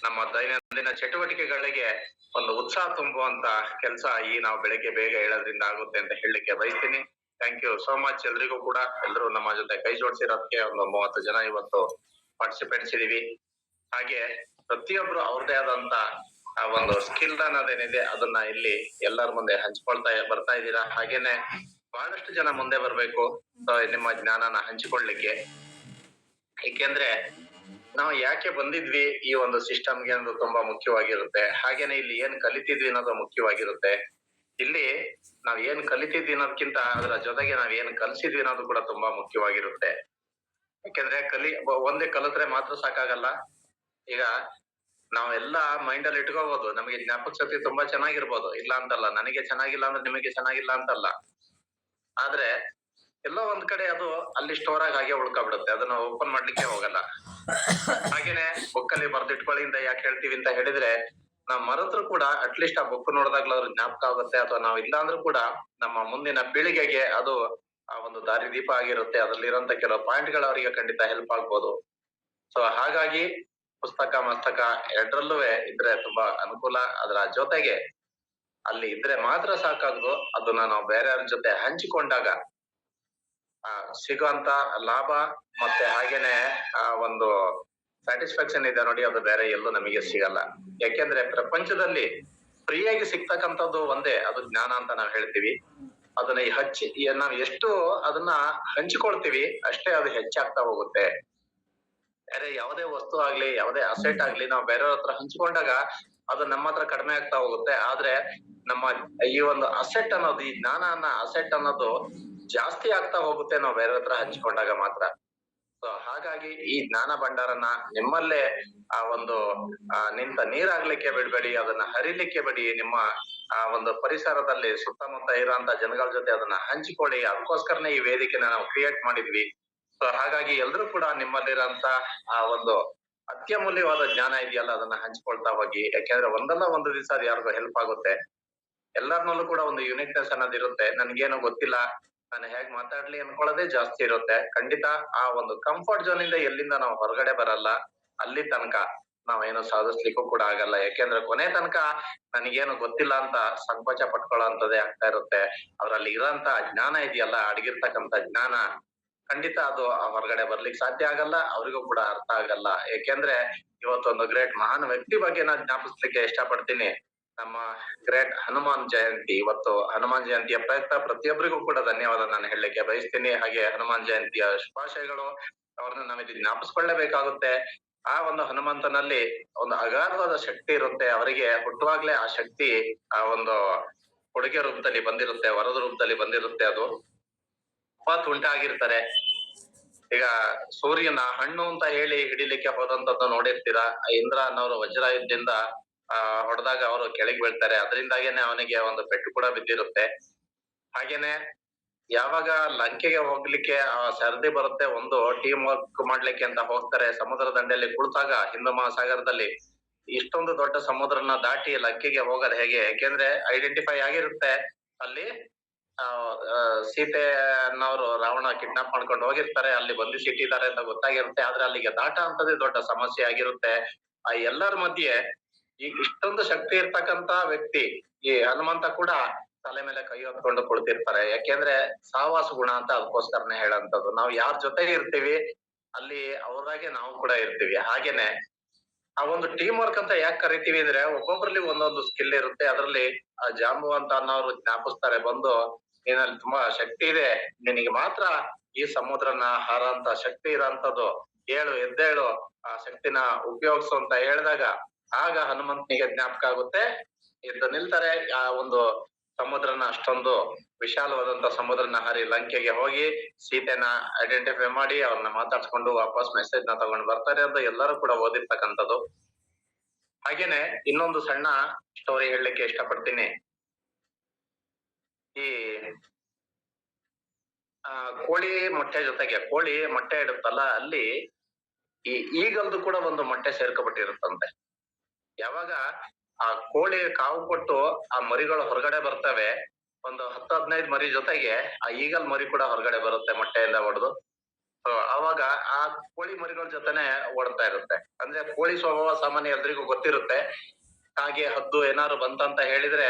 ನಮ್ಮ ದೈನಂದಿನ ಚಟುವಟಿಕೆಗಳಿಗೆ ಒಂದು ಉತ್ಸಾಹ ತುಂಬುವಂತ ಕೆಲಸ ಈ ನಾವು ಬೆಳಿಗ್ಗೆ ಬೇಗ ಹೇಳೋದ್ರಿಂದ ಆಗುತ್ತೆ ಅಂತ ಹೇಳಲಿಕ್ಕೆ ಬಯಸ್ತೀನಿ. ಥ್ಯಾಂಕ್ ಯು ಸೋ ಮಚ್ ಎಲ್ರಿಗೂ ಕೂಡ. ಎಲ್ಲರೂ ನಮ್ಮ ಜೊತೆ ಕೈ ಜೋಡಿಸಿರೋದಕ್ಕೆ ಒಂದು 30 ಜನ ಇವತ್ತು ಪಾರ್ಟಿಸಿಪೇಟ್ಸ್ ಇದೀವಿ. ಹಾಗೆ ಪ್ರತಿಯೊಬ್ರು ಅವ್ರದೇ ಆದಂತ ಆ ಒಂದು ಸ್ಕಿಲ್ ಅನ್ನೋದೇನಿದೆ ಅದನ್ನ ಇಲ್ಲಿ ಎಲ್ಲರ ಮುಂದೆ ಹಂಚ್ಕೊಳ್ತಾ ಬರ್ತಾ ಇದ್ದೀರಾ. ಹಾಗೇನೆ ಬಹಳಷ್ಟು ಜನ ಮುಂದೆ ಬರ್ಬೇಕು ನಿಮ್ಮ ಜ್ಞಾನನ ಹಂಚಿಕೊಳ್ಳಿಕ್ಕೆ. ಏಕೆಂದ್ರೆ ನಾವು ಯಾಕೆ ಬಂದಿದ್ವಿ ಈ ಒಂದು ಸಿಸ್ಟಮ್ಗೆ ಅನ್ನೋದು ತುಂಬಾ ಮುಖ್ಯವಾಗಿರುತ್ತೆ. ಹಾಗೇನೆ ಇಲ್ಲಿ ಏನ್ ಕಲಿತಿದ್ವಿ ಅನ್ನೋದು ಮುಖ್ಯವಾಗಿರುತ್ತೆ. ಇಲ್ಲಿ ನಾವ್ ಏನ್ ಕಲಿತಿದ್ವಿ ಅನ್ನೋದಕ್ಕಿಂತ ಅದರ ಜೊತೆಗೆ ನಾವ್ ಏನ್ ಕಲ್ಸಿದ್ವಿ ಅನ್ನೋದು ಕೂಡ ತುಂಬಾ ಮುಖ್ಯವಾಗಿರುತ್ತೆ. ಯಾಕೆಂದ್ರೆ ಒಂದೇ ಕಲಿತ್ರೆ ಮಾತ್ರ ಸಾಕಾಗಲ್ಲ. ಈಗ ನಾವೆಲ್ಲಾ ಮೈಂಡ್ ಅಲ್ಲಿ ಇಟ್ಕೋಬಹುದು, ನಮಗೆ ಜ್ಞಾಪಕ ಶಕ್ತಿ ತುಂಬಾ ಚೆನ್ನಾಗಿರ್ಬೋದು, ಇಲ್ಲ ಅಂತಲ್ಲ. ನನಗೆ ಚೆನ್ನಾಗಿಲ್ಲ ಅಂದ್ರೆ ನಿಮಗೆ ಚೆನ್ನಾಗಿಲ್ಲ ಅಂತಲ್ಲ. ಆದ್ರೆ ಎಲ್ಲೋ ಒಂದ್ ಕಡೆ ಅದು ಅಲ್ಲಿ ಸ್ಟೋರ್ ಆಗಿ ಹಾಗೆ ಉಳ್ಕೊಬಿಡುತ್ತೆ, ಅದನ್ನ ಓಪನ್ ಮಾಡ್ಲಿಕ್ಕೆ ಹೋಗಲ್ಲ. ಹಾಗೇನೆ ಬುಕ್ ಅಲ್ಲಿ ಬರ್ದಿಟ್ಕೊಳ್ಳಿ ಅಂತ ಯಾಕೆ ಹೇಳ್ತೀವಿ ಅಂತ ಹೇಳಿದ್ರೆ, ನಾವ್ ಮರೆತರು ಕೂಡ ಅಟ್ಲೀಸ್ಟ್ ಆ ಬುಕ್ ನೋಡಿದಾಗ್ಲೂ ಅವ್ರ ಜ್ಞಾಪಕ ಆಗುತ್ತೆ. ಅಥವಾ ನಾವ್ ಇಲ್ಲ ಅಂದ್ರೂ ಕೂಡ ನಮ್ಮ ಮುಂದಿನ ಪೀಳಿಗೆಗೆ ಅದು ಆ ಒಂದು ದಾರಿ ದೀಪ ಆಗಿರುತ್ತೆ. ಅದ್ರಲ್ಲಿರುವಂತ ಕೆಲವು ಪಾಯಿಂಟ್ ಗಳು ಅವರಿಗೆ ಖಂಡಿತ ಹೆಲ್ಪ್ ಆಗ್ಬೋದು. ಸೊ ಹಾಗಾಗಿ ಪುಸ್ತಕ ಮಸ್ತಕ ಎರಡರಲ್ಲೂ ಇದ್ರೆ ತುಂಬಾ ಅನುಕೂಲ. ಅದರ ಜೊತೆಗೆ ಅಲ್ಲಿ ಇದ್ರೆ ಮಾತ್ರ ಸಾಕಾಗ್ದು, ಅದನ್ನ ನಾವು ಬೇರೆಯವ್ರ ಜೊತೆ ಹಂಚಿಕೊಂಡಾಗ ಸಿಗುವಂತ ಲಾಭ ಮತ್ತೆ ಹಾಗೇನೆ ಆ ಒಂದು ಸ್ಯಾಟಿಸ್ಫ್ಯಾಕ್ಷನ್ ಇದೆ ನೋಡಿ, ಅದು ಬೇರೆ ಎಲ್ಲೂ ನಮಗೆ ಸಿಗಲ್ಲ. ಯಾಕೆಂದ್ರೆ ಪ್ರಪಂಚದಲ್ಲಿ ಫ್ರೀಯಾಗಿ ಸಿಗ್ತಕ್ಕಂಥದ್ದು ಒಂದೇ, ಅದು ಜ್ಞಾನ ಅಂತ ನಾವ್ ಹೇಳ್ತೀವಿ. ಅದನ್ನ ನಾವ್ ಎಷ್ಟು ಅದನ್ನ ಹಂಚಿಕೊಳ್ತೀವಿ ಅಷ್ಟೇ ಅದು ಹೆಚ್ಚಾಗ್ತಾ ಹೋಗುತ್ತೆ. ಬೇರೆ ಯಾವುದೇ ವಸ್ತು ಆಗ್ಲಿ, ಯಾವುದೇ ಅಸೆಟ್ ಆಗ್ಲಿ, ನಾವು ಬೇರೆಯವ್ರ ಹತ್ರ ಹಂಚಿಕೊಂಡಾಗ ಅದು ನಮ್ಮ ಹತ್ರ ಕಡಿಮೆ ಆಗ್ತಾ ಹೋಗುತ್ತೆ. ಆದ್ರೆ ನಮ್ಮ ಈ ಒಂದು ಅಸೆಟ್ ಅನ್ನೋದು, ಈ ಜ್ಞಾನ ಅನ್ನೋ ಅಸೆಟ್ ಅನ್ನೋದು ಜಾಸ್ತಿ ಆಗ್ತಾ ಹೋಗುತ್ತೆ ನಾವು ಬೇರೆ ಹತ್ರ ಹಂಚಿಕೊಂಡಾಗ ಮಾತ್ರ. ಸೊ ಹಾಗಾಗಿ ಈ ಜ್ಞಾನ ಭಂಡಾರನ ನಿಮ್ಮಲ್ಲೇ ಆ ಒಂದು ನಿಂತ ನೀರಾಗ್ಲಿಕ್ಕೆ ಬಿಡ್ಬೇಡಿ, ಅದನ್ನ ಹರಿಲಿಕ್ಕೆ ಬಿಡಿ. ನಿಮ್ಮ ಆ ಒಂದು ಪರಿಸರದಲ್ಲಿ ಸುತ್ತಮುತ್ತ ಇರುವಂತ ಜನಗಳ ಜೊತೆ ಅದನ್ನ ಹಂಚಿಕೊಳ್ಳಿ. ಅದಕ್ಕೋಸ್ಕರನೇ ಈ ವೇದಿಕೆನ ನಾವು ಕ್ರಿಯೇಟ್ ಮಾಡಿದ್ವಿ. ಸೊ ಹಾಗಾಗಿ ಎಲ್ರೂ ಕೂಡ ನಿಮ್ಮಲ್ಲಿರೋಂತ ಆ ಒಂದು ಅತ್ಯಮೂಲ್ಯವಾದ ಜ್ಞಾನ ಇದೆಯಲ್ಲ ಅದನ್ನ ಹಂಚ್ಕೊಳ್ತಾ ಹೋಗಿ. ಯಾಕೆಂದ್ರೆ ಒಂದಲ್ಲ ಒಂದು ದಿವಸ ಅದು ಯಾರಿಗೂ ಹೆಲ್ಪ್ ಆಗುತ್ತೆ. ಎಲ್ಲಾರ್ನಲ್ಲೂ ಕೂಡ ಒಂದು ಯುನಿಕ್ನೆಸ್ ಅನ್ನೋದಿರುತ್ತೆ. ನನ್ಗೇನು ಗೊತ್ತಿಲ್ಲ, ನಾನು ಹೇಗ್ ಮಾತಾಡ್ಲಿ ಅನ್ಕೊಳ್ಳೋದೇ ಜಾಸ್ತಿ ಇರುತ್ತೆ. ಖಂಡಿತ ಆ ಒಂದು ಕಂಫರ್ಟ್ ಝೋನ್ ಇಂದ ಎಲ್ಲಿಂದ ನಾವು ಹೊರಗಡೆ ಬರಲ್ಲ, ಅಲ್ಲಿ ತನಕ ನಾವೇನು ಸಾಧಿಸ್ಲಿಕ್ಕೂ ಕೂಡ ಆಗಲ್ಲ. ಯಾಕೆಂದ್ರೆ ಕೊನೆ ತನಕ ನನಗೇನು ಗೊತ್ತಿಲ್ಲ ಅಂತ ಸಂಕೋಚ ಪಟ್ಕೊಳ್ಳೋ ಅಂತದೇ ಆಗ್ತಾ ಇರುತ್ತೆ. ಅದ್ರಲ್ಲಿ ಇರೋಂತ ಜ್ಞಾನ ಇದೆಯಲ್ಲ, ಅಡಗಿರ್ತಕ್ಕಂಥ ಜ್ಞಾನ, ಖಂಡಿತ ಅದು ಹೊರಗಡೆ ಬರ್ಲಿಕ್ಕೆ ಸಾಧ್ಯ ಆಗಲ್ಲ, ಅವ್ರಿಗೂ ಕೂಡ ಅರ್ಥ ಆಗಲ್ಲ. ಯಾಕೆಂದ್ರೆ ಇವತ್ತೊಂದು ಗ್ರೇಟ್ ಮಹಾನ್ ವ್ಯಕ್ತಿ ಬಗ್ಗೆ ನಾನು ಜ್ಞಾಪಿಸ್ಲಿಕ್ಕೆ ಇಷ್ಟಪಡ್ತೀನಿ. ನಮ್ಮ ಗ್ರೇಟ್ ಹನುಮಾನ್ ಜಯಂತಿ. ಇವತ್ತು ಹನುಮಾನ್ ಜಯಂತಿಯ ಪ್ರಯುಕ್ತ ಪ್ರತಿಯೊಬ್ಬರಿಗೂ ಕೂಡ ಧನ್ಯವಾದ ನಾನು ಹೇಳಲಿಕ್ಕೆ ಬಯಸ್ತೀನಿ. ಹಾಗೆ ಹನುಮಾನ್ ಜಯಂತಿಯ ಶುಭಾಶಯಗಳು. ಅವ್ರನ್ನ ನಾವಿಲ್ಲಿ ಜ್ಞಾಪಿಸ್ಕೊಳ್ಳೇಬೇಕಾಗುತ್ತೆ. ಆ ಒಂದು ಹನುಮಂತನಲ್ಲಿ ಒಂದು ಅಗಾಧವಾದ ಶಕ್ತಿ ಇರುತ್ತೆ. ಅವರಿಗೆ ಹುಟ್ಟುವಾಗ್ಲೇ ಆ ಶಕ್ತಿ ಆ ಒಂದು ಕೊಡುಗೆ ರೂಪದಲ್ಲಿ ಬಂದಿರುತ್ತೆ, ವರದ ರೂಪದಲ್ಲಿ ಬಂದಿರುತ್ತೆ. ಅದು ತುಂಬಾ ತುಂಟ ಆಗಿರ್ತಾರೆ. ಈಗ ಸೂರ್ಯನ ಹಣ್ಣು ಅಂತ ಹೇಳಿ ಹಿಡಿಲಿಕ್ಕೆ ಹೋದಂತದ್ದು ನೋಡಿರ್ತೀರಾ. ಇಂದ್ರ ಅನ್ನೋರು ವಜ್ರಾಯುಧದಿಂದ ಹೊಡೆದಾಗ ಅವರು ಕೆಳಗೆ ಬೀಳ್ತಾರೆ. ಅದರಿಂದಾಗೇನೆ ಅವನಿಗೆ ಒಂದು ಪೆಟ್ಟು ಕೂಡ ಬಿದ್ದಿರುತ್ತೆ. ಹಾಗೇನೆ ಯಾವಾಗ ಲಂಕೆಗೆ ಹೋಗ್ಲಿಕ್ಕೆ ಸರದಿ ಬರುತ್ತೆ, ಒಂದು ಟೀಮ್ ವರ್ಕ್ ಮಾಡ್ಲಿಕ್ಕೆ ಅಂತ ಹೋಗ್ತಾರೆ. ಸಮುದ್ರ ದಂಡೆಯಲ್ಲಿ ಕುಳಿತಾಗ ಹಿಂದೂ ಮಹಾಸಾಗರದಲ್ಲಿ ಇಷ್ಟೊಂದು ದೊಡ್ಡ ಸಮುದ್ರನ ದಾಟಿ ಲಂಕೆಗೆ ಹೋಗೋದು ಹೇಗೆ? ಯಾಕೆಂದ್ರೆ ಐಡೆಂಟಿಫೈ ಆಗಿರುತ್ತೆ ಅಲ್ಲಿ ಸೀತೆ ಅನ್ನೋರು ರಾವಣ ಕಿಡ್ನಾಪ್ ಮಾಡ್ಕೊಂಡು ಹೋಗಿರ್ತಾರೆ. ಅಲ್ಲಿ ಬಂಧಿಸಿ ಇಟ್ಟಿದ್ದಾರೆ ಅಂತ ಗೊತ್ತಾಗಿರುತ್ತೆ. ಆದ್ರೆ ಅಲ್ಲಿಗೆ ದಾಟ ಅಂತದೇ ದೊಡ್ಡ ಸಮಸ್ಯೆ ಆಗಿರುತ್ತೆ. ಆ ಎಲ್ಲರ ಮಧ್ಯೆ ಈ ಇಷ್ಟೊಂದು ಶಕ್ತಿ ಇರ್ತಕ್ಕಂತ ವ್ಯಕ್ತಿ ಈ ಹನುಮಂತ ಕೂಡ ತಲೆ ಮೇಲೆ ಕೈ ಹೊತ್ಕೊಂಡು ಕುಳಿತಿರ್ತಾರೆ. ಯಾಕೆಂದ್ರೆ ಸಹವಾಸ ಗುಣ ಅಂತ ಅದಕ್ಕೋಸ್ಕರನೇ ಹೇಳಂತದ್ದು. ನಾವು ಯಾರ ಜೊತೆಗೆ ಇರ್ತೀವಿ ಅಲ್ಲಿ ಅವ್ರಾಗೆ ನಾವು ಕೂಡ ಇರ್ತೀವಿ. ಹಾಗೇನೆ ಆ ಒಂದು ಟೀಮ್ ವರ್ಕ್ ಅಂತ ಯಾಕೆ ಕರಿತೀವಿ ಅಂದ್ರೆ, ಒಬ್ಬೊಬ್ರಲ್ಲಿ ಒಂದೊಂದು ಸ್ಕಿಲ್ ಇರುತ್ತೆ. ಅದ್ರಲ್ಲಿ ಆ ಜಾಂಬು ಅಂತ ಅನ್ನೋರು ಜ್ಞಾಪಿಸ್ತಾರೆ ಬಂದು, ನೀನಲ್ಲಿ ತುಂಬಾ ಶಕ್ತಿ ಇದೆ, ನಿನಗೆ ಮಾತ್ರ ಈ ಸಮುದ್ರನ ಹಾರಂತ ಶಕ್ತಿ ಇರೋಂಥದ್ದು, ಹೇಳು ಎದ್ದೇಳು, ಆ ಶಕ್ತಿನ ಉಪಯೋಗಿಸು ಅಂತ ಹೇಳಿದಾಗ ಆಗ ಹನುಮಂತನಿಗೆ ಜ್ಞಾಪಕ ಆಗುತ್ತೆ. ಎದ್ದು ನಿಲ್ತಾರೆ. ಆ ಒಂದು ಸಮುದ್ರನ, ಅಷ್ಟೊಂದು ವಿಶಾಲವಾದಂತ ಸಮುದ್ರನ ಹಾರಿ ಲಂಕೆಗೆ ಹೋಗಿ ಸೀತೆನ ಐಡೆಂಟಿಫೈ ಮಾಡಿ ಅವ್ರನ್ನ ಮಾತಾಡ್ಸ್ಕೊಂಡು ವಾಪಸ್ ಮೆಸೇಜ್ ನ ತಗೊಂಡು ಬರ್ತಾರೆ ಅಂತ ಎಲ್ಲರೂ ಕೂಡ ಓದಿರ್ತಕ್ಕಂಥದ್ದು. ಹಾಗೇನೆ ಇನ್ನೊಂದು ಸಣ್ಣ ಸ್ಟೋರಿ ಹೇಳಲಿಕ್ಕೆ ಇಷ್ಟಪಡ್ತೀನಿ. ಈ ಕೋಳಿ ಮೊಟ್ಟೆ ಜೊತೆಗೆ, ಕೋಳಿ ಮೊಟ್ಟೆ ಇಡುತ್ತಲ್ಲ, ಅಲ್ಲಿ ಈ ಈಗಲ್ದು ಕೂಡ ಒಂದು ಮೊಟ್ಟೆ ಸೇರ್ಕೊಬಿಟ್ಟಿರುತ್ತಂತೆ. ಯಾವಾಗ ಆ ಕೋಳಿ ಕಾವು ಕೊಟ್ಟು ಆ ಮರಿಗಳು ಹೊರಗಡೆ ಬರ್ತವೆ, ಒಂದು 10-15 ಮರಿ ಜೊತೆಗೆ ಆ ಈಗಲ್ ಮರಿ ಕೂಡ ಹೊರಗಡೆ ಬರುತ್ತೆ ಮೊಟ್ಟೆಯಿಂದ ಒಡೆದು. ಅವಾಗ ಆ ಕೋಳಿ ಮರಿಗಳ ಜೊತೆನೆ ಓಡ್ತಾ ಇರುತ್ತೆ. ಅಂದ್ರೆ ಕೋಳಿ ಸ್ವಭಾವ ಸಾಮಾನ್ಯ ಎಲ್ರಿಗೂ ಗೊತ್ತಿರುತ್ತೆ. ಹಾಗೆ ಹದ್ದು ಏನಾದ್ರು ಬಂತಂತ ಹೇಳಿದ್ರೆ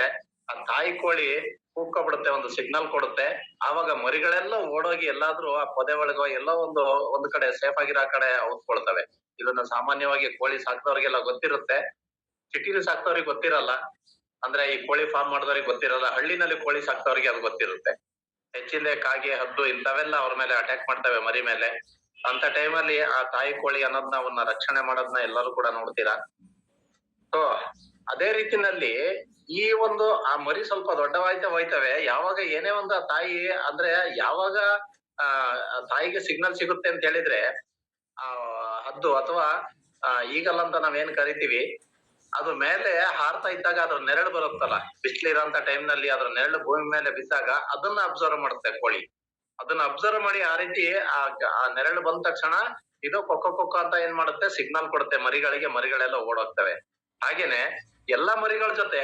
ಆ ತಾಯಿ ಕೋಳಿ ಕೂಗ್ಕೊಂಡ್ಬಿಡುತ್ತೆ, ಒಂದು ಸಿಗ್ನಲ್ ಕೊಡುತ್ತೆ. ಆವಾಗ ಮರಿಗಳೆಲ್ಲ ಓಡೋಗಿ ಎಲ್ಲಾದ್ರೂ ಆ ಪೊದೆ ಒಳಗೋ ಎಲ್ಲೋ ಒಂದು ಕಡೆ ಸೇಫ್ ಆಗಿರೋ ಕಡೆ ಔತ್ಕೊಳ್ತವೆ. ಇದನ್ನ ಸಾಮಾನ್ಯವಾಗಿ ಕೋಳಿ ಸಾಕ್ದವ್ರಿಗೆಲ್ಲ ಗೊತ್ತಿರುತ್ತೆ. ಸಿಟಿಲಿ ಸಾಕ್ದವ್ರಿಗೆ ಗೊತ್ತಿರಲ್ಲ. ಅಂದ್ರೆ ಈ ಕೋಳಿ ಫಾರ್ಮ್ ಮಾಡಿದವ್ರಿಗೆ ಗೊತ್ತಿರಲ್ಲ. ಹಳ್ಳಿನಲ್ಲಿ ಕೋಳಿ ಸಾಕ್ದವ್ರಿಗೆ ಅದು ಗೊತ್ತಿರುತ್ತೆ. ಹೆಚ್ಚಿಂದೆ ಕಾಗೆ, ಹದ್ದು ಇಂಥವೆಲ್ಲ ಅವ್ರ ಮೇಲೆ ಅಟ್ಯಾಕ್ ಮಾಡ್ತವೆ ಮರಿ ಮೇಲೆ. ಅಂತ ಟೈಮಲ್ಲಿ ಆ ತಾಯಿ ಕೋಳಿ ಅನ್ನೋದ್ನ ಅವನ್ನ ರಕ್ಷಣೆ ಮಾಡೋದ್ನ ಎಲ್ಲರೂ ಕೂಡ ನೋಡ್ತೀರಾ. ಸೊ ಅದೇ ರೀತಿನಲ್ಲಿ ಈ ಒಂದು ಆ ಮರಿ ಸ್ವಲ್ಪ ದೊಡ್ಡವಾಯ್ತಾ ಹೋಯ್ತವೆ. ಯಾವಾಗ ಏನೇ ಒಂದು ಆ ತಾಯಿ ಅಂದ್ರೆ ಯಾವಾಗ ಆ ತಾಯಿಗೆ ಸಿಗ್ನಲ್ ಸಿಗುತ್ತೆ ಅಂತ ಹೇಳಿದ್ರೆ ಆ ಹದ್ದು ಅಥವಾ ಈಗಲ್ ಅಂತ ನಾವೇನ್ ಕರಿತೀವಿ, ಅದು ಮೇಲೆ ಹಾರ್ತಾ ಇದ್ದಾಗ ಅದ್ರ ನೆರಳು ಬರುತ್ತಲ್ಲ, ಬಿಸಿಲಿರೋಂತ ಟೈಮ್ ನಲ್ಲಿ ಅದ್ರ ನೆರಳು ಭೂಮಿ ಮೇಲೆ ಬಿದ್ದಾಗ ಅದನ್ನ ಅಬ್ಸರ್ವ್ ಮಾಡುತ್ತೆ ಕೋಳಿ. ಅದನ್ನ ಅಬ್ಸರ್ವ್ ಮಾಡಿ ಆ ರೀತಿ ಆ ನೆರಳು ಬಂದ ತಕ್ಷಣ ಇದು ಕೊಕ್ಕೊ ಕೊಕ್ಕೊ ಅಂತ ಏನ್ ಮಾಡುತ್ತೆ, ಸಿಗ್ನಲ್ ಕೊಡುತ್ತೆ ಮರಿಗಳಿಗೆ. ಮರಿಗಳೆಲ್ಲ ಓಡೋಗ್ತವೆ. ಹಾಗೇನೆ ಎಲ್ಲಾ ಮರಿಗಳ ಜೊತೆ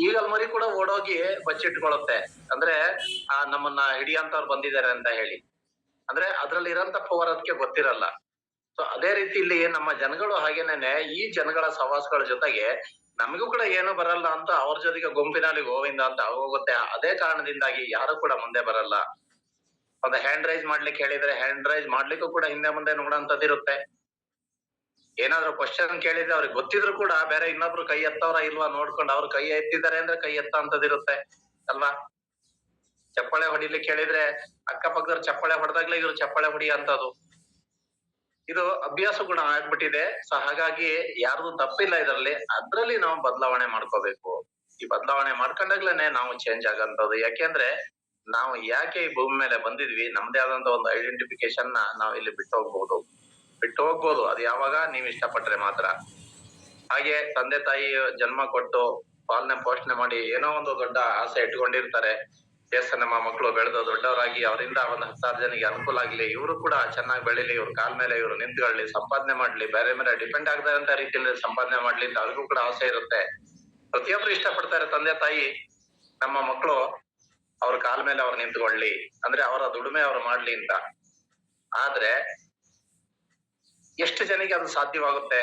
ಈಗಲ್ ಮರಿ ಕೂಡ ಓಡೋಗಿ ಬಚ್ಚಿಟ್ಕೊಳ್ಳುತ್ತೆ. ಅಂದ್ರೆ ನಮ್ಮನ್ನ ಹಿಡಿಯಂತವ್ರು ಬಂದಿದ್ದಾರೆ ಅಂತ ಹೇಳಿ. ಅಂದ್ರೆ ಅದ್ರಲ್ಲಿ ಇರೋಂತ ಪವರ್ ಅದಕ್ಕೆ ಗೊತ್ತಿರಲ್ಲ. ಸೊ ಅದೇ ರೀತಿ ಇಲ್ಲಿ ನಮ್ಮ ಜನಗಳು ಹಾಗೇನೇನೆ ಈ ಜನಗಳ ಸವಾಸಗಳ ಜೊತೆಗೆ ನಮಗೂ ಕೂಡ ಏನು ಬರಲ್ಲ ಅಂತ ಅವ್ರ ಜೊತೆಗೆ ಗುಂಪಿನಲ್ಲಿ ಗೋವಿಂದ ಅಂತ ಹೋಗುತ್ತೆ. ಅದೇ ಕಾರಣದಿಂದಾಗಿ ಯಾರು ಕೂಡ ಮುಂದೆ ಬರಲ್ಲ. ಒಂದು ಹ್ಯಾಂಡ್ ರೈಸ್ ಮಾಡ್ಲಿಕ್ಕೆ ಹೇಳಿದ್ರೆ ಹ್ಯಾಂಡ್ ರೈಸ್ ಮಾಡ್ಲಿಕ್ಕೂ ಕೂಡ ಹಿಂದೆ ಮುಂದೆ ನೋಡೋಂಥದ್ದಿರುತ್ತೆ. ಏನಾದ್ರು ಕ್ವಶನ್ ಕೇಳಿದ್ರೆ ಅವ್ರಿಗೆ ಗೊತ್ತಿದ್ರು ಕೂಡ ಬೇರೆ ಇನ್ನೊಬ್ರು ಕೈ ಎತ್ತವ್ರ ಇಲ್ವಾ ನೋಡ್ಕೊಂಡು ಅವ್ರು ಕೈ ಎತ್ತಿದ್ದಾರೆ ಅಂದ್ರೆ ಕೈ ಎತ್ತ ಅಂತದಿರುತ್ತೆ ಅಲ್ವಾ. ಚಪ್ಪಾಳೆ ಹೊಡಿಲಿಕ್ಕೆ ಹೇಳಿದ್ರೆ ಅಕ್ಕಪಕ್ಕದವ್ರು ಚಪ್ಪಾಳೆ ಹೊಡೆದಾಗ್ಲೇ ಇವ್ರು ಚಪ್ಪಾಳೆ ಹೊಡಿ ಅಂತದು. ಇದು ಅಭ್ಯಾಸ ಕೂಡ ಆಗ್ಬಿಟ್ಟಿದೆ. ಸೊ ಹಾಗಾಗಿ ಯಾರ್ದು ತಪ್ಪಿಲ್ಲ ಇದರಲ್ಲಿ. ಅದ್ರಲ್ಲಿ ನಾವು ಬದಲಾವಣೆ ಮಾಡ್ಕೋಬೇಕು. ಈ ಬದಲಾವಣೆ ಮಾಡ್ಕೊಂಡಾಗ್ಲೇನೆ ನಾವು ಚೇಂಜ್ ಆಗಂತದ್ದು. ಯಾಕೆಂದ್ರೆ ನಾವು ಯಾಕೆ ಈ ಭೂಮಿ ಮೇಲೆ ಬಂದಿದ್ವಿ, ನಮ್ದೇ ಆದಂತ ಒಂದು ಐಡೆಂಟಿಫಿಕೇಶನ್ ನಾವ್ ಇಲ್ಲಿ ಬಿಟ್ಟು ಹೋಗ್ಬೋದು. ಅದು ಯಾವಾಗ ನೀವ್ ಇಷ್ಟಪಟ್ರೆ ಮಾತ್ರ. ಹಾಗೆ ತಂದೆ ತಾಯಿ ಜನ್ಮ ಕೊಟ್ಟು ಪಾಲನೆ ಪೋಷಣೆ ಮಾಡಿ ಏನೋ ಒಂದು ದೊಡ್ಡ ಆಸೆ ಇಟ್ಕೊಂಡಿರ್ತಾರೆ. ನಮ್ಮ ಮಕ್ಕಳು ಬೆಳೆದು ದೊಡ್ಡವರಾಗಿ ಅವರಿಂದ ಒಂದು 10,000 ಜನಿಗೆ ಅನುಕೂಲ ಆಗ್ಲಿ, ಇವರು ಕೂಡ ಚೆನ್ನಾಗಿ ಬೆಳಿಲಿ, ಇವ್ರ ಕಾಲ್ ಮೇಲೆ ಇವ್ರು ನಿಂತ್ಕೊಳ್ಳಿ, ಸಂಪಾದನೆ ಮಾಡ್ಲಿ, ಬೇರೆ ಮೇಲೆ ಡಿಪೆಂಡ್ ಆಗದಂತ ರೀತಿಯಲ್ಲಿ ಸಂಪಾದನೆ ಮಾಡ್ಲಿ ಅಂತ ಅವ್ರಿಗೂ ಕೂಡ ಆಸೆ ಇರುತ್ತೆ. ಪ್ರತಿಯೊಬ್ರು ಇಷ್ಟಪಡ್ತಾರೆ ತಂದೆ ತಾಯಿ ನಮ್ಮ ಮಕ್ಕಳು ಅವ್ರ ಕಾಲ್ ಮೇಲೆ ಅವ್ರು ನಿಂತ್ಕೊಳ್ಳಿ, ಅಂದ್ರೆ ಅವರ ದುಡಿಮೆ ಅವ್ರು ಮಾಡ್ಲಿ ಅಂತ. ಆದ್ರೆ ಎಷ್ಟು ಜನಿಗೆ ಅದು ಸಾಧ್ಯವಾಗುತ್ತೆ?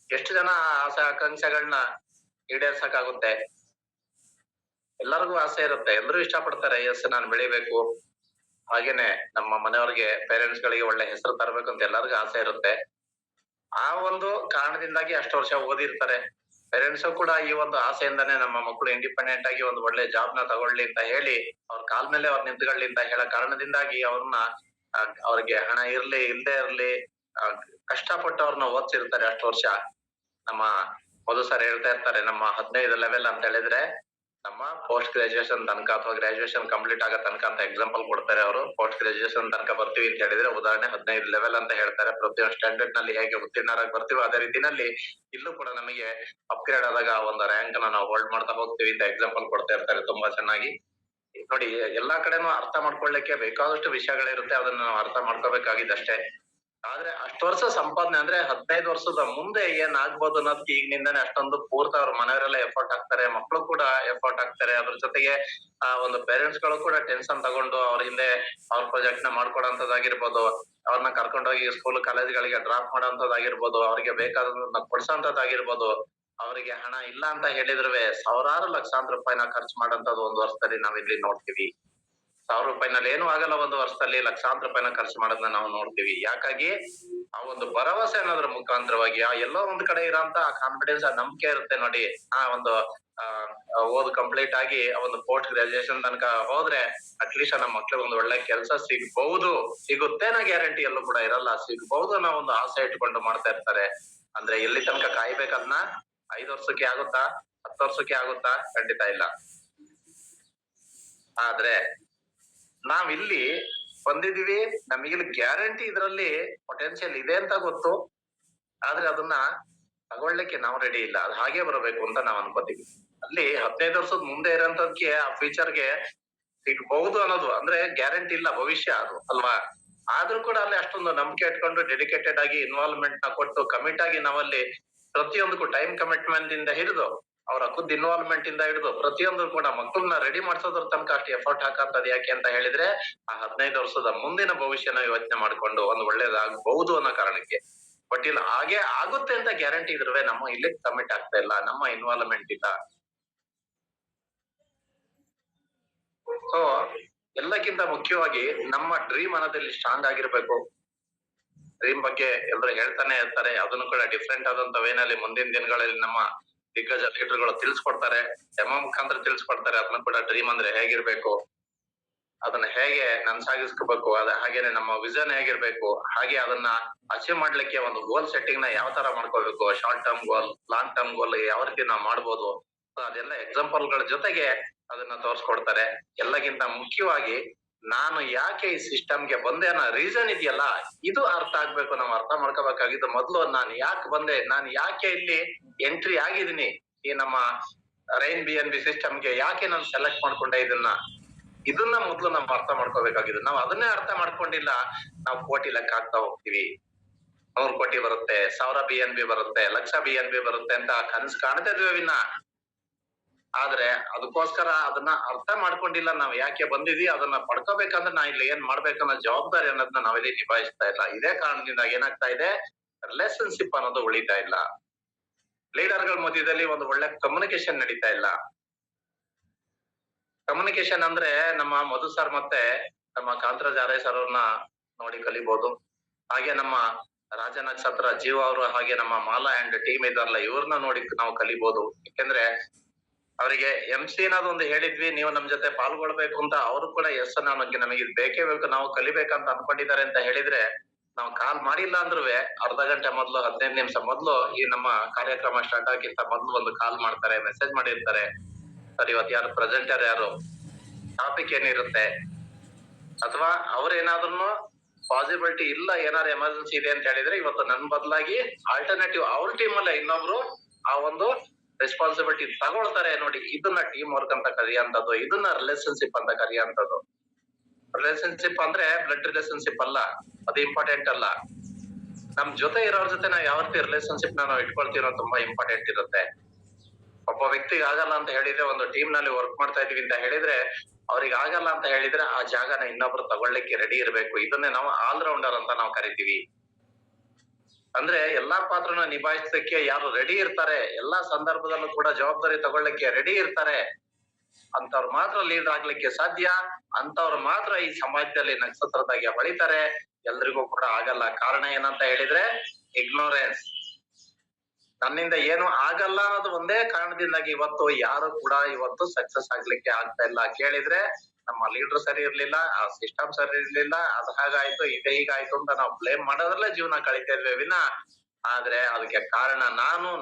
ಎಷ್ಟು ಜನ ಆಸೆ ಆಕಾಂಕ್ಷೆಗಳನ್ನ ಈಡೇರ್ಸಕ್ಕಾಗುತ್ತೆ? ಎಲ್ಲರಿಗೂ ಆಸೆ ಇರುತ್ತೆ. ಎಲ್ಲರೂ ಇಷ್ಟಪಡ್ತಾರೆ, ಎಸ್ ನಾನು ಬೆಳಿಬೇಕು, ಹಾಗೇನೆ ನಮ್ಮ ಮನೆಯವ್ರಿಗೆ ಪೇರೆಂಟ್ಸ್ ಗಳಿಗೆ ಒಳ್ಳೆ ಹೆಸರು ತರಬೇಕು ಅಂತ ಎಲ್ಲರಿಗೂ ಆಸೆ ಇರುತ್ತೆ. ಆ ಒಂದು ಕಾರಣದಿಂದಾಗಿ ಅಷ್ಟು ವರ್ಷ ಓದಿರ್ತಾರೆ. ಪೇರೆಂಟ್ಸ್ ಕೂಡ ಈ ಒಂದು ಆಸೆಯಿಂದಾನೇ ನಮ್ಮ ಮಕ್ಕಳು ಇಂಡಿಪೆಂಡೆಂಟ್ ಆಗಿ ಒಂದು ಒಳ್ಳೆ ಜಾಬ್ ನ ತಗೊಳ್ಳಿ ಅಂತ ಹೇಳಿ ಅವ್ರ ಕಾಲ್ ಮೇಲೆ ಅವ್ರು ನಿಂತ್ಕೊಳ್ಳಿ ಅಂತ ಹೇಳೋ ಕಾರಣದಿಂದಾಗಿ ಅವ್ರನ್ನ ಅವ್ರಿಗೆ ಹಣ ಇರ್ಲಿ ಇಲ್ದೇ ಇರ್ಲಿ ಕಷ್ಟಪಟ್ಟು ಅವ್ರನ್ನ ಓದ್ಸಿರ್ತಾರೆ ಅಷ್ಟು ವರ್ಷ. ನಮ್ಮ ಮಧು ಸರ್ ಹೇಳ್ತಾ ಇರ್ತಾರೆ, ನಮ್ಮ 15 ಲೆವೆಲ್ ಅಂತ ಹೇಳಿದ್ರೆ ನಮ್ಮ ಪೋಸ್ಟ್ ಗ್ರಾಜುಯೇಷನ್ ತನಕ ಅಥವಾ ಗ್ರಾಜುಯೇಷನ್ ಕಂಪ್ಲೀಟ್ ಆಗೋ ತನಕ ಅಂತ ಎಕ್ಸಾಂಪಲ್ ಕೊಡ್ತಾರೆ ಅವರು. ಪೋಸ್ಟ್ ಗ್ರಾಜುಯೇಷನ್ ತನಕ ಬರ್ತೀವಿ ಅಂತ ಹೇಳಿದ್ರೆ ಉದಾಹರಣೆ 15 ಲೆವೆಲ್ ಅಂತ ಹೇಳ್ತಾರೆ. ಪ್ರತಿಯೊಂದು ಸ್ಟ್ಯಾಂಡರ್ಡ್ ನಲ್ಲಿ ಹೇಗೆ ಉತ್ತೀರ್ಣರಾಗಿ ಬರ್ತೀವೋ ಅದೇ ರೀತಿನಲ್ಲಿ ಇಲ್ಲೂ ಕೂಡ ನಮಗೆ ಅಪ್ಗ್ರೇಡ್ ಆದಾಗ ಒಂದು ರ್ಯಾಂಕ್ ನಾವು ಹೋಲ್ಡ್ ಮಾಡ್ತಾ ಹೋಗ್ತೀವಿ ಅಂತ ಎಕ್ಸಾಂಪಲ್ ಕೊಡ್ತಾ ಇರ್ತಾರೆ ತುಂಬಾ ಚೆನ್ನಾಗಿ. ನೋಡಿ, ಎಲ್ಲಾ ಕಡೆನೂ ಅರ್ಥ ಮಾಡ್ಕೊಳ್ಳಿಕ್ಕೆ ಬೇಕಾದಷ್ಟು ವಿಷಯಗಳಿರುತ್ತೆ, ಅದನ್ನ ನಾವು ಅರ್ಥ ಮಾಡ್ಕೋಬೇಕಾಗಿದ್ದಷ್ಟೇ. ಆದ್ರೆ ಅಷ್ಟು ವರ್ಷ ಸಂಪಾದನೆ ಅಂದ್ರೆ 15 ವರ್ಷದ ಮುಂದೆ ಏನ್ ಆಗ್ಬೋದು ಅನ್ನೋದಕ್ಕೆ ಈಗಿನಿಂದಾನೇ ಅಷ್ಟೊಂದು ಪೂರ್ತಿ ಅವ್ರ ಮನೆಯವರೆಲ್ಲ ಎಫರ್ಟ್ ಹಾಕ್ತಾರೆ, ಮಕ್ಕಳು ಕೂಡ ಎಫರ್ಟ್ ಹಾಕ್ತಾರೆ. ಅದ್ರ ಜೊತೆಗೆ ಒಂದು ಪೇರೆಂಟ್ಸ್ ಗಳು ಕೂಡ ಟೆನ್ಷನ್ ತಗೊಂಡು ಅವ್ರ ಹಿಂದೆ ಅವ್ರ ಪ್ರಾಜೆಕ್ಟ್ ನ ಮಾಡ್ಕೊಡೋಂಥದ್ದಾಗಿರ್ಬೋದು, ಅವ್ರನ್ನ ಕರ್ಕೊಂಡೋಗಿ ಸ್ಕೂಲ್ ಕಾಲೇಜ್ಗಳಿಗೆ ಡ್ರಾಪ್ ಮಾಡೋಂಥದ್ದಾಗಿರ್ಬೋದು, ಅವ್ರಿಗೆ ಬೇಕಾದದನ್ನ ಕೊಡ್ಸೋಂಥದ್ದಾಗಿರ್ಬೋದು. ಅವರಿಗೆ ಹಣ ಇಲ್ಲ ಅಂತ ಹೇಳಿದ್ರುವೆ ಸಾವಿರಾರು ಲಕ್ಷಾಂತರ ರೂಪಾಯಿನ ಖರ್ಚು ಮಾಡೋಂಥದ್ದು ಒಂದು ವರ್ಷದಲ್ಲಿ ನಾವಿಲ್ಲಿ ನೋಡ್ತೀವಿ. 1,000 ರೂಪಾಯಿನಲ್ಲಿ ಏನು ಆಗಲ್ಲ, ಒಂದು ವರ್ಷದಲ್ಲಿ ಲಕ್ಷಾಂತರ ರೂಪಾಯಿನ ಖರ್ಚು ಮಾಡೋದನ್ನ ನಾವು ನೋಡ್ತೀವಿ. ಯಾಕಾಗಿ ಆ ಒಂದು ಭರವಸೆ ಅನ್ನೋದ್ರ ಮುಖಾಂತರವಾಗಿ ಎಲ್ಲೋ ಒಂದ್ ಕಡೆ ಇರೋಂತ ಕಾನ್ಫಿಡೆನ್ಸ್, ಆ ನಂಬಿಕೆ ಇರುತ್ತೆ ನೋಡಿ. ಒಂದು ಓದ್ ಕಂಪ್ಲೀಟ್ ಆಗಿ ಒಂದು ಪೋಸ್ಟ್ ಗ್ರಾಜುಯೇಷನ್ ತನಕ ಹೋದ್ರೆ ಅಟ್ಲೀಸ್ಟ್ ನಮ್ಮ ಮಕ್ಳಿಗೆ ಒಂದು ಒಳ್ಳೆ ಕೆಲಸ ಸಿಗುತ್ತೆ ಅನ್ನೋ ಗ್ಯಾರಂಟಿ ಎಲ್ಲೂ ಕೂಡ ಇರಲ್ಲ. ಸಿಗ್ಬಹುದು ಅನ್ನೋ ಒಂದು ಆಸೆ ಇಟ್ಕೊಂಡು ಮಾಡ್ತಾ ಇರ್ತಾರೆ. ಅಂದ್ರೆ ಎಲ್ಲಿ ತನಕ ಕಾಯ್ಬೇಕದ್ನ 5 ವರ್ಷಕ್ಕೆ ಆಗುತ್ತಾ, 10 ವರ್ಷಕ್ಕೆ ಆಗುತ್ತಾ? ಖಂಡಿತ ಇಲ್ಲ. ಆದ್ರೆ ನಾವಿಲ್ಲಿ ಬಂದಿದೀವಿ, ನಮಗಿಲ್ಲಿ ಗ್ಯಾರಂಟಿ ಇದ್ರಲ್ಲಿ ಪೊಟೆನ್ಶಿಯಲ್ ಇದೆ ಅಂತ ಗೊತ್ತು. ಆದ್ರೆ ಅದನ್ನ ತಗೊಳ್ಳಿಕ್ಕೆ ನಾವು ರೆಡಿ ಇಲ್ಲ. ಅದು ಹಾಗೆ ಬರಬೇಕು ಅಂತ ನಾವ್ ಅನ್ಕೋತೀವಿ. ಅಲ್ಲಿ 15 ವರ್ಷದ ಮುಂದೆ ಇರೋಂತದ್ಕೆ ಆ ಫ್ಯೂಚರ್ಗೆ ಸಿಗ್ಬಹುದು ಅನ್ನೋದು ಅಂದ್ರೆ ಗ್ಯಾರಂಟಿ ಇಲ್ಲ, ಭವಿಷ್ಯ ಅದು ಅಲ್ವಾ. ಆದ್ರೂ ಕೂಡ ಅಲ್ಲಿ ಅಷ್ಟೊಂದು ನಂಬಿಕೆ ಇಟ್ಕೊಂಡು ಡೆಡಿಕೇಟೆಡ್ ಆಗಿ ಇನ್ವಾಲ್ವ್ಮೆಂಟ್ ನ ಕೊಟ್ಟು ಕಮಿಟ್ ಆಗಿ ನಾವಲ್ಲಿ ಪ್ರತಿಯೊಂದಕ್ಕೂ ಟೈಮ್ ಕಮಿಟ್ಮೆಂಟ್ ಇಂದ ಹಿಡಿದು ಅವರ ಖುದ್ದು ಇನ್ವಾಲ್ವ್ಮೆಂಟ್ ಇಂದ ಹಿಡಿದು ಪ್ರತಿಯೊಂದು ಕೂಡ ಮಕ್ಕಳನ್ನ ರೆಡಿ ಮಾಡ್ಸೋದ್ರ ತನಕ ಅಷ್ಟು ಎಫರ್ಟ್ ಹಾಕಂತದ್ ಯಾಕೆ ಅಂತ ಹೇಳಿದ್ರೆ ಆ 15 ವರ್ಷದ ಮುಂದಿನ ಭವಿಷ್ಯನ ಯೋಚನೆ ಮಾಡ್ಕೊಂಡು ಒಂದು ಒಳ್ಳೇದಾಗಬಹುದು ಅನ್ನೋ ಕಾರಣಕ್ಕೆ. ಬಟ್ ಇಲ್ಲ ಹಾಗೆ ಆಗುತ್ತೆ ಅಂತ ಗ್ಯಾರಂಟಿ ಇದ್ರುವೆ ನಮ್ಮ ಇಲ್ಲಿ ಕಮಿಟ್ ಆಗ್ತಾ ಇಲ್ಲ, ನಮ್ಮ ಇನ್ವಾಲ್ವ್ಮೆಂಟ್ ಇಲ್ಲ. ಸೊ ಎಲ್ಲಕ್ಕಿಂತ ಮುಖ್ಯವಾಗಿ ನಮ್ಮ ಡ್ರೀಮ್ ಅನ್ನೋದಲ್ಲಿ ಸ್ಟ್ರಾಂಗ್ ಆಗಿರ್ಬೇಕು. ಡ್ರೀಮ್ ಬಗ್ಗೆ ಎಲ್ಲರೂ ಹೇಳ್ತಾನೆ ಇರ್ತಾರೆ, ಅದನ್ನು ಕೂಡ ಡಿಫ್ರೆಂಟ್ ಆದಂತ ವೇನಲ್ಲಿ ಮುಂದಿನ ದಿನಗಳಲ್ಲಿ ನಮ್ಮ ದಿಗ್ಗಜ ಲೀಡರ್ಗಳು ತಿಳಿಸ್ಕೊಡ್ತಾರೆ, ಡೆಮೋ ಮುಖಾಂತರ ತಿಳಿಸ್ಕೊಡ್ತಾರೆ. ಅದನ್ನ ಕೂಡ ಡ್ರೀಮ್ ಅಂದ್ರೆ ಹೇಗಿರ್ಬೇಕು, ಅದನ್ನ ಹೇಗೆ ನನ್ಸಾಗಿಸ್ಕೋಬೇಕು, ಹಾಗೇನೆ ನಮ್ಮ ವಿಷನ್ ಹೇಗಿರ್ಬೇಕು, ಹಾಗೆ ಅದನ್ನ ಅಚೀವ್ ಮಾಡ್ಲಿಕ್ಕೆ ಒಂದು ಗೋಲ್ ಸೆಟ್ಟಿಂಗ್ ನ ಯಾವ ತರ ಮಾಡ್ಕೋಬೇಕು, short term goal, long term goal ಯಾವ ರೀತಿ ನಾವು ಮಾಡ್ಬೋದು, ಅದೆಲ್ಲ ಎಕ್ಸಾಂಪಲ್ ಗಳ ಜೊತೆಗೆ ಅದನ್ನ ತೋರ್ಸ್ಕೊಡ್ತಾರೆ. ಎಲ್ಲಕ್ಕಿಂತ ಮುಖ್ಯವಾಗಿ ನಾನು ಯಾಕೆ ಈ ಸಿಸ್ಟಮ್ಗೆ ಬಂದೆ ಅನ್ನೋ ರೀಸನ್ ಇದೆಯಲ್ಲ, ಇದು ಅರ್ಥ ಆಗ್ಬೇಕು. ನಾವು ಅರ್ಥ ಮಾಡ್ಕೋಬೇಕಾಗಿದ್ದು ಮೊದ್ಲು ನಾನು ಯಾಕೆ ಬಂದೆ, ನಾನು ಯಾಕೆ ಇಲ್ಲಿ ಎಂಟ್ರಿ ಆಗಿದ್ದೀನಿ, ಈ ನಮ್ಮ ರೈನ್ BNB ಸಿಸ್ಟಮ್ಗೆ ಯಾಕೆ ನಾನು ಸೆಲೆಕ್ಟ್ ಮಾಡ್ಕೊಂಡೆ ಇದನ್ನ ಮೊದ್ಲು ನಾವು ಅರ್ಥ ಮಾಡ್ಕೋಬೇಕಾಗಿದ್ದು. ನಾವು ಅದನ್ನೇ ಅರ್ಥ ಮಾಡ್ಕೊಂಡಿಲ್ಲ, ನಾವು ಕೋಟಿ ಲೆಕ್ಕ ಆಗ್ತಾ ಹೋಗ್ತೀವಿ. 100 ಕೋಟಿ ಬರುತ್ತೆ, 1000 BNB ಬರುತ್ತೆ, ಲಕ್ಷ BNB ಬರುತ್ತೆ ಅಂತ ಕನಸು ಕಾಣ್ತಾ ಇದ್ವಿ ವಿನ್ನ. ಆದ್ರೆ ಅದಕ್ಕೋಸ್ಕರ ಅದನ್ನ ಅರ್ಥ ಮಾಡ್ಕೊಂಡಿಲ್ಲ, ನಾವ್ ಯಾಕೆ ಬಂದಿದ್ವಿ, ಅದನ್ನ ಪಡ್ಕೋಬೇಕಂದ್ರೆ ನಾ ಇಲ್ಲಿ ಏನ್ ಮಾಡ್ಬೇಕನ್ನೋ ಜವಾಬ್ದಾರಿ ಅನ್ನೋದನ್ನ ನಾವಿಲ್ಲಿ ನಿಭಾಯಿಸ್ತಾ ಇಲ್ಲ. ಇದೇ ಕಾರಣದಿಂದ ಏನಾಗ್ತಾ ಇದೆ, ರಿಲೇಶನ್ಶಿಪ್ ಅನ್ನೋದು ಉಳಿತಾ ಇಲ್ಲ. ಲೀಡರ್ ಗಳ ಮಧ್ಯದಲ್ಲಿ ಒಂದು ಒಳ್ಳೆ ಕಮ್ಯುನಿಕೇಶನ್ ನಡೀತಾ ಇಲ್ಲ. ಕಮ್ಯುನಿಕೇಶನ್ ಅಂದ್ರೆ ನಮ್ಮ ಮಧು ಸರ್ ಮತ್ತೆ ನಮ್ಮ ಕಾಂತರಾಜ್ ಆರ್ಯ ಸರ್ ಅವ್ರನ್ನ ನೋಡಿ ಕಲಿಬಹುದು. ಹಾಗೆ ನಮ್ಮ ರಾಜ ನಕ್ಷತ್ರ ಜೀವ ಅವರು, ಹಾಗೆ ನಮ್ಮ ಮಾಲಾ ಅಂಡ್ ಟೀಮ್ ಇದಾರಲ್ಲ, ಇವ್ರನ್ನ ನೋಡಿ ನಾವು ಕಲಿಬಹುದು. ಯಾಕೆಂದ್ರೆ ಅವರಿಗೆ MC ಅನ್ನೋದು ಒಂದು ಹೇಳಿದ್ವಿ, ನೀವು ನಮ್ ಜೊತೆ ಪಾಲ್ಗೊಳ್ಬೇಕು ಅಂತ. ಅವರು ಕೂಡ ಎಸ್ ನಮಗೆ ಇದು ಬೇಕೇ ಬೇಕು, ನಾವು ಕಲಿಬೇಕಂತ ಅನ್ಕೊಂಡಿದ್ದಾರೆ ಅಂತ ಹೇಳಿದ್ರೆ, ನಾವು ಕಾಲ್ ಮಾಡಿಲ್ಲ ಅಂದ್ರೂ ಅರ್ಧ ಗಂಟೆ ಮೊದ್ಲು, 15 ನಿಮಿಷ ಮೊದ್ಲು ಈ ನಮ್ಮ ಕಾರ್ಯಕ್ರಮ ಸ್ಟಾರ್ಟ್ ಆಗಿಂತ ಮೊದ್ಲು ಒಂದು ಕಾಲ್ ಮಾಡ್ತಾರೆ, ಮೆಸೇಜ್ ಮಾಡಿರ್ತಾರೆ, ಸರ್ ಇವತ್ತು ಯಾರು ಪ್ರೆಸೆಂಟರ್, ಯಾರು ಟಾಪಿಕ್ ಏನಿರುತ್ತೆ, ಅಥವಾ ಅವ್ರೇನಾದ್ರೂ ಪಾಸಿಬಿಲಿಟಿ ಇಲ್ಲ, ಏನಾದ್ರು ಎಮರ್ಜೆನ್ಸಿ ಇದೆ ಅಂತ ಹೇಳಿದ್ರೆ ಇವತ್ತು ನನ್ ಬದಲಾಗಿ ಆಲ್ಟರ್ನೇಟಿವ್ ಅವ್ರ ಟೀಮ್ ಅಲ್ಲೇ ಇನ್ನೊಬ್ರು ಆ ಒಂದು ರೆಸ್ಪಾನ್ಸಿಬಿಲಿಟಿ ತಗೊಳ್ತಾರೆ. ನೋಡಿ, ಇದನ್ನ ಟೀಮ್ ವರ್ಕ್ ಅಂತ ಕರೆಯುವಂಥದ್ದು, ಇದನ್ನ ರಿಲೇಶನ್ಶಿಪ್ ಅಂತ ಕರೆಯುವಂಥದ್ದು. ರಿಲೇಶನ್ಶಿಪ್ ಅಂದ್ರೆ ಬ್ಲಡ್ ರಿಲೇಶನ್ಶಿಪ್ ಅಲ್ಲ, ಅದು ಇಂಪಾರ್ಟೆಂಟ್ ಅಲ್ಲ. ನಮ್ ಜೊತೆ ಇರೋರ್ ಜೊತೆ ನಾವ್ ಯಾವ ರೀತಿ ರಿಲೇಶನ್ಶಿಪ್ ನಾವು ಇಟ್ಕೊಳ್ತೀರೋ ತುಂಬಾ ಇಂಪಾರ್ಟೆಂಟ್ ಇರುತ್ತೆ. ಒಬ್ಬ ವ್ಯಕ್ತಿಗೆ ಆಗಲ್ಲ ಅಂತ ಹೇಳಿದ್ರೆ, ಒಂದು ಟೀಮ್ ನಲ್ಲಿ ವರ್ಕ್ ಮಾಡ್ತಾ ಇದೀವಿ ಅಂತ ಹೇಳಿದ್ರೆ, ಅವ್ರಿಗೆ ಆಗಲ್ಲ ಅಂತ ಹೇಳಿದ್ರೆ ಆ ಜಾಗನ ಇನ್ನೊಬ್ರು ತಗೊಳ್ಳಿಕ್ಕೆ ರೆಡಿ ಇರ್ಬೇಕು. ಇದನ್ನೇ ನಾವು ಆಲ್ರೌಂಡರ್ ಅಂತ ನಾವು ಕರಿತೀವಿ. ಅಂದ್ರೆ ಎಲ್ಲಾ ಪಾತ್ರನ ನಿಭಾಯಿಸಲಿಕ್ಕೆ ಯಾರು ರೆಡಿ ಇರ್ತಾರೆ, ಎಲ್ಲಾ ಸಂದರ್ಭದಲ್ಲೂ ಕೂಡ ಜವಾಬ್ದಾರಿ ತಗೊಳ್ಳಿಕ್ಕೆ ರೆಡಿ ಇರ್ತಾರೆ, ಅಂತವ್ರು ಮಾತ್ರ ಲೀಡರ್ ಆಗ್ಲಿಕ್ಕೆ ಸಾಧ್ಯ. ಅಂತವ್ರು ಮಾತ್ರ ಈ ಸಮಾಜದಲ್ಲಿ ನಕ್ಷತ್ರದಾಗೆ ಹೊಳಿತಾರೆ. ಎಲ್ರಿಗೂ ಕೂಡ ಆಗಲ್ಲ. ಕಾರಣ ಏನಂತ ಹೇಳಿದ್ರೆ ಇಗ್ನೋರೆನ್ಸ್. ನನ್ನಿಂದ ಏನು ಆಗಲ್ಲ ಅನ್ನೋದು ಒಂದೇ ಕಾರಣದಿಂದಾಗಿ ಇವತ್ತು ಯಾರು ಕೂಡ ಇವತ್ತು ಸಕ್ಸಸ್ ಆಗ್ಲಿಕ್ಕೆ ಆಗ್ತಾ ಇಲ್ಲ. ಕೇಳಿದ್ರೆ ನಮ್ಮ ಲೀಡರ್ ಸರಿ ಇರ್ಲಿಲ್ಲ, ಆ ಸಿಸ್ಟಮ್ ಸರಿ ಇರ್ಲಿಲ್ಲ, ಅದು ಹಾಗಾಯ್ತು, ಇದೆ ಹೀಗಾಯ್ತು ಅಂತ ನಾವು ಬ್ಲೇಮ್ ಮಾಡೋದ್ರಲ್ಲೇ ಜೀವನ ಕಳಿತಾ ಇದ್ವಿ ವಿನ, ಆದ್ರೆ ಅದಕ್ಕೆ ಕಾರಣ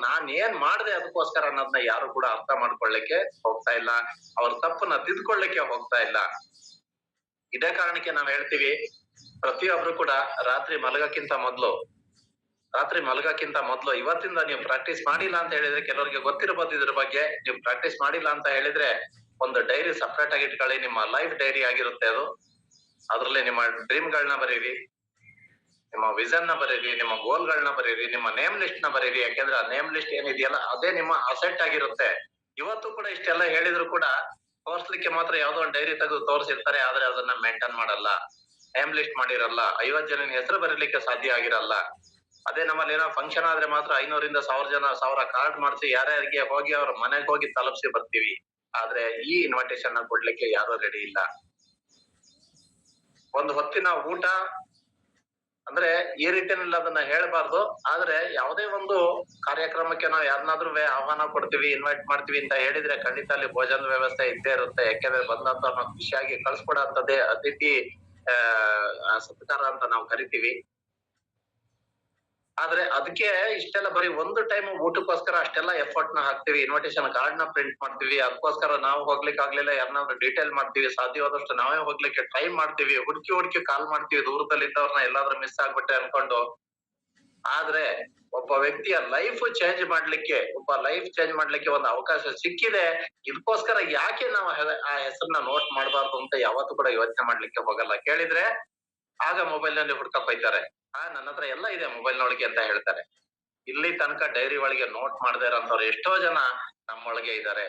ನಾನ್ ಏನ್ ಮಾಡ್ದೆ ಅದಕ್ಕೋಸ್ಕರ ಅನ್ನೋದನ್ನ ಯಾರು ಕೂಡ ಅರ್ಥ ಮಾಡ್ಕೊಳ್ಳಿಕ್ಕೆ ಹೋಗ್ತಾ ಇಲ್ಲ, ಅವ್ರ ತಪ್ಪನ್ನ ತಿದ್ಕೊಳ್ಳಿಕ್ಕೆ ಹೋಗ್ತಾ ಇಲ್ಲ. ಇದೇ ಕಾರಣಕ್ಕೆ ನಾವ್ ಹೇಳ್ತೀವಿ, ಪ್ರತಿಯೊಬ್ರು ಕೂಡ ರಾತ್ರಿ ಮಲಗಕ್ಕಿಂತ ಮೊದ್ಲು ಇವತ್ತಿಂದ ನೀವು ಪ್ರಾಕ್ಟೀಸ್ ಮಾಡಿಲ್ಲ ಅಂತ ಹೇಳಿದ್ರೆ, ಕೆಲವರಿಗೆ ಗೊತ್ತಿರಬಹುದು ಇದ್ರ ಬಗ್ಗೆ, ನೀವು ಪ್ರಾಕ್ಟೀಸ್ ಮಾಡಿಲ್ಲ ಅಂತ ಹೇಳಿದ್ರೆ ಒಂದು ಡೈರಿ ಸಪ್ರೇಟ್ ಆಗಿ ಇಟ್ಕೊಳ್ಳಿ. ನಿಮ್ಮ ಲೈಫ್ ಡೈರಿ ಆಗಿರುತ್ತೆ ಅದು. ಅದ್ರಲ್ಲಿ ನಿಮ್ಮ ಡ್ರೀಮ್ ಗಳನ್ನ ಬರೀರಿ, ನಿಮ್ಮ ವಿಷನ್ ನ ಬರೀರಿ, ನಿಮ್ಮ ಗೋಲ್ ಗಳನ್ನ ಬರೀರಿ, ನಿಮ್ಮ ನೇಮ್ ಲಿಸ್ಟ್ ನ ಬರೀರಿ. ಯಾಕೆಂದ್ರೆ ಆ ನೇಮ್ ಲಿಸ್ಟ್ ಏನಿದೆಯಲ್ಲ ಅದೇ ನಿಮ್ಮ ಅಸೆಟ್ ಆಗಿರುತ್ತೆ. ಇವತ್ತು ಕೂಡ ಇಷ್ಟೆಲ್ಲ ಹೇಳಿದ್ರು ಕೂಡ ತೋರ್ಸ್ಲಿಕ್ಕೆ ಮಾತ್ರ ಯಾವ್ದೋ ಒಂದು ಡೈರಿ ತೆಗೆದು ತೋರಿಸಿರ್ತಾರೆ, ಆದ್ರೆ ಅದನ್ನ ಮೇಂಟೈನ್ ಮಾಡಲ್ಲ, ನೇಮ್ ಲಿಸ್ಟ್ ಮಾಡಿರಲ್ಲ, 50 ಜನ ಹೆಸರು ಬರೀಲಿಕ್ಕೆ ಸಾಧ್ಯ ಆಗಿರಲ್ಲ. ಅದೇ ನಮ್ಮಲ್ಲಿ ಏನೋ ಫಂಕ್ಷನ್ ಆದ್ರೆ ಮಾತ್ರ 500 ರಿಂದ 1000 ಕಾರ್ಡ್ ಮಾಡಿಸಿ ಯಾರ್ಯಾರಿಗೆ ಹೋಗಿ ಅವ್ರ ಮನೆಗೆ ಹೋಗಿ ತಲುಪಿಸಿ ಬರ್ತೀವಿ. ಆದ್ರೆ ಈ ಇನ್ವಿಟೇಷನ್ ನ ಕೊಡ್ಲಿಕ್ಕೆ ಯಾರು ರೆಡಿ ಇಲ್ಲ. ಒಂದು ಹೊತ್ತಿನ ಊಟ ಅಂದ್ರೆ ಈ ರೀತಿಯಲ್ಲಿ ಅದನ್ನ ಹೇಳ್ಬಾರ್ದು. ಆದ್ರೆ ಯಾವುದೇ ಒಂದು ಕಾರ್ಯಕ್ರಮಕ್ಕೆ ನಾವು ಯಾರನ್ನಾದ್ರೂ ಆಹ್ವಾನ ಕೊಡ್ತೀವಿ, ಇನ್ವೈಟ್ ಮಾಡ್ತೀವಿ ಅಂತ ಹೇಳಿದ್ರೆ ಖಂಡಿತ ಅಲ್ಲಿ ಭೋಜನದ ವ್ಯವಸ್ಥೆ ಇದ್ದೇ ಇರುತ್ತೆ. ಯಾಕೆಂದ್ರೆ ಬಂದಂತ ಖುಷಿಯಾಗಿ ಕಳ್ಸ್ಕೊಡಂತದ್ದೇ ಅತಿಥಿ ಸತ್ಕಾರ ಅಂತ ನಾವು ಕರಿತೀವಿ. ಆದ್ರೆ ಅದಕ್ಕೆ ಇಷ್ಟೆಲ್ಲ ಬರೀ ಒಂದು ಟೈಮ್ ಊಟಕ್ಕೋಸ್ಕರ ಅಷ್ಟೆಲ್ಲ ಎಫರ್ಟ್ ನ ಹಾಕ್ತಿವಿ, ಇನ್ವಿಟೇಷನ್ ಕಾರ್ಡ್ ನ ಪ್ರಿಂಟ್ ಮಾಡ್ತೀವಿ, ಅದಕ್ಕೋಸ್ಕರ ನಾವು ಹೋಗ್ಲಿಕ್ಕೆ ಆಗ್ಲಿಲ್ಲ, ಯಾರನ್ನಾದ್ರೂ ಡೀಟೇಲ್ ಮಾಡ್ತೀವಿ, ಸಾಧ್ಯವಾದಷ್ಟು ನಾವೇ ಹೋಗ್ಲಿಕ್ಕೆ ಟ್ರೈ ಮಾಡ್ತೀವಿ, ಹುಡುಕಿ ಕಾಲ್ ಮಾಡ್ತೀವಿ ದೂರದಲ್ಲಿದ್ದವ್ರನ್ನ, ಎಲ್ಲಾದ್ರೂ ಮಿಸ್ ಆಗ್ಬಿಟ್ಟೆ ಅನ್ಕೊಂಡು. ಆದ್ರೆ ಒಬ್ಬ ವ್ಯಕ್ತಿಯ ಲೈಫ್ ಚೇಂಜ್ ಮಾಡ್ಲಿಕ್ಕೆ ಒಂದು ಅವಕಾಶ ಸಿಕ್ಕಿದೆ, ಇದಕ್ಕೋಸ್ಕರ ಯಾಕೆ ನಾವು ಆ ಹೆಸರನ್ನ ನೋಟ್ ಮಾಡಬಾರ್ದು ಅಂತ ಯಾವತ್ತೂ ಕೂಡ ಯೋಚನೆ ಮಾಡ್ಲಿಕ್ಕೆ ಹೋಗಲ್ಲ. ಕೇಳಿದ್ರೆ ಆಗ ಮೊಬೈಲ್ ನಲ್ಲಿ ಹುಡ್ಕಪ್ ಹೋಯ್ತಾರೆ, ನನ್ನ ಹತ್ರ ಎಲ್ಲ ಇದೆ ಮೊಬೈಲ್ ನೊಳಗೆ ಅಂತ ಹೇಳ್ತಾರೆ. ಇಲ್ಲಿ ತನಕ ಡೈರಿ ಒಳಗೆ ನೋಟ್ ಮಾಡದೇ ಇರೋಂಥವ್ರು ಎಷ್ಟೋ ಜನ ನಮ್ಮೊಳಗೆ ಇದ್ದಾರೆ.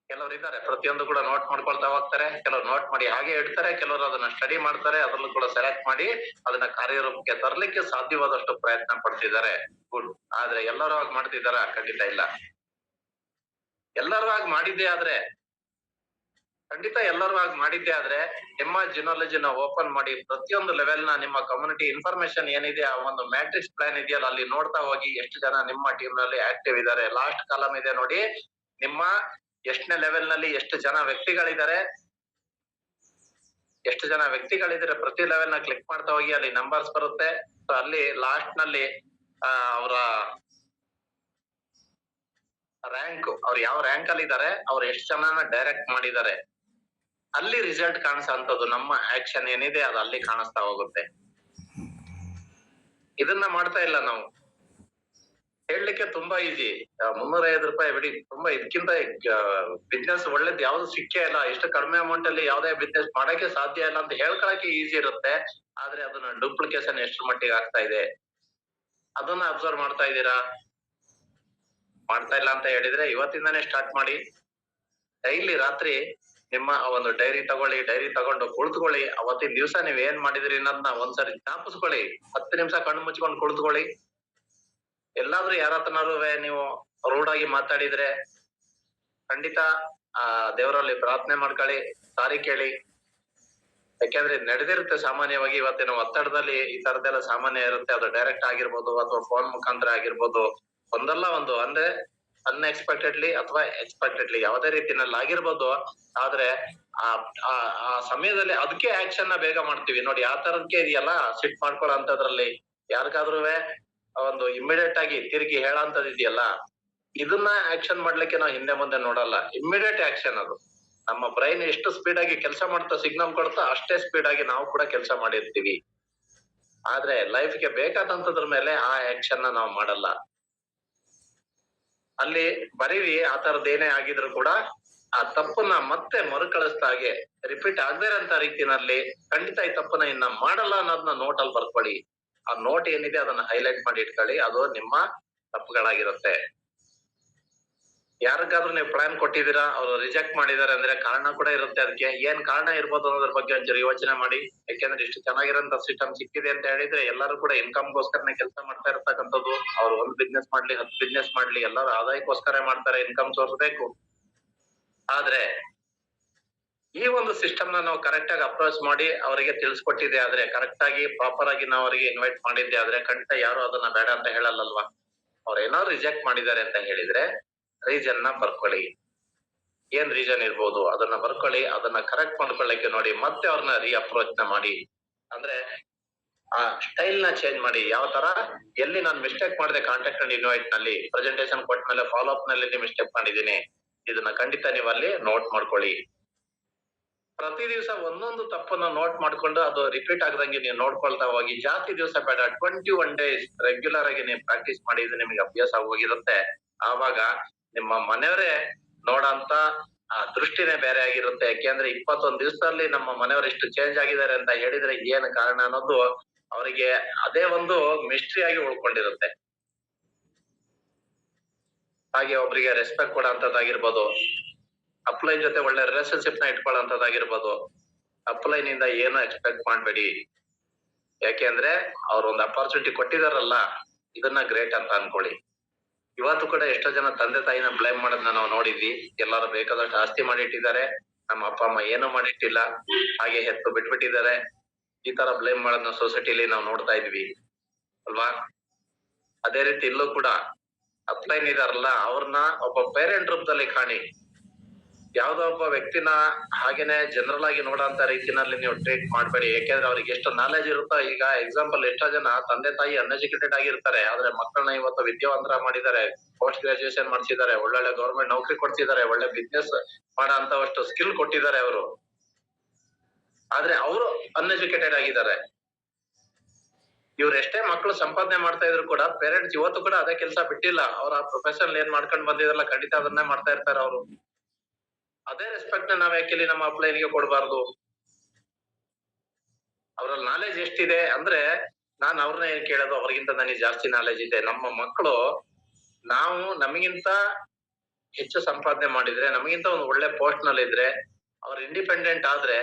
ಕೆಲವ್ರು ಇದ್ದಾರೆ ಪ್ರತಿಯೊಂದು ಕೂಡ ನೋಟ್ ಮಾಡ್ಕೊಳ್ತಾ ಹೋಗ್ತಾರೆ, ಕೆಲವ್ರು ನೋಟ್ ಮಾಡಿ ಹಾಗೆ ಇಡ್ತಾರೆ, ಕೆಲವರು ಅದನ್ನ ಸ್ಟಡಿ ಮಾಡ್ತಾರೆ, ಅದನ್ನು ಕೂಡ ಸೆಲೆಕ್ಟ್ ಮಾಡಿ ಅದನ್ನ ಕಾರ್ಯರೂಪಕ್ಕೆ ತರಲಿಕ್ಕೆ ಸಾಧ್ಯವಾದಷ್ಟು ಪ್ರಯತ್ನ ಪಡ್ತಿದ್ದಾರೆ. ಗುಡ್. ಆದ್ರೆ ಎಲ್ಲರೂ ಹಾಗೆ ಮಾಡ್ತಿದ್ದಾರ? ಖಂಡಿತ ಇಲ್ಲ. ಎಲ್ಲರೂ ಹಾಗೆ ಮಾಡಿದ್ದೇ ಆದ್ರೆ ನಿಮ್ಮ ಜಿನಾಲಜಿನ ಓಪನ್ ಮಾಡಿ ಪ್ರತಿಯೊಂದು ಲೆವೆಲ್ ನ ನಿಮ್ಮ ಕಮ್ಯುನಿಟಿ ಇನ್ಫಾರ್ಮೇಶನ್ ಏನಿದೆ ಆ ಒಂದು ಮ್ಯಾಟ್ರಿಕ್ಸ್ ಪ್ಲಾನ್ ಇದೆಯಲ್ಲ ಅಲ್ಲಿ ನೋಡ್ತಾ ಹೋಗಿ ಎಷ್ಟು ಜನ ನಿಮ್ಮ ಟೀಮ್ ನಲ್ಲಿ ಆಕ್ಟಿವ್ ಇದ್ದಾರೆ. ಲಾಸ್ಟ್ ಕಾಲಮ್ ಇದೆ ನೋಡಿ, ನಿಮ್ಮ ಎಷ್ಟನೇ ಲೆವೆಲ್ ನಲ್ಲಿ ಎಷ್ಟು ಜನ ವ್ಯಕ್ತಿಗಳಿದ್ದಾರೆ ಪ್ರತಿ ಲೆವೆಲ್ ನ ಕ್ಲಿಕ್ ಮಾಡ್ತಾ ಹೋಗಿ ಅಲ್ಲಿ ನಂಬರ್ಸ್ ಬರುತ್ತೆ. ಸೊ ಅಲ್ಲಿ ಲಾಸ್ಟ್ ನಲ್ಲಿ ಅವರ ರ್ಯಾಂಕ್, ಅವ್ರು ಯಾವ ರ್ಯಾಂಕ್ ಅಲ್ಲಿ ಇದ್ದಾರೆ, ಅವ್ರು ಎಷ್ಟು ಜನನ ಡೈರೆಕ್ಟ್ ಮಾಡಿದ್ದಾರೆ, ಅಲ್ಲಿ ರಿಸಲ್ಟ್ ಕಾಣಿಸೋಂಥದ್ದು ನಮ್ಮ ಆಕ್ಷನ್ ಏನಿದೆ ಅದು ಅಲ್ಲಿ ಕಾಣಿಸ್ತಾ ಹೋಗುತ್ತೆ. ಇದನ್ನ ಮಾಡ್ತಾ ಇಲ್ಲ ನಾವು. ಹೇಳಲಿಕ್ಕೆ ತುಂಬಾ ಈಸಿ, 350 ರೂಪಾಯಿ ಬಿಡಿ, ತುಂಬಾ ಇದಕ್ಕಿಂತ ಬಿಸ್ನೆಸ್ ಒಳ್ಳೇದ್ ಯಾವ್ದು ಸಿಕ್ಕೇ ಇಲ್ಲ, ಇಷ್ಟು ಕಡಿಮೆ ಅಮೌಂಟ್ ಅಲ್ಲಿ ಯಾವ್ದೇ ಬಿಸ್ನೆಸ್ ಮಾಡಕ್ಕೆ ಸಾಧ್ಯ ಇಲ್ಲ ಅಂತ ಹೇಳ್ಕೊಳಕ್ಕೆ ಈಸಿ ಇರುತ್ತೆ. ಆದ್ರೆ ಅದನ್ನ ಡೂಪ್ಲಿಕೇಶನ್ ಎಷ್ಟು ಮಟ್ಟಿಗೆ ಆಗ್ತಾ ಇದೆ ಅದನ್ನ ಅಬ್ಸರ್ವ್ ಮಾಡ್ತಾ ಇದ್ದೀರಾ? ಮಾಡ್ತಾ ಇಲ್ಲ ಅಂತ ಹೇಳಿದ್ರೆ ಇವತ್ತಿಂದಾನೇ ಸ್ಟಾರ್ಟ್ ಮಾಡಿ. ಡೈಲಿ ರಾತ್ರಿ ನಿಮ್ಮ ಒಂದು ಡೈರಿ ತಗೊಳ್ಳಿ, ಡೈರಿ ತಗೊಂಡು ಕುಳಿತುಕೊಳ್ಳಿ. ಅವತ್ತಿನ ದಿವಸ ನೀವ್ ಏನ್ ಮಾಡಿದ್ರಿ ಅನ್ನೋದನ್ನ ಒಂದ್ಸರಿ ಜ್ಞಾಪಿಸ್ಕೊಳ್ಳಿ. 10 ನಿಮಿಷ ಕಣ್ಣು ಮುಚ್ಕೊಂಡು ಕುಳಿತುಕೊಳ್ಳಿ. ಎಲ್ಲಾದ್ರೂ ಯಾರತ್ರನಾರು ನೀವು ರೂಢ್ ಆಗಿ ಮಾತಾಡಿದ್ರೆ ಖಂಡಿತ ದೇವರಲ್ಲಿ ಪ್ರಾರ್ಥನೆ ಮಾಡ್ಕೊಳ್ಳಿ, ಸಾರಿ ಕೇಳಿ. ಯಾಕೆಂದ್ರೆ ನಡೆದಿರುತ್ತೆ ಸಾಮಾನ್ಯವಾಗಿ. ಇವತ್ತಿನ ಒತ್ತಡದಲ್ಲಿ ಈ ತರದೆಲ್ಲ ಸಾಮಾನ್ಯ ಇರುತ್ತೆ. ಅದು ಡೈರೆಕ್ಟ್ ಆಗಿರ್ಬೋದು ಅಥವಾ ಫೋನ್ ಮುಖಾಂತರ ಆಗಿರ್ಬೋದು, ಒಂದಲ್ಲ ಒಂದು ಅಂದ್ರೆ ಅನ್ಎಕ್ಸ್ಪೆಕ್ಟೆಡ್ಲಿ ಅಥವಾ ಎಕ್ಸ್ಪೆಕ್ಟೆಡ್ಲಿ ಯಾವುದೇ ರೀತಿನಲ್ಲಿ ಆಗಿರ್ಬೋದು. ಆದ್ರೆ ಆ ಸಮಯದಲ್ಲಿ ಅದಕ್ಕೆ ಆಕ್ಷನ್ ನ ಬೇಗ ಮಾಡ್ತೀವಿ ನೋಡಿ. ಆ ತರದಕ್ಕೆ ಇದೆಯಲ್ಲ ಸಿಟ್ ಮಾಡ್ಕೊಳ್ಳೋ ಅಂತದ್ರಲ್ಲಿ ಯಾರಿಗಾದ್ರೂ ಒಂದು ಇಮಿಡಿಯೇಟ್ ಆಗಿ ತಿರುಗಿ ಹೇಳಂತದ್ ಇದೆಯಲ್ಲ, ಇದನ್ನ ಆಕ್ಷನ್ ಮಾಡ್ಲಿಕ್ಕೆ ನಾವು ಹಿಂದೆ ಮುಂದೆ ನೋಡಲ್ಲ. ಇಮಿಡಿಯೇಟ್ ಆಕ್ಷನ್ ಅದು. ನಮ್ಮ ಬ್ರೈನ್ ಎಷ್ಟು ಸ್ಪೀಡ್ ಆಗಿ ಕೆಲಸ ಮಾಡ್ತಾ ಸಿಗ್ನಲ್ ಕೊಡ್ತಾ ಅಷ್ಟೇ ಸ್ಪೀಡ್ ಆಗಿ ನಾವು ಕೂಡ ಕೆಲಸ ಮಾಡಿರ್ತೀವಿ. ಆದ್ರೆ ಲೈಫ್ಗೆ ಬೇಕಾದಂತದ್ರ ಮೇಲೆ ಆ ಆಕ್ಷನ್ ನ ನಾವು ಮಾಡಲ್ಲ. ಅಲ್ಲಿ ಬರೀವಿ ಆ ತರದ್ ಏನೇ ಆಗಿದ್ರು ಕೂಡ ಆ ತಪ್ಪನ್ನ ಮತ್ತೆ ಮರುಕಳಿಸ್ದ ಹಾಗೆ ರಿಪೀಟ್ ಆಗದೇ ಇರೋಂತ ರೀತಿನಲ್ಲಿ ಖಂಡಿತ ಈ ತಪ್ಪನ್ನ ಇನ್ನ ಮಾಡಲ್ಲ ಅನ್ನೋದನ್ನ ನೋಟ್ ಅಲ್ಲಿ ಬರ್ಕೊಳ್ಳಿ. ಆ ನೋಟ್ ಏನಿದೆ ಅದನ್ನ ಹೈಲೈಟ್ ಮಾಡಿ ಇಟ್ಕೊಳ್ಳಿ. ಅದು ನಿಮ್ಮ ತಪ್ಪುಗಳಾಗಿರುತ್ತೆ. ಯಾರಿಗಾದ್ರೂ ನೀವು ಪ್ಲಾನ್ ಕೊಟ್ಟಿದ್ದೀರಾ, ಅವ್ರು ರಿಜೆಕ್ಟ್ ಮಾಡಿದಾರೆ ಅಂದ್ರೆ ಕಾರಣ ಕೂಡ ಇರುತ್ತೆ. ಅದಕ್ಕೆ ಏನ್ ಕಾರಣ ಇರ್ಬೋದು ಅನ್ನೋದ್ರ ಬಗ್ಗೆ ಒಂಚೂರು ಯೋಚನೆ ಮಾಡಿ. ಯಾಕೆಂದ್ರೆ ಇಷ್ಟು ಚೆನ್ನಾಗಿರೋಂತ ಸಿಸ್ಟಮ್ ಸಿಕ್ಕಿದೆ ಅಂತ ಹೇಳಿದ್ರೆ ಎಲ್ಲರೂ ಕೂಡ ಇನ್ಕಮ್ ಗೋಸ್ಕರನೇ ಕೆಲಸ ಮಾಡ್ತಾ ಇರ್ತಕ್ಕಂಥದ್ದು. ಅವ್ರು ಒಂದ್ ಬಿಸ್ನೆಸ್ ಮಾಡ್ಲಿ 10 ಬಿಸ್ನೆಸ್ ಮಾಡ್ಲಿ ಎಲ್ಲರೂ ಆದಾಯಕ್ಕೋಸ್ಕರ ಮಾಡ್ತಾರೆ, ಇನ್ಕಮ್ ಸೋರ್ಸ್ ಬೇಕು. ಆದ್ರೆ ಈ ಒಂದು ಸಿಸ್ಟಮ್ ನ ನಾವು ಕರೆಕ್ಟ್ ಆಗಿ ಅಪ್ರೋಚ್ ಮಾಡಿ ಅವರಿಗೆ ತಿಳಿಸ್ಕೊಟ್ಟಿದೆ ಆದ್ರೆ, ಕರೆಕ್ಟ್ ಆಗಿ ಪ್ರಾಪರ್ ಆಗಿ ನಾವು ಅವರಿಗೆ ಇನ್ವೈಟ್ ಮಾಡಿದ್ದೆ ಆದ್ರೆ ಖಂಡಿತ ಯಾರು ಅದನ್ನ ಬೇಡ ಅಂತ ಹೇಳಲ್ಲಲ್ವಾ. ಅವ್ರು ಏನಾದ್ರು ರಿಜೆಕ್ಟ್ ಮಾಡಿದ್ದಾರೆ ಅಂತ ಹೇಳಿದ್ರೆ ರೀಸನ್ ನ ಬರ್ಕೊಳ್ಳಿ. ಏನ್ ರೀಸನ್ ಇರ್ಬೋದು ಅದನ್ನ ಬರ್ಕೊಳ್ಳಿ. ಅದನ್ನ ಕರೆಕ್ಟ್ ಮಾಡ್ಕೊಳ್ಳಿಕ್ಕೆ ನೋಡಿ. ಮತ್ತೆ ಅವ್ರನ್ನ ಅಪ್ರೋಚ್ ನ ಮಾಡಿ. ಅಂದ್ರೆ ಆ ಸ್ಟೈಲ್ ನ ಚೇಂಜ್ ಮಾಡಿ. ಯಾವ ತರ, ಎಲ್ಲಿ ನಾನು ಮಿಸ್ಟೇಕ್ ಮಾಡಿದೆ ಕಾಂಟ್ಯಾಕ್ಟ್ ಅಂಡ್ ಇನ್ವೈಟ್ ನಲ್ಲಿ, ಪ್ರೆಸೆಂಟೇಶನ್ ಕೊಟ್ಟ ಮೇಲೆ ಫಾಲೋ ಅಪ್ ನಲ್ಲಿ ಮಿಸ್ಟೇಕ್ ಮಾಡಿದೀನಿ, ಇದನ್ನ ಖಂಡಿತ ನೀವು ಅಲ್ಲಿ ನೋಟ್ ಮಾಡ್ಕೊಳ್ಳಿ. ಪ್ರತಿ ದಿವಸ ಒಂದೊಂದು ತಪ್ಪನ್ನ ನೋಟ್ ಮಾಡ್ಕೊಂಡು ಅದು ರಿಪೀಟ್ ಆಗದಂಗೆ ನೀವು ನೋಡ್ಕೊಳ್ತಾ ಹೋಗಿ. ಜಾಸ್ತಿ ದಿವಸ ಬೇಡ, 21 ಡೇಸ್ ರೆಗ್ಯುಲರ್ ಆಗಿ ನೀವು ಪ್ರಾಕ್ಟೀಸ್ ಮಾಡಿದ್ರೆ ನಿಮಗೆ ಅಭ್ಯಾಸ ಹೋಗಿರುತ್ತೆ. ಆವಾಗ ನಿಮ್ಮ ಮನೆಯವರೇ ನೋಡಂತ ಆ ದೃಷ್ಟಿನೇ ಬೇರೆ ಆಗಿರುತ್ತೆ. ಯಾಕೆಂದ್ರೆ 21 ದಿವಸದಲ್ಲಿ ನಮ್ಮ ಮನೆಯವರು ಇಷ್ಟು ಚೇಂಜ್ ಆಗಿದ್ದಾರೆ ಅಂತ ಹೇಳಿದ್ರೆ ಏನ್ ಕಾರಣ ಅನ್ನೋದು ಅವರಿಗೆ ಅದೇ ಒಂದು ಮಿಸ್ಟ್ರಿ ಆಗಿ ಉಳ್ಕೊಂಡಿರುತ್ತೆ. ಹಾಗೆ ಒಬ್ರಿಗೆ ರೆಸ್ಪೆಕ್ಟ್ ಕೊಡೋಂಥದ್ದಾಗಿರ್ಬೋದು, ಅಪ್ಲೈನ್ ಜೊತೆ ಒಳ್ಳೆ ರಿಲೇಶನ್ಶಿಪ್ ನ ಇಟ್ಕೊಳ್ಳೋಂಥದ್ದಾಗಿರ್ಬೋದು. ಅಪ್ಲೈನ್ ಇಂದ ಏನು ಎಕ್ಸ್ಪೆಕ್ಟ್ ಮಾಡ್ಬೇಡಿ. ಯಾಕೆಂದ್ರೆ ಅವ್ರ ಒಂದು ಅಪಾರ್ಚುನಿಟಿ ಕೊಟ್ಟಿದಾರಲ್ಲ, ಇದನ್ನ ಗ್ರೇಟ್ ಅಂತ ಅನ್ಕೊಳ್ಳಿ. ಇವತ್ತು ಕೂಡ ಎಷ್ಟೋ ಜನ ತಂದೆ ತಾಯಿನ ಬ್ಲೇಮ್ ಮಾಡೋದನ್ನ ನಾವು ನೋಡಿದ್ವಿ. ಎಲ್ಲಾರು ಬೇಕಾದಷ್ಟು ಆಸ್ತಿ ಮಾಡಿಟ್ಟಿದ್ದಾರೆ, ನಮ್ಮ ಅಪ್ಪ ಅಮ್ಮ ಏನು ಮಾಡಿಟ್ಟಿಲ್ಲ, ಹಾಗೆ ಹೆತ್ತು ಬಿಟ್ಬಿಟ್ಟಿದ್ದಾರೆ. ಈ ತರ ಬ್ಲೇಮ್ ಮಾಡೋದನ್ನ ಸೊಸೈಟಿಲಿ ನಾವು ನೋಡ್ತಾ ಇದ್ವಿ ಅಲ್ವಾ. ಅದೇ ರೀತಿ ಇಲ್ಲೂ ಕೂಡ ಅಪ್ಲೈನ್ ಇದಾರಲ್ಲ, ಅವ್ರನ್ನ ಒಬ್ಬ ಪೇರೆಂಟ್ ರೂಪದಲ್ಲಿ ಕಾಣಿ. ಯಾವ್ದೋ ಒಬ್ಬ ವ್ಯಕ್ತಿನ ಹಾಗೇನೆ ಜನರಲ್ ಆಗಿ ನೋಡೋಂತ ರೀತಿನಲ್ಲಿ ನೀವು ಟ್ರೀಟ್ ಮಾಡ್ಬೇಡಿ. ಯಾಕೆಂದ್ರೆ ಅವ್ರಿಗೆ ಎಷ್ಟು ನಾಲೆಜ್ ಇರುತ್ತೋ. ಈಗ ಎಕ್ಸಾಂಪಲ್ ಎಷ್ಟೋ ಜನ ತಂದೆ ತಾಯಿ ಅನ್ಎಜುಕೇಟೆಡ್ ಆಗಿರ್ತಾರೆ, ಆದ್ರೆ ಮಕ್ಕಳನ್ನ ಇವತ್ತು ವಿದ್ಯಾವಂತರ ಮಾಡಿದ್ದಾರೆ, ಪೋಸ್ಟ್ ಗ್ರಾಜುಯೇಷನ್ ಮಾಡ್ಸಿದ್ದಾರೆ, ಒಳ್ಳೊಳ್ಳೆ ಗೌರ್ಮೆಂಟ್ ನೌಕರಿ ಕೊಡ್ತಿದ್ದಾರೆ, ಒಳ್ಳೆ ಬಿಸ್ನೆಸ್ ಮಾಡೋ ಅಂತವಷ್ಟು ಸ್ಕಿಲ್ ಕೊಟ್ಟಿದ್ದಾರೆ ಅವರು. ಆದ್ರೆ ಅವರು ಅನ್ಎಜುಕೇಟೆಡ್ ಆಗಿದ್ದಾರೆ. ಇವ್ರ ಎಷ್ಟೇ ಮಕ್ಕಳು ಸಂಪಾದನೆ ಮಾಡ್ತಾ ಇದ್ರು ಕೂಡ ಪೇರೆಂಟ್ಸ್ ಇವತ್ತು ಕೂಡ ಅದೇ ಕೆಲಸ ಬಿಟ್ಟಿಲ್ಲ. ಅವ್ರ ಪ್ರೊಫೆಷನ್ ಏನ್ ಮಾಡ್ಕೊಂಡ್ ಬಂದಿದ್ರಲ್ಲ ಖಂಡಿತ ಅದನ್ನೇ ಮಾಡ್ತಾ ಇರ್ತಾರೆ ಅವರು. ಅದೇ ರೆಸ್ಪೆಕ್ಟ್ ನಾವ್ ಯಾಕೆ ನಮ್ಮ ಅಪ್ಲೈನ್ಗೆ ಕೊಡಬಾರ್ದು? ಅವರಲ್ಲಿ ನಾಲೆಜ್ ಎಷ್ಟಿದೆ ಅಂದ್ರೆ ನಾನ್ ಅವ್ರನ್ನ ಏನ್ ಕೇಳೋದು, ಅವ್ರಿಗಿಂತ ನನಗೆ ಜಾಸ್ತಿ ನಾಲೆಜ್ ಇದೆ. ನಮ್ಮ ಮಕ್ಕಳು ನಾವು ನಮಗಿಂತ ಹೆಚ್ಚು ಸಂಪಾದನೆ ಮಾಡಿದ್ರೆ, ನಮಗಿಂತ ಒಂದು ಒಳ್ಳೆ ಪೋಸ್ಟ್ ನಲ್ಲಿ ಇದ್ರೆ, ಅವ್ರು ಇಂಡಿಪೆಂಡೆಂಟ್ ಆದ್ರೆ,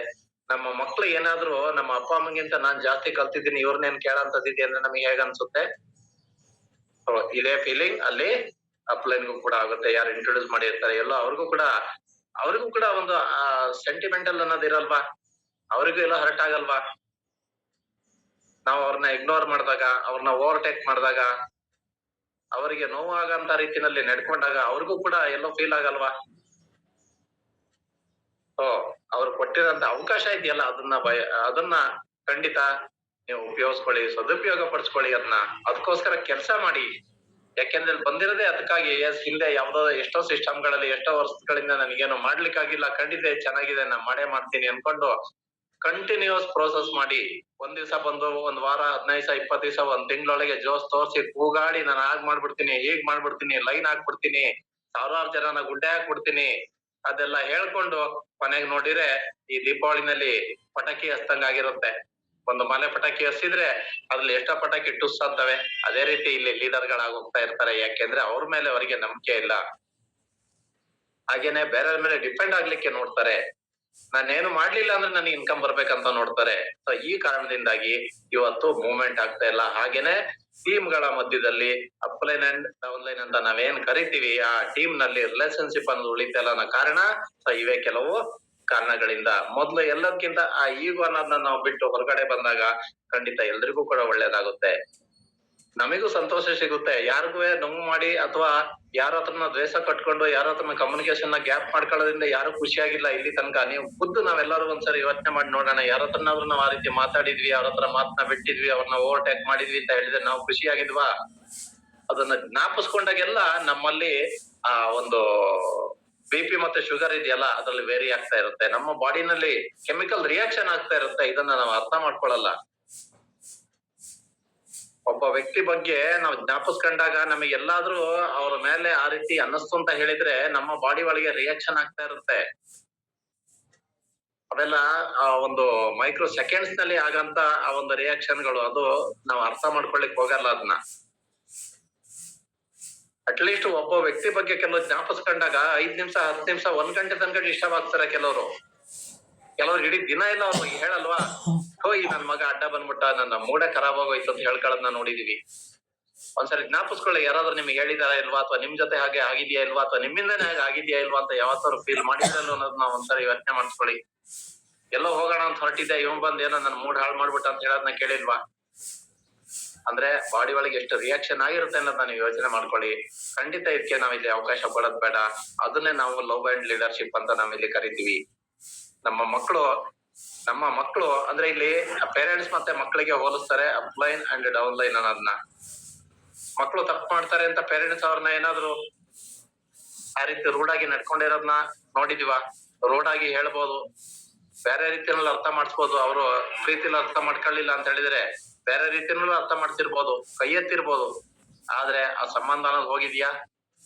ನಮ್ಮ ಮಕ್ಳು ಏನಾದ್ರು ನಮ್ಮ ಅಪ್ಪ ಅಮ್ಮಗಿಂತ ನಾನ್ ಜಾಸ್ತಿ ಕಲ್ತಿದ್ದೀನಿ ಇವ್ರನ್ನೇನ್ ಕೇಳಂತದಿದೆ ಅಂದ್ರೆ ನಮಗೆ ಹೇಗ ಅನ್ಸುತ್ತೆ? ಇದೇ ಫೀಲಿಂಗ್ ಅಲ್ಲಿ ಅಪ್ಲೈನ್ಗೂ ಕೂಡ ಆಗುತ್ತೆ. ಯಾರು ಇಂಟ್ರೊಡ್ಯೂಸ್ ಮಾಡಿರ್ತಾರೆ ಎಲ್ಲ ಅವ್ರಿಗೂ ಕೂಡ ಒಂದು ಸೆಂಟಿಮೆಂಟಲ್ ಅನ್ನೋದು ಇರಲ್ವಾ? ಅವ್ರಿಗೂ ಎಲ್ಲ ಹರ್ಟ್ ಆಗಲ್ವಾ? ನಾವು ಅವ್ರನ್ನ ಇಗ್ನೋರ್ ಮಾಡಿದಾಗ, ಅವ್ರನ್ನ ಓವರ್ಟೇಕ್ ಮಾಡಿದಾಗ, ಅವರಿಗೆ ನೋವಾಗಂತ ರೀತಿನಲ್ಲಿ ನಡ್ಕೊಂಡಾಗ ಅವ್ರಿಗೂ ಕೂಡ ಎಲ್ಲೋ ಫೀಲ್ ಆಗಲ್ವಾ? ಸೊ ಅವ್ರು ಕೊಟ್ಟಿರೋಂತ ಅವಕಾಶ ಇದೆಯಲ್ಲ, ಅದನ್ನ ಖಂಡಿತ ನೀವು ಉಪಯೋಗಿಸ್ಕೊಳ್ಳಿ, ಸದುಪಯೋಗ ಪಡಿಸ್ಕೊಳ್ಳಿ. ಅದಕ್ಕೋಸ್ಕರ ಕೆಲಸ ಮಾಡಿ. ಯಾಕೆಂದ್ರೆ ಬಂದಿರೋದೇ ಅದಕ್ಕಾಗಿ. ಹಿಂದೆ ಯಾವ್ದೋ ಎಷ್ಟೋ ಸಿಸ್ಟಮ್ಗಳಲ್ಲಿ ಎಷ್ಟೋ ವರ್ಷಗಳಿಂದ ನನಗೇನು ಮಾಡ್ಲಿಕ್ಕಾಗಿಲ್ಲ, ಖಂಡಿತ ಚೆನ್ನಾಗಿದೆ ನಾ ಮಾಡೇ ಮಾಡ್ತೀನಿ ಅನ್ಕೊಂಡು ಕಂಟಿನ್ಯೂಸ್ ಪ್ರೋಸೆಸ್ ಮಾಡಿ, ಒಂದ್ ದಿವ್ಸ ಬಂದು ಒಂದ್ ವಾರ, 15 ದಿವಸ, 20 ದಿವಸ, ಒಂದ್ ತಿಂಗಳೊಳಗೆ ಜೋಸ್ ತೋರ್ಸಿ ಕೂಗಾಡಿ ನಾನು ಹಾಗ್ ಮಾಡ್ಬಿಡ್ತೀನಿ, ಹೀಗ್ ಮಾಡ್ಬಿಡ್ತೀನಿ, ಲೈನ್ ಹಾಕ್ಬಿಡ್ತೀನಿ, ಸಾವಿರಾರು ಜನನ ಗುಡ್ಡೆ ಹಾಕ್ಬಿಡ್ತೀನಿ ಅದೆಲ್ಲ ಹೇಳ್ಕೊಂಡು ಕೊನೆಗೆ ನೋಡಿದ್ರೆ ಈ ದೀಪಾವಳಿನಲ್ಲಿ ಪಟಾಕಿ ಹಚ್ದಂಗ ಆಗಿರುತ್ತೆ. ಒಂದು ಮನೆ ಪಟಾಕಿ ಹಚ್ಚಿದ್ರೆ ಅದ್ರಲ್ಲಿ ಎಷ್ಟೋ ಪಟಾಕಿ ಟುಸ್ ಅಂತವೆ. ಅದೇ ರೀತಿ ಇಲ್ಲಿ ಲೀಡರ್ ಗಳಾಗಿ ಹೋಗ್ತಾ ಇರ್ತಾರೆ. ಯಾಕೆಂದ್ರೆ ಅವ್ರ ಮೇಲೆ ಅವರಿಗೆ ನಂಬಿಕೆ ಇಲ್ಲ. ಹಾಗೇನೆ ಬೇರೆಯವ್ರ ಮೇಲೆ ಡಿಪೆಂಡ್ ಆಗ್ಲಿಕ್ಕೆ ನೋಡ್ತಾರೆ. ನಾನೇನು ಮಾಡ್ಲಿಲ್ಲ ಅಂದ್ರೆ ನನಗೆ ಇನ್ಕಮ್ ಬರ್ಬೇಕಂತ ನೋಡ್ತಾರೆ. ಸೊ ಈ ಕಾರಣದಿಂದಾಗಿ ಇವತ್ತು ಮೂವ್ಮೆಂಟ್ ಆಗ್ತಾ ಇಲ್ಲ. ಹಾಗೇನೆ ಟೀಮ್ ಗಳ ಮಧ್ಯದಲ್ಲಿ ಅಪ್ಲೈನ್ ಅಂಡ್ ಡೌನ್ಲೈನ್ ಅಂತ ನಾವೇನ್ ಕರಿತೀವಿ, ಆ ಟೀಮ್ ನಲ್ಲಿ ರಿಲೇಶನ್ಶಿಪ್ ಅನ್ನೋದು ಉಳಿತಾ ಇಲ್ಲ ಅನ್ನೋ ಕಾರಣ. ಸೊ ಇವೇ ಕೆಲವು ಕಾರಣಗಳಿಂದ. ಮೊದ್ಲು ಎಲ್ಲದಕ್ಕಿಂತ ಆ ಈಗೋ ಅನ್ನೋದನ್ನ ನಾವು ಬಿಟ್ಟು ಹೊರಗಡೆ ಬಂದಾಗ ಖಂಡಿತ ಎಲ್ರಿಗೂ ಕೂಡ ಒಳ್ಳೇದಾಗುತ್ತೆ, ನಮಿಗೂ ಸಂತೋಷ ಸಿಗುತ್ತೆ. ಯಾರಿಗೂ ನೋವು ಮಾಡಿ ಅಥವಾ ಯಾರ ಹತ್ರನ ದ್ವೇಷ ಕಟ್ಕೊಂಡು ಯಾರ ಹತ್ರನ ಕಮ್ಯುನಿಕೇಶನ್ ನ ಗ್ಯಾಪ್ ಮಾಡ್ಕೊಳ್ಳೋದ್ರಿಂದ ಯಾರು ಖುಷಿಯಾಗಿಲ್ಲ ಇಲ್ಲಿ ತನಕ. ನೀವು ಖುದ್ದು ನಾವೆಲ್ಲರೂ ಒಂದ್ಸರಿ ಯೋಚನೆ ಮಾಡಿ ನೋಡೋಣ, ಯಾರ ಹತ್ರನಾದ್ರೂ ನಾವು ಆ ರೀತಿ ಮಾತಾಡಿದ್ವಿ, ಅವ್ರ ಹತ್ರ ಮಾತನ್ನ ಬಿಟ್ಟಿದ್ವಿ, ಅವ್ರನ್ನ ಓವರ್ಟೇಕ್ ಮಾಡಿದ್ವಿ ಅಂತ ಹೇಳಿದ್ರೆ ನಾವು ಖುಷಿಯಾಗಿದ್ವಾ? ಅದನ್ನ ಜ್ಞಾಪಿಸ್ಕೊಂಡಾಗೆಲ್ಲ ನಮ್ಮಲ್ಲಿ ಆ ಒಂದು BP ಮತ್ತೆ ಶುಗರ್ ಇದೆಯಲ್ಲ ಅದ್ರಲ್ಲಿ ವೇರಿ ಆಗ್ತಾ ಇರುತ್ತೆ. ನಮ್ಮ ಬಾಡಿನಲ್ಲಿ ಕೆಮಿಕಲ್ ರಿಯಾಕ್ಷನ್ ಆಗ್ತಾ ಇರುತ್ತೆ. ಇದನ್ನ ನಾವು ಅರ್ಥ ಮಾಡ್ಕೊಳಲ್ಲ. ಒಬ್ಬ ವ್ಯಕ್ತಿ ಬಗ್ಗೆ ನಾವು ಜ್ಞಾಪಿಸ್ಕೊಂಡಾಗ ನಮಗೆ ಎಲ್ಲಾದ್ರೂ ಅವ್ರ ಮೇಲೆ ಆ ರೀತಿ ಅನ್ನಿಸ್ತು ಅಂತ ಹೇಳಿದ್ರೆ ನಮ್ಮ ಬಾಡಿ ಒಳಗೆ ರಿಯಾಕ್ಷನ್ ಆಗ್ತಾ ಇರುತ್ತೆ. ಅವೆಲ್ಲ ಒಂದು ಮೈಕ್ರೋ ಸೆಕೆಂಡ್ಸ್ ನಲ್ಲಿ ಆಗಂತ ಆ ಒಂದು ರಿಯಾಕ್ಷನ್ ಗಳು. ಅದು ನಾವು ಅರ್ಥ ಮಾಡ್ಕೊಳ್ಲಿಕ್ ಹೋಗಲ್ಲ ಅದನ್ನ. ಅಟ್ಲೀಸ್ಟ್ ಒಬ್ಬ ವ್ಯಕ್ತಿ ಬಗ್ಗೆ ಕೆಲವು ಜ್ಞಾಪಿಸ್ಕೊಂಡಾಗ 5 ನಿಮಿಷ, 10 ನಿಮಿಷ, 1 ಗಂಟೆ ತನಕ ಡಿಸ್ಟರ್ಬ್ ಆಗ್ತಾರೆ ಕೆಲವರು ಇಡೀ ದಿನ ಇಲ್ಲ ಅವ್ರಿಗೆ ಹೇಳಲ್ವಾ? ಈ ನನ್ ಮಗ ಅಡ್ಡ ಬಂದ್ಬಿಟ್ಟ, ನನ್ನ ಮೂಡೆ ಖರಾಬ್ ಆಗೋಯ್ತು ಅಂತ ಹೇಳ್ಕೊಳ್ಳೋದನ್ನ ನೋಡಿದೀವಿ. ಒಂದ್ಸರಿ ಜ್ಞಾಪಿಸ್ಕೊಳ್ಳಿ, ಯಾರಾದ್ರೂ ನಿಮ್ಗೆ ಹೇಳಿದಾರ ಇಲ್ವಾ, ಅಥವಾ ನಿಮ್ ಜೊತೆ ಹಾಗೆ ಆಗಿದ್ಯಾ ಇಲ್ವಾ, ಅಥವಾ ನಿಮ್ಮಿಂದನೇ ಹಾಗೆ ಆಗಿದ್ಯಾ ಇಲ್ವಾ ಅಂತ ಯಾವತ್ತಾದ್ರು ಫೀಲ್ ಮಾಡಿದ್ರಲ್ಲ ಅನ್ನೋದನ್ನ ಒಂದ್ಸರಿ ಯೋಚನೆ ಮಾಡಿಸ್ಕೊಳ್ಳಿ. ಎಲ್ಲೋ ಹೋಗೋಣ ಅಂತ ಹೊರಟಿದ್ದೆ, ಇವನ್ ಬಂದ್ ಏನೋ ನನ್ ಮೂಡ್ ಹಾಳು ಮಾಡ್ಬಿಟ್ಟ ಅಂತ ಹೇಳೋದನ್ನ ಕೇಳಿಲ್ವಾ? ಅಂದ್ರೆ ಬಾಡಿ ಒಳಗೆ ಎಷ್ಟು ರಿಯಾಕ್ಷನ್ ಆಗಿರುತ್ತೆ ಅನ್ನೋದನ್ನ ನೀವು ಯೋಚನೆ ಮಾಡ್ಕೊಳ್ಳಿ. ಖಂಡಿತ ಇದಕ್ಕೆ ನಾವಿಲ್ಲಿ ಅವಕಾಶ ಕೊಡೋದ್ ಬೇಡ. ಅದನ್ನೇ ನಾವು ಲವ್ ಅಂಡ್ ಲೀಡರ್ಶಿಪ್ ಅಂತ ನಾವಿಲ್ಲಿ ಕರಿತೀವಿ. ನಮ್ಮ ಮಕ್ಕಳು ಅಂದ್ರೆ ಇಲ್ಲಿ ಪೇರೆಂಟ್ಸ್ ಮತ್ತೆ ಮಕ್ಕಳಿಗೆ ಹೋಲಿಸ್ತಾರೆ ಅಪ್ಲೈನ್ ಅಂಡ್ ಡೌನ್ಲೈನ್ ಅನ್ನೋದನ್ನ. ಮಕ್ಕಳು ತಪ್ಪು ಮಾಡ್ತಾರೆ ಅಂತ ಪೇರೆಂಟ್ಸ್ ಅವ್ರನ್ನ ಏನಾದ್ರು ಆ ರೀತಿ ರೂಢ್ ಆಗಿ ನಡ್ಕೊಂಡಿರೋದನ್ನ ನೋಡಿದೀವ? ರೂಢ್ ಆಗಿ ಹೇಳ್ಬೋದು, ಬೇರೆ ರೀತಿಯಲ್ಲಿ ಅರ್ಥ ಮಾಡಿಸ್ಬೋದು. ಅವರು ಪ್ರೀತಿಲಿ ಅರ್ಥ ಮಾಡ್ಕೊಳ್ಳಿಲ್ಲ ಅಂತ ಹೇಳಿದ್ರೆ ಬೇರೆ ರೀತಿನಲ್ಲೂ ಅರ್ಥ ಮಾಡ್ತಿರ್ಬೋದು, ಕೈ ಎತ್ತಿರ್ಬೋದು. ಆದ್ರೆ ಆ ಸಂಬಂಧ ಅನ್ನೋದು ಹೋಗಿದ್ಯಾ?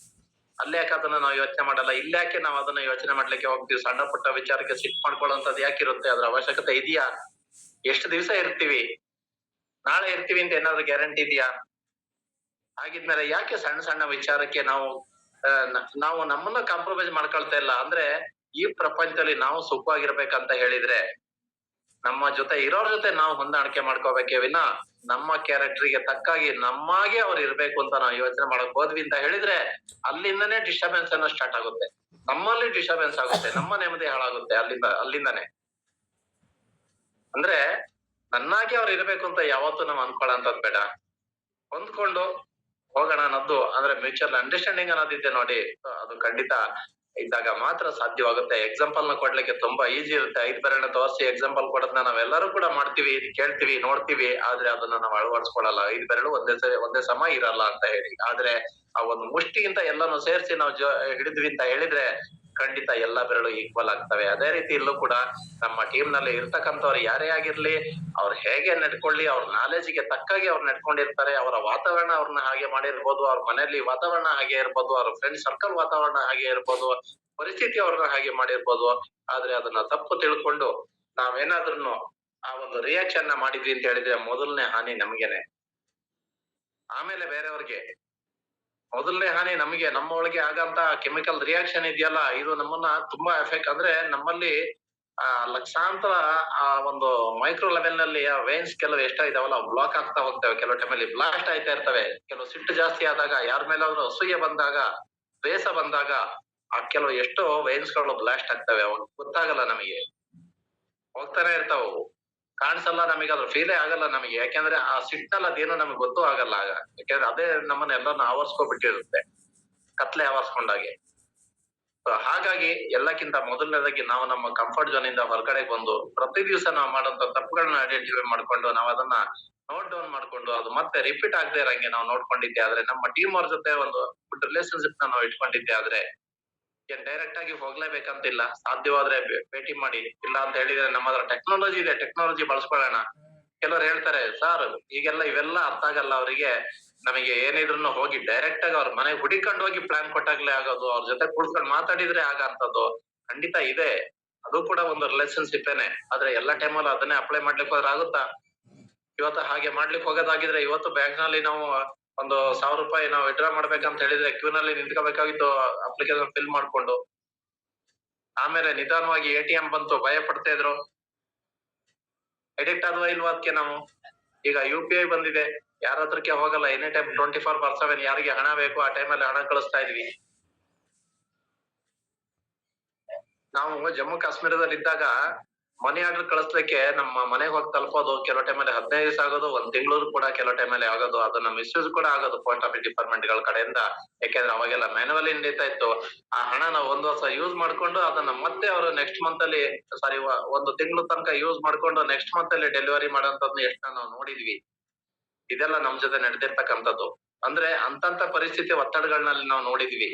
ಅಲ್ಲೇ ಯಾಕೆ ಅದನ್ನ ನಾವು ಯೋಚನೆ ಮಾಡಲ್ಲ? ಇಲ್ಲಾಕೆ ನಾವ್ ಅದನ್ನ ಯೋಚನೆ ಮಾಡ್ಲಿಕ್ಕೆ ಹೋಗ್ತೀವಿ? ಸಣ್ಣ ಪುಟ್ಟ ವಿಚಾರಕ್ಕೆ ಸಿಟ್ ಮಾಡ್ಕೊಳ್ಳೋಂಥದ್ದು ಯಾಕಿರುತ್ತೆ? ಅದ್ರ ಅವಶ್ಯಕತೆ ಇದೆಯಾ? ಎಷ್ಟು ದಿವಸ ಇರ್ತೀವಿ? ನಾಳೆ ಇರ್ತೀವಿ ಅಂತ ಏನಾದ್ರು ಗ್ಯಾರಂಟಿ ಇದೆಯಾ? ಹಾಗಿದ್ಮೇಲೆ ಯಾಕೆ ಸಣ್ಣ ಸಣ್ಣ ವಿಚಾರಕ್ಕೆ ನಾವು ನಮ್ಮನ್ನ ಕಾಂಪ್ರಮೈಸ್ ಮಾಡ್ಕೊಳ್ತಾ ಇಲ್ಲ? ಅಂದ್ರೆ ಈ ಪ್ರಪಂಚದಲ್ಲಿ ನಾವು ಸುಖವಾಗಿರ್ಬೇಕಂತ ಹೇಳಿದ್ರೆ ನಮ್ಮ ಜೊತೆ ಇರೋರ್ ಜೊತೆ ನಾವು ಹೊಂದಾಣಿಕೆ ಮಾಡ್ಕೋಬೇಕೇ ವಿನ ನಮ್ಮ ಕ್ಯಾರೆಕ್ಟರ್ಗೆ ತಕ್ಕಾಗಿ ನಮ್ಮಾಗೆ ಅವ್ರು ಇರ್ಬೇಕು ಅಂತ ನಾವು ಯೋಚನೆ ಮಾಡಕ್ ಹೋದ್ವಿ ಅಂತ ಹೇಳಿದ್ರೆ ಅಲ್ಲಿಂದನೇ ಡಿಸ್ಟರ್ಬೆನ್ಸ್ ಅನ್ನೋ ಸ್ಟಾರ್ಟ್ ಆಗುತ್ತೆ. ನಮ್ಮಲ್ಲಿ ಡಿಸ್ಟರ್ಬೆನ್ಸ್ ಆಗುತ್ತೆ, ನಮ್ಮ ನೆಮ್ಮದಿ ಹಾಳಾಗುತ್ತೆ ಅಲ್ಲಿಂದಾನೆ. ಅಂದ್ರೆ ನನ್ನಾಗೆ ಅವ್ರು ಇರ್ಬೇಕು ಅಂತ ಯಾವತ್ತೂ ನಾವ್ ಅನ್ಕೊಳ್ಳೋಂಥದ್ ಬೇಡ. ಹೊಂದ್ಕೊಂಡು ಹೋಗೋಣ ಅನ್ನೋದು ಅಂದ್ರೆ ಮ್ಯೂಚುವಲ್ ಅಂಡರ್ಸ್ಟ್ಯಾಂಡಿಂಗ್ ಅನ್ನೋದಿದೆ ನೋಡಿ, ಅದು ಖಂಡಿತ ಇದ್ದಾಗ ಮಾತ್ರ ಸಾಧ್ಯವಾಗುತ್ತೆ. ಎಕ್ಸಾಂಪಲ್ ನ ಕೊಡ್ಲಿಕ್ಕೆ ತುಂಬಾ ಈಸಿ ಇರುತ್ತೆ. 5 ಬೆರಳನ್ನ ತೋರಿಸಿ ಎಕ್ಸಾಂಪಲ್ ಕೊಡೋದನ್ನ ನಾವೆಲ್ಲರೂ ಕೂಡ ಮಾಡ್ತೀವಿ, ಕೇಳ್ತೀವಿ, ನೋಡ್ತೀವಿ. ಆದ್ರೆ ಅದನ್ನ ನಾವು ಅಳವಡಿಸ್ಕೊಳಲ್ಲ. 5 ಬೆರಳು ಒಂದೇ ಸಮ ಇರಲ್ಲ ಅಂತ ಹೇಳಿ. ಆದ್ರೆ ಆ ಒಂದು ಮುಷ್ಟಿಗಿಂತ ಎಲ್ಲಾನು ಸೇರಿಸಿ ನಾವು ಹಿಡಿದ್ವಿ ಅಂತ ಹೇಳಿದ್ರೆ ಖಂಡಿತ ಎಲ್ಲಾ ಬೆರಳು ಈಕ್ವಲ್ ಆಗ್ತವೆ. ಅದೇ ರೀತಿ ಇಲ್ಲೂ ಕೂಡ ನಮ್ಮ ಟೀಮ್ ನಲ್ಲಿ ಇರ್ತಕ್ಕಂಥವ್ರು ಯಾರೇ ಆಗಿರ್ಲಿ, ಅವ್ರು ಹೇಗೆ ನಡ್ಕೊಳ್ಳಿ, ಅವ್ರ ನಾಲೆಜ್ಗೆ ತಕ್ಕಾಗಿ ಅವ್ರು ನಡ್ಕೊಂಡಿರ್ತಾರೆ. ಅವರ ವಾತಾವರಣ ಅವ್ರನ್ನ ಹಾಗೆ ಮಾಡಿರ್ಬೋದು, ಅವ್ರ ಮನೆಯಲ್ಲಿ ವಾತಾವರಣ ಹಾಗೆ ಇರ್ಬೋದು, ಅವ್ರ ಫ್ರೆಂಡ್ ಸರ್ಕಲ್ ವಾತಾವರಣ ಹಾಗೆ ಇರ್ಬೋದು, ಪರಿಸ್ಥಿತಿ ಅವ್ರನ್ನ ಹಾಗೆ ಮಾಡಿರ್ಬೋದು. ಆದ್ರೆ ಅದನ್ನ ತಪ್ಪು ತಿಳ್ಕೊಂಡು ನಾವೇನಾದ್ರೂ ಆ ಒಂದು ರಿಯಾಕ್ಷನ್ ನ ಮಾಡಿದ್ವಿ ಅಂತ ಹೇಳಿದ್ರೆ ಮೊದಲನೇ ಹಾನಿ ನಮ್ಗೆನೆ, ಆಮೇಲೆ ಬೇರೆಯವ್ರಿಗೆ. ಮೊದಲನೇ ಹಾನಿ ನಮಗೆ, ನಮ್ಮ ಒಳಗೆ ಆಗಂತ ಕೆಮಿಕಲ್ ರಿಯಾಕ್ಷನ್ ಇದೆಯಲ್ಲ, ಇದು ನಮ್ಮನ್ನ ತುಂಬಾ ಎಫೆಕ್ಟ್, ಅಂದ್ರೆ ನಮ್ಮಲ್ಲಿ ಲಕ್ಷಾಂತರ ಒಂದು ಮೈಕ್ರೋ ಲೆವೆಲ್ ನಲ್ಲಿ ಆ ವೇನ್ಸ್ ಕೆಲವು ಎಷ್ಟೋ ಇದಾವಲ್ಲ ಬ್ಲಾಕ್ ಆಗ್ತಾ ಹೋಗ್ತವೆ, ಕೆಲವು ಟೈಮಲ್ಲಿ ಬ್ಲಾಸ್ಟ್ ಆಯ್ತಾ ಇರ್ತವೆ. ಕೆಲವು ಸಿಟ್ಟು ಜಾಸ್ತಿ ಆದಾಗ, ಯಾರ ಮೇಲಾದ್ರೂ ಅಸೂಯೆ ಬಂದಾಗ, ದ್ವೇಷ ಬಂದಾಗ ಆ ಕೆಲವು ಎಷ್ಟೋ ವೇನ್ಸ್ ಗಳು ಬ್ಲಾಸ್ಟ್ ಆಗ್ತವೆ. ಅವಾಗ ಗೊತ್ತಾಗಲ್ಲ ನಮಗೆ, ಹೋಗ್ತಾನೆ ಇರ್ತಾವ ಅವು, ಕಾಣಿಸಲ್ಲ ನಮಗೆ, ಅದ್ರ ಫೀಲೇ ಆಗಲ್ಲ ನಮಗೆ. ಯಾಕೆಂದ್ರೆ ಆ ಸಿಟ್ನಲ್ಲಿ ಅದೇನು ನಮಗೆ ಗೊತ್ತೂ ಆಗಲ್ಲ ಆಗ. ಯಾಕೆಂದ್ರೆ ಅದೇ ನಮ್ಮನ್ನ ಎಲ್ಲರನ್ನ ಆವರಿಸ್ಕೊಬಿಟ್ಟಿರುತ್ತೆ, ಕತ್ಲೆ ಆವರಿಸ್ಕೊಂಡಾಗೆ. ಹಾಗಾಗಿ ಎಲ್ಲಕ್ಕಿಂತ ಮೊದಲನೇದಾಗಿ ನಾವು ನಮ್ಮ ಕಂಫರ್ಟ್ ಝೋನ್ ಇಂದ ಹೊರಗಡೆ ಬಂದು ಪ್ರತಿ ದಿವಸ ನಾವು ಮಾಡೋಂತ ತಪ್ಪುಗಳನ್ನ ಐಡೆಂಟಿಫೈ ಮಾಡ್ಕೊಂಡು ನಾವು ಅದನ್ನ ನೋಟ್ ಡೌನ್ ಮಾಡ್ಕೊಂಡು ಅದು ಮತ್ತೆ ರಿಪೀಟ್ ಆಗದೆ ಇರಂಗೆ ನಾವು ನೋಡ್ಕೊಂಡಿದ್ದೆ ಆದ್ರೆ, ನಮ್ಮ ಟೀಮ್ ಅವ್ರ ಜೊತೆ ಒಂದು ಗುಡ್ ರಿಲೇಶನ್ಶಿಪ್ ನ ನಾವು ಇಟ್ಕೊಂಡಿದ್ದೆ ಆದ್ರೆ, ಏನ್ ಡೈರೆಕ್ಟ್ ಆಗಿ ಹೋಗ್ಲೇಬೇಕಂತಿಲ್ಲ, ಸಾಧ್ಯವಾದ್ರೆ ಭೇಟಿ ಮಾಡಿ. ಇಲ್ಲ ಅಂತ ಹೇಳಿದ್ರೆ ನಮ್ಮ ಹತ್ರ ಟೆಕ್ನಾಲಜಿ ಇದೆ, ಟೆಕ್ನಾಲಜಿ ಬಳಸ್ಕೊಳ್ಳೋಣ. ಕೆಲವ್ರು ಹೇಳ್ತಾರೆ ಸರ್ ಈಗೆಲ್ಲ ಇವೆಲ್ಲ ಅರ್ಥ ಆಗಲ್ಲ ಅವರಿಗೆ, ನಮಗೆ ಏನಿದ್ರು ಹೋಗಿ ಡೈರೆಕ್ಟ್ ಆಗಿ ಅವ್ರ ಮನೆಗೆ ಹುಡಿಕೊಂಡು ಹೋಗಿ ಪ್ಲಾನ್ ಕೊಟ್ಟಾಗ್ಲೇ ಆಗೋದು, ಅವ್ರ ಜೊತೆ ಕೂಡ್ಸ್ಕೊಂಡು ಮಾತಾಡಿದ್ರೆ ಆಗಂತದ್ದು ಖಂಡಿತ ಇದೆ. ಅದು ಕೂಡ ಒಂದು ರಿಲೇಶನ್ಶಿಪ್ ಏನೆ. ಆದ್ರೆ ಎಲ್ಲಾ ಟೈಮಲ್ಲಿ ಅದನ್ನೇ ಅಪ್ಲೈ ಮಾಡ್ಲಿಕ್ಕೆ ಹೋದ್ರೆ ಆಗುತ್ತಾ? ಇವತ್ತು ಹಾಗೆ ಮಾಡ್ಲಿಕ್ಕೆ ಹೋಗೋದಾಗಿದ್ರೆ ಇವತ್ತು ಬ್ಯಾಂಕ್ ನಲ್ಲಿ ನಾವು ಒಂದು ₹1,000 ನಾವು ವಿಡ್ರಾ ಮಾಡ್ಬೇಕಂತ ಹೇಳಿದ್ರೆ ಕ್ಯೂ ನಲ್ಲಿ ನಿಂತ್ಕೋಬೇಕಾಗಿತ್ತು, ಅಪ್ಲಿಕೇಶನ್ ಫಿಲ್ ಮಾಡ್ಕೊಂಡು. ಆಮೇಲೆ ನಿಧಾನವಾಗಿ ಎಟಿಎಂ ಬಂತು, ಭಯ ಪಡ್ತಾ ಇದ್ರು. ಎಡಿಕ್ಟ್ ಆದ್ವಾ ಇಲ್ವಾ ಅದಕ್ಕೆ ನಾವು? ಈಗ UPI ಬಂದಿದೆ, ಯಾರ ಹತ್ರಕ್ಕೆ ಹೋಗಲ್ಲ, ಎನಿ ಟೈಮ್ 24/7 ಯಾರಿಗೆ ಹಣ ಬೇಕು ಆ ಟೈಮಲ್ಲಿ ಹಣ ಕಳಿಸ್ತಾ ಇದೀವಿ. ನಾವು ಜಮ್ಮು ಕಾಶ್ಮೀರದಲ್ಲಿ ಇದ್ದಾಗ ಮನಿ ಆರ್ಡರ್ ಕಳಿಸ್ಲಿಕ್ಕೆ ನಮ್ಮ ಮನೆಗೆ ಹೋಗಿ ತಲುಪೋದು ಕೆಲವು ಟೈಮಲ್ಲಿ 15 ದಿವಸ ಆಗೋದು, 1 ತಿಂಗಳು ಕೂಡ ಕೆಲವು ಟೈಮಲ್ಲಿ ಆಗೋದು. ಅದನ್ನ ಮಿಸ್ಯೂಸ್ ಕೂಡ ಆಗೋದು ಪೋಸ್ಟ್ ಆಫೀಸ್ ಡಿಪಾರ್ಟ್ಮೆಂಟ್ ಗಳ ಕಡೆಯಿಂದ. ಯಾಕೆಂದ್ರೆ ಅವಾಗೆಲ್ಲ ಮ್ಯಾನುವಲಿ ನಡೀತಾ ಇತ್ತು. ಆ ಹಣನ 1 ವರ್ಷ ಯೂಸ್ ಮಾಡ್ಕೊಂಡು ಅದನ್ನ ಮತ್ತೆ ಅವರು ನೆಕ್ಸ್ಟ್ ಮಂತ್ ಅಲ್ಲಿ, ಸಾರಿ 1 ತಿಂಗಳು ತನಕ ಯೂಸ್ ಮಾಡ್ಕೊಂಡು ನೆಕ್ಸ್ಟ್ ಮಂತ್ ಅಲ್ಲಿ ಡೆಲಿವರಿ ಮಾಡೋಂಥದ್ನ ಎಷ್ಟು ನಾವು ನೋಡಿದ್ವಿ. ಇದೆಲ್ಲ ನಮ್ ಜೊತೆ ನಡೆದಿರ್ತಕ್ಕಂಥದ್ದು. ಅಂದ್ರೆ ಅಂತಂತ ಪರಿಸ್ಥಿತಿ ಒತ್ತಡಗಳಲ್ಲಿ ನಾವು ನೋಡಿದ್ವಿ.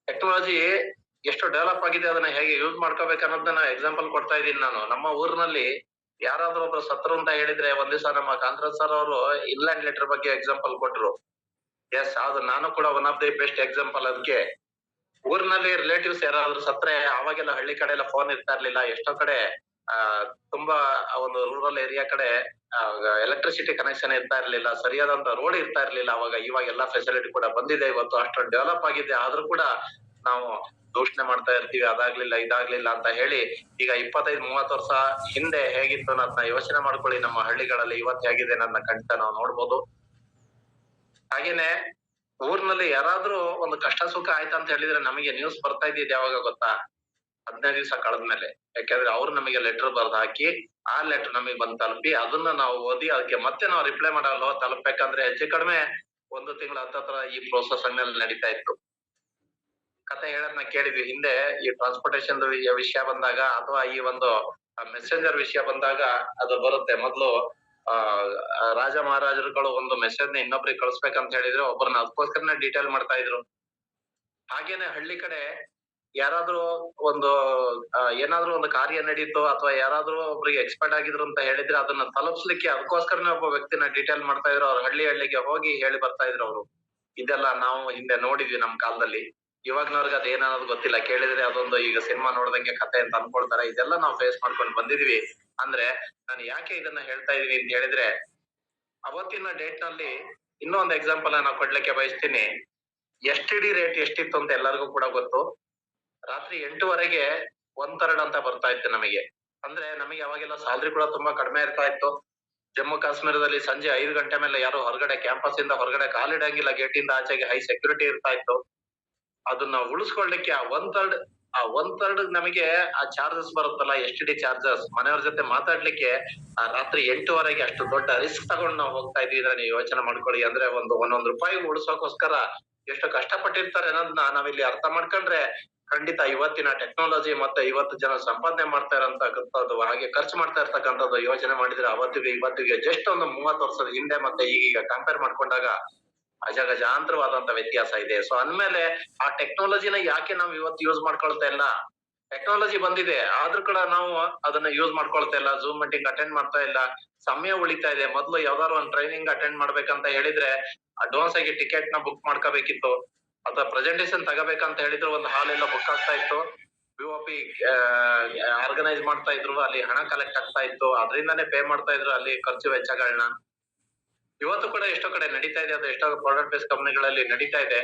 ಟೆಕ್ನಾಲಜಿ ಎಷ್ಟು ಡೆವಲಪ್ ಆಗಿದೆ, ಅದನ್ನ ಹೇಗೆ ಯೂಸ್ ಮಾಡ್ಕೋಬೇಕು ಅನ್ನೋದನ್ನ ಎಕ್ಸಾಂಪಲ್ ಕೊಡ್ತಾ ಇದ್ದೀನಿ ನಾನು. ನಮ್ಮ ಊರಿನಲ್ಲಿ ಯಾರಾದ್ರೂ ಒಬ್ರು ಸತ್ರು ಅಂತ ಹೇಳಿದ್ರೆ ಒಂದ್ ದಿವಸ ನಮ್ಮ ಕಾಂತರಾಜ್ ಸರ್ ಅವರು ಇನ್ಲ್ಯಾಂಡ್ ಲೆಟರ್ ಬಗ್ಗೆ ಎಕ್ಸಾಂಪಲ್ ಕೊಟ್ರು. ಎಸ್, ಅದು ನಾನು ಕೂಡ one of the best example. ಅದಕ್ಕೆ ಊರಿನಲ್ಲಿ ರಿಲೇಟಿವ್ಸ್ ಯಾರಾದ್ರೂ ಸತ್ರೆ, ಅವಾಗೆಲ್ಲ ಹಳ್ಳಿ ಕಡೆ ಎಲ್ಲ ಫೋನ್ ಇರ್ತಾ ಇರ್ಲಿಲ್ಲ. ಎಷ್ಟೋ ಕಡೆ ಆ ತುಂಬಾ ಒಂದು ರೂರಲ್ ಏರಿಯಾ ಕಡೆ ಎಲೆಕ್ಟ್ರಿಸಿಟಿ ಕನೆಕ್ಷನ್ ಇರ್ತಾ ಇರ್ಲಿಲ್ಲ, ಸರಿಯಾದಂತ ರೋಡ್ ಇರ್ತಾ ಇರ್ಲಿಲ್ಲ ಅವಾಗ. ಇವಾಗ ಎಲ್ಲಾ ಫೆಸಿಲಿಟಿ ಕೂಡ ಬಂದಿದೆ, ಇವತ್ತು ಅಷ್ಟೊಂದು ಡೆವಲಪ್ ಆಗಿದೆ. ಆದ್ರೂ ಕೂಡ ನಾವು ದೂಷಣೆ ಮಾಡ್ತಾ ಇರ್ತೀವಿ, ಅದಾಗ್ಲಿಲ್ಲ ಇದಾಗ್ಲಿಲ್ಲ ಅಂತ ಹೇಳಿ. ಈಗ 25-30 ವರ್ಷ ಹಿಂದೆ ಹೇಗಿತ್ತು ಅನ್ನೋದನ್ನ ಯೋಚನೆ ಮಾಡ್ಕೊಳ್ಳಿ. ನಮ್ಮ ಹಳ್ಳಿಗಳಲ್ಲಿ ಇವತ್ತು ಹೇಗಿದೆ ಅನ್ನೋದನ್ನ ಖಂಡಿತ ನಾವು ನೋಡ್ಬೋದು. ಹಾಗೇನೆ ಊರ್ನಲ್ಲಿ ಯಾರಾದ್ರೂ ಒಂದು ಕಷ್ಟ ಸುಖ ಆಯ್ತಾ ಅಂತ ಹೇಳಿದ್ರೆ ನಮಗೆ ನ್ಯೂಸ್ ಬರ್ತಾ ಇದ್ದಿದ್ ಯಾವಾಗ ಗೊತ್ತಾ? 15 ದಿವಸ ಕಳೆದ್ಮೇಲೆ. ಯಾಕಂದ್ರೆ ಅವ್ರು ನಮಗೆ ಲೆಟರ್ ಬರ್ದ್ ಹಾಕಿ, ಆ ಲೆಟರ್ ನಮಗೆ ಬಂದ್ ತಲುಪಿ, ಅದನ್ನ ನಾವು ಓದಿ ಅದಕ್ಕೆ ಮತ್ತೆ ನಾವು ರಿಪ್ಲೈ ಮಾಡಲ್ಲ ತಲುಪಬೇಕಂದ್ರೆ ಹೆಚ್ಚು ಕಡಿಮೆ 1 ತಿಂಗಳ ಹತ್ತತ್ರ ಈ ಪ್ರೋಸೆಸ್ ಹಂಗಲ್ಲಿ ನಡೀತಾ ಇತ್ತು. ಕತೆ ಹೇಳೋದ್ನ ಕೇಳಿದ್ವಿ ಹಿಂದೆ. ಈ ಟ್ರಾನ್ಸ್ಪೋರ್ಟೇಶನ್ ವಿಷಯ ಬಂದಾಗ ಅಥವಾ ಈ ಒಂದು ಮೆಸೆಂಜರ್ ವಿಷಯ ಬಂದಾಗ ಅದು ಬರುತ್ತೆ. ಮೊದ್ಲು ಆ ರಾಜ ಮಹಾರಾಜರುಗಳು ಒಂದು ಮೆಸೇಜ್ ನ ಇನ್ನೊಬ್ರಿಗೆ ಕಳಿಸ್ಬೇಕಂತ ಹೇಳಿದ್ರೆ ಒಬ್ಬರನ್ನ ಅದಕ್ಕೋಸ್ಕರನೇ ಡೀಟೇಲ್ ಮಾಡ್ತಾ ಇದ್ರು. ಹಾಗೇನೆ ಹಳ್ಳಿ ಕಡೆ ಯಾರಾದ್ರೂ ಒಂದು ಏನಾದ್ರೂ ಒಂದು ಕಾರ್ಯ ನಡೀತು ಅಥವಾ ಯಾರಾದ್ರೂ ಒಬ್ರಿಗೆ ಎಕ್ಸ್ಪರ್ಟ್ ಆಗಿದ್ರು ಅಂತ ಹೇಳಿದ್ರೆ ಅದನ್ನ ತಲುಪಿಸ್ಲಿಕ್ಕೆ ಅದಕ್ಕೋಸ್ಕರನೇ ಒಬ್ಬ ವ್ಯಕ್ತಿನ ಡೀಟೇಲ್ ಮಾಡ್ತಾ ಇದ್ರು. ಅವ್ರ ಹಳ್ಳಿಗೆ ಹೋಗಿ ಹೇಳಿ ಬರ್ತಾ ಇದ್ರು ಅವರು. ಇದೆಲ್ಲ ನಾವು ಹಿಂದೆ ನೋಡಿದ್ವಿ ನಮ್ ಕಾಲದಲ್ಲಿ. ಇವಾಗ್ನವ್ರಿಗೆ ಅದ್ ಏನನ್ನೋದು ಗೊತ್ತಿಲ್ಲ. ಕೇಳಿದ್ರೆ ಅದೊಂದು ಈಗ ಸಿನಿಮಾ ನೋಡ್ದಂಗೆ ಕತೆ ಅಂತ ಅನ್ಕೊಳ್ತಾರೆ. ಇದೆಲ್ಲ ನಾವು ಫೇಸ್ ಮಾಡ್ಕೊಂಡು ಬಂದಿದೀವಿ. ಅಂದ್ರೆ ನಾನು ಯಾಕೆ ಇದನ್ನ ಹೇಳ್ತಾ ಇದೀನಿ ಅಂತ ಹೇಳಿದ್ರೆ, ಅವತ್ತಿನ ಡೇಟ್ ನಲ್ಲಿ ಇನ್ನೊಂದು ಎಕ್ಸಾಂಪಲ್ ನಾನು ಕೊಡ್ಲಿಕ್ಕೆ ಬಯಸ್ತೀನಿ. STD ರೇಟ್ ಎಷ್ಟಿತ್ತು ಅಂತ ಎಲ್ಲರಿಗೂ ಕೂಡ ಗೊತ್ತು. ರಾತ್ರಿ 8ವರೆಗೆ 1/3 ಅಂತ ಬರ್ತಾ ಇತ್ತು ನಮಗೆ. ಅಂದ್ರೆ ನಮಗೆ ಅವಾಗೆಲ್ಲ ಸ್ಯಾಲ್ರಿ ಕೂಡ ತುಂಬಾ ಕಡಿಮೆ ಇರ್ತಾ ಇತ್ತು. ಜಮ್ಮು ಕಾಶ್ಮೀರದಲ್ಲಿ ಸಂಜೆ 5 ಗಂಟೆ ಮೇಲೆ ಯಾರು ಹೊರಗಡೆ ಕ್ಯಾಂಪಸ್ ಇಂದ ಹೊರಗಡೆ ಕಾಲಿಡಂಗಿಲ್ಲ, ಗೇಟ್ ಇಂದ ಆಚೆಗೆ ಹೈ ಸೆಕ್ಯೂರಿಟಿ ಇರ್ತಾ ಇತ್ತು. ಅದನ್ನ ಉಳಿಸ್ಕೊಳ್ಳಿಕ್ಕೆ ಆ ಒನ್ ಥರ್ಡ್ ನಮಗೆ ಆ ಚಾರ್ಜಸ್ ಬರುತ್ತಲ್ಲ, STD ಚಾರ್ಜಸ್, ಮನೆಯವ್ರ ಜೊತೆ ಮಾತಾಡ್ಲಿಕ್ಕೆ ಆ ರಾತ್ರಿ 8ವರೆಗೆ ಅಷ್ಟು ದೊಡ್ಡ ರಿಸ್ಕ್ ತಗೊಂಡು ನಾವು ಹೋಗ್ತಾ ಇದೀವಿ ಅಂದ್ರೆ ನೀವು ಯೋಚನೆ ಮಾಡ್ಕೊಳ್ಳಿ. ಅಂದ್ರೆ ಒಂದೊಂದು ರೂಪಾಯಿ ಉಳಿಸೋಕೋಸ್ಕರ ಎಷ್ಟು ಕಷ್ಟಪಟ್ಟಿರ್ತಾರೆ ಅನ್ನೋದನ್ನ ನಾವಿಲ್ಲಿ ಅರ್ಥ ಮಾಡ್ಕೊಂಡ್ರೆ ಖಂಡಿತ ಇವತ್ತಿನ ಟೆಕ್ನಾಲಜಿ ಮತ್ತೆ ಇವತ್ತು ಜನ ಸಂಪಾದನೆ ಮಾಡ್ತಾ ಇರೋಂತಕ್ಕಂಥದ್ದು, ಹಾಗೆ ಖರ್ಚು ಮಾಡ್ತಾ ಇರ್ತಕ್ಕಂಥದ್ದು ಯೋಚನೆ ಮಾಡಿದ್ರೆ ಅವತ್ತಿಗೆ ಇವತ್ತಿಗೆ ಜಸ್ಟ್ ಒಂದು 30 ವರ್ಷದ ಹಿಂದೆ ಮತ್ತೆ ಈಗೀಗ ಕಂಪೇರ್ ಮಾಡ್ಕೊಂಡಾಗ ಅಜಗಜಾಂತರವಾದಂತ ವ್ಯತ್ಯಾಸ ಇದೆ. ಸೊ ಅಂದ್ಮೇಲೆ ಆ ಟೆಕ್ನಾಲಜಿನ ಯಾಕೆ ನಾವು ಇವತ್ತು ಯೂಸ್ ಮಾಡ್ಕೊಳ್ತಾ ಇಲ್ಲ? ಟೆಕ್ನಾಲಜಿ ಬಂದಿದೆ ಆದ್ರೂ ಕೂಡ ನಾವು ಅದನ್ನ ಯೂಸ್ ಮಾಡ್ಕೊಳ್ತಾ ಇಲ್ಲ. ಝೂಮ್ ಮೀಟಿಂಗ್ ಅಟೆಂಡ್ ಮಾಡ್ತಾ ಇಲ್ಲ, ಸಮಯ ಉಳಿತಾ ಇದೆ. ಮೊದ್ಲು ಯಾವ್ದಾದ್ರು ಒಂದು ಟ್ರೈನಿಂಗ್ ಅಟೆಂಡ್ ಮಾಡ್ಬೇಕಂತ ಹೇಳಿದ್ರೆ ಅಡ್ವಾನ್ಸ್ ಆಗಿ ಟಿಕೆಟ್ ನ ಬುಕ್ ಮಾಡ್ಕೋಬೇಕಿತ್ತು, ಅಥವಾ ಪ್ರೆಸೆಂಟೇಶನ್ ತಗೋಬೇಕಂತ ಹೇಳಿದ್ರೆ ಒಂದು ಹಾಲ್ ಎಲ್ಲ ಬುಕ್ ಆಗ್ತಾ ಇತ್ತು. BOP ಆರ್ಗನೈಸ್ ಮಾಡ್ತಾ ಇದ್ರು, ಅಲ್ಲಿ ಹಣ ಕಲೆಕ್ಟ್ ಆಗ್ತಾ ಇತ್ತು, ಅದರಿಂದಾನೇ ಪೇ ಮಾಡ್ತಾ ಇದ್ರು ಅಲ್ಲಿ ಖರ್ಚು ವೆಚ್ಚಗಳನ್ನ. ಇವತ್ತು ಕೂಡ ಎಷ್ಟೋ ಕಡೆ ನಡೀತಾ ಇದೆ, ಅದು ಎಷ್ಟೋ ಪ್ರಾಡಕ್ಟ್ ಬೇಸ್ಡ್ ಕಂಪನಿಗಳಲ್ಲಿ ನಡೀತಾ ಇದೆ.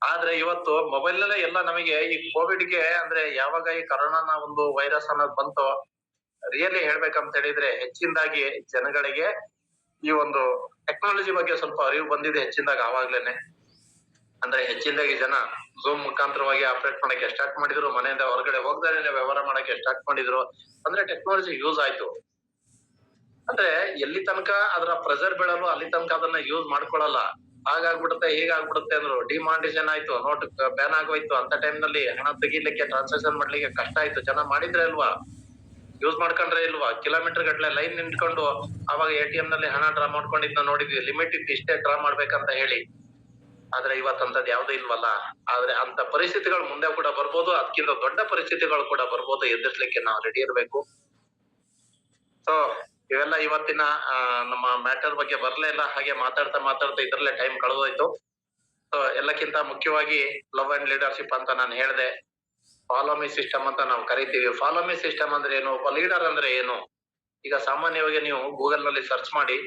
ಆದ್ರೆ ಇವತ್ತು ಮೊಬೈಲ್ ನಲ್ಲೇ ಎಲ್ಲ ನಮಗೆ ಈ ಕೋವಿಡ್ಗೆ ಅಂದ್ರೆ ಯಾವಾಗ ಈ ಕರೋನಾ ಒಂದು ವೈರಸ್ ಅನ್ನೋದು ಬಂತೋ, ರಿಯಲಿ ಹೇಳ್ಬೇಕಂತ ಹೇಳಿದ್ರೆ ಹೆಚ್ಚಿನದಾಗಿ ಜನಗಳಿಗೆ ಈ ಒಂದು ಟೆಕ್ನಾಲಜಿ ಬಗ್ಗೆ ಸ್ವಲ್ಪ ಅರಿವು ಬಂದಿದೆ ಹೆಚ್ಚಿನದಾಗ ಆವಾಗ್ಲೇನೆ. ಅಂದ್ರೆ ಹೆಚ್ಚಿನದಾಗಿ ಜನ ಝೂಮ್ ಮುಖಾಂತರವಾಗಿ ಆಪರೇಟ್ ಮಾಡಕ್ಕೆ ಸ್ಟಾರ್ಟ್ ಮಾಡಿದ್ರು, ಮನೆಯಿಂದ ಹೊರಗಡೆ ಹೋಗ್ದಾರೇನೆ ವ್ಯವಹಾರ ಮಾಡಕ್ಕೆ ಸ್ಟಾರ್ಟ್ ಮಾಡಿದ್ರು. ಅಂದ್ರೆ ಟೆಕ್ನಾಲಜಿ ಯೂಸ್ ಆಯ್ತು. ಅಂದ್ರೆ ಎಲ್ಲಿ ತನಕ ಅದರ ಪ್ರೆಸರ್ ಬೀಳಲು ಅಲ್ಲಿ ತನಕ ಅದನ್ನ ಯೂಸ್ ಮಾಡ್ಕೊಳಲ್ಲ. ಹಾಗಾಗ್ಬಿಡುತ್ತೆ ಹೀಗಾಗ್ಬಿಡುತ್ತೆ ಅಂದ್ರು, ಡಿಮಾನಿಟೈಸೇಷನ್ ಆಯ್ತು, ನೋಟ್ ಬ್ಯಾನ್ ಆಗೋಯ್ತು. ಅಂತ ಟೈಮ್ ನಲ್ಲಿ ಹಣ ತೆಗಿಲಿಕ್ಕೆ ಟ್ರಾನ್ಸಾಕ್ಷನ್ ಮಾಡ್ಲಿಕ್ಕೆ ಕಷ್ಟ ಆಯ್ತು. ಜನ ಮಾಡಿದ್ರೆ ಇಲ್ವಾ, ಯೂಸ್ ಮಾಡ್ಕೊಂಡ್ರೆ ಇಲ್ವಾ? ಕಿಲೋಮೀಟರ್ ಗಟ್ಲೆ ಲೈನ್ ನಿಂತ್ಕೊಂಡು ಅವಾಗ ATM ನಲ್ಲಿ ಹಣ ಡ್ರಾ ಮಾಡ್ಕೊಂಡಿದ್ನ ನೋಡಿದ್ವಿ. ಲಿಮಿಟ್ ಇತ್ತು, ಇಷ್ಟೇ ಡ್ರಾ ಮಾಡ್ಬೇಕಂತ ಹೇಳಿ. ಆದ್ರೆ ಇವತ್ತಂತದ್ ಯಾವ್ದು ಇಲ್ವಲ್ಲ. ಆದ್ರೆ ಅಂತ ಪರಿಸ್ಥಿತಿಗಳು ಮುಂದೆ ಕೂಡ ಬರ್ಬೋದು, ಅದಕ್ಕಿಂತ ದೊಡ್ಡ ಪರಿಸ್ಥಿತಿಗಳು ಕೂಡ ಬರ್ಬೋದು. ಎದುರಿಸ್ಲಿಕ್ಕೆ ನಾವು ರೆಡಿ ಇರ್ಬೇಕು. ಸೊ ಇವೆಲ್ಲ ಇವತ್ತಿನ ನಮ್ಮ ಮ್ಯಾಟರ್ ಬಗ್ಗೆ ಬರ್ಲೇ ಇಲ್ಲ. ಹಾಗೆ ಮಾತಾಡ್ತಾ ಮಾತಾಡ್ತಾ ಇದ್ರಲ್ಲೇ ಟೈಮ್ ಕಳೆದೋಯ್ತು. ಸೊ ಎಲ್ಲಕ್ಕಿಂತ ಮುಖ್ಯವಾಗಿ ಲವ್ ಅಂಡ್ ಲೀಡರ್ಶಿಪ್ ಅಂತ ನಾನು ಹೇಳ್ದೆ. ಫಾಲೋ ಮಿ ಸಿಸ್ಟಮ್ ಅಂತ ನಾವು ಕರಿತೀವಿ. ಫಾಲೋ ಮಿ ಸಿಸ್ಟಮ್ ಅಂದ್ರೆ ಏನು, ಒಬ್ಬ ಲೀಡರ್ ಅಂದ್ರೆ ಏನು? ಈಗ ಸಾಮಾನ್ಯವಾಗಿ ನೀವು ಗೂಗಲ್ ನಲ್ಲಿ ಸರ್ಚ್ ಮಾಡಿ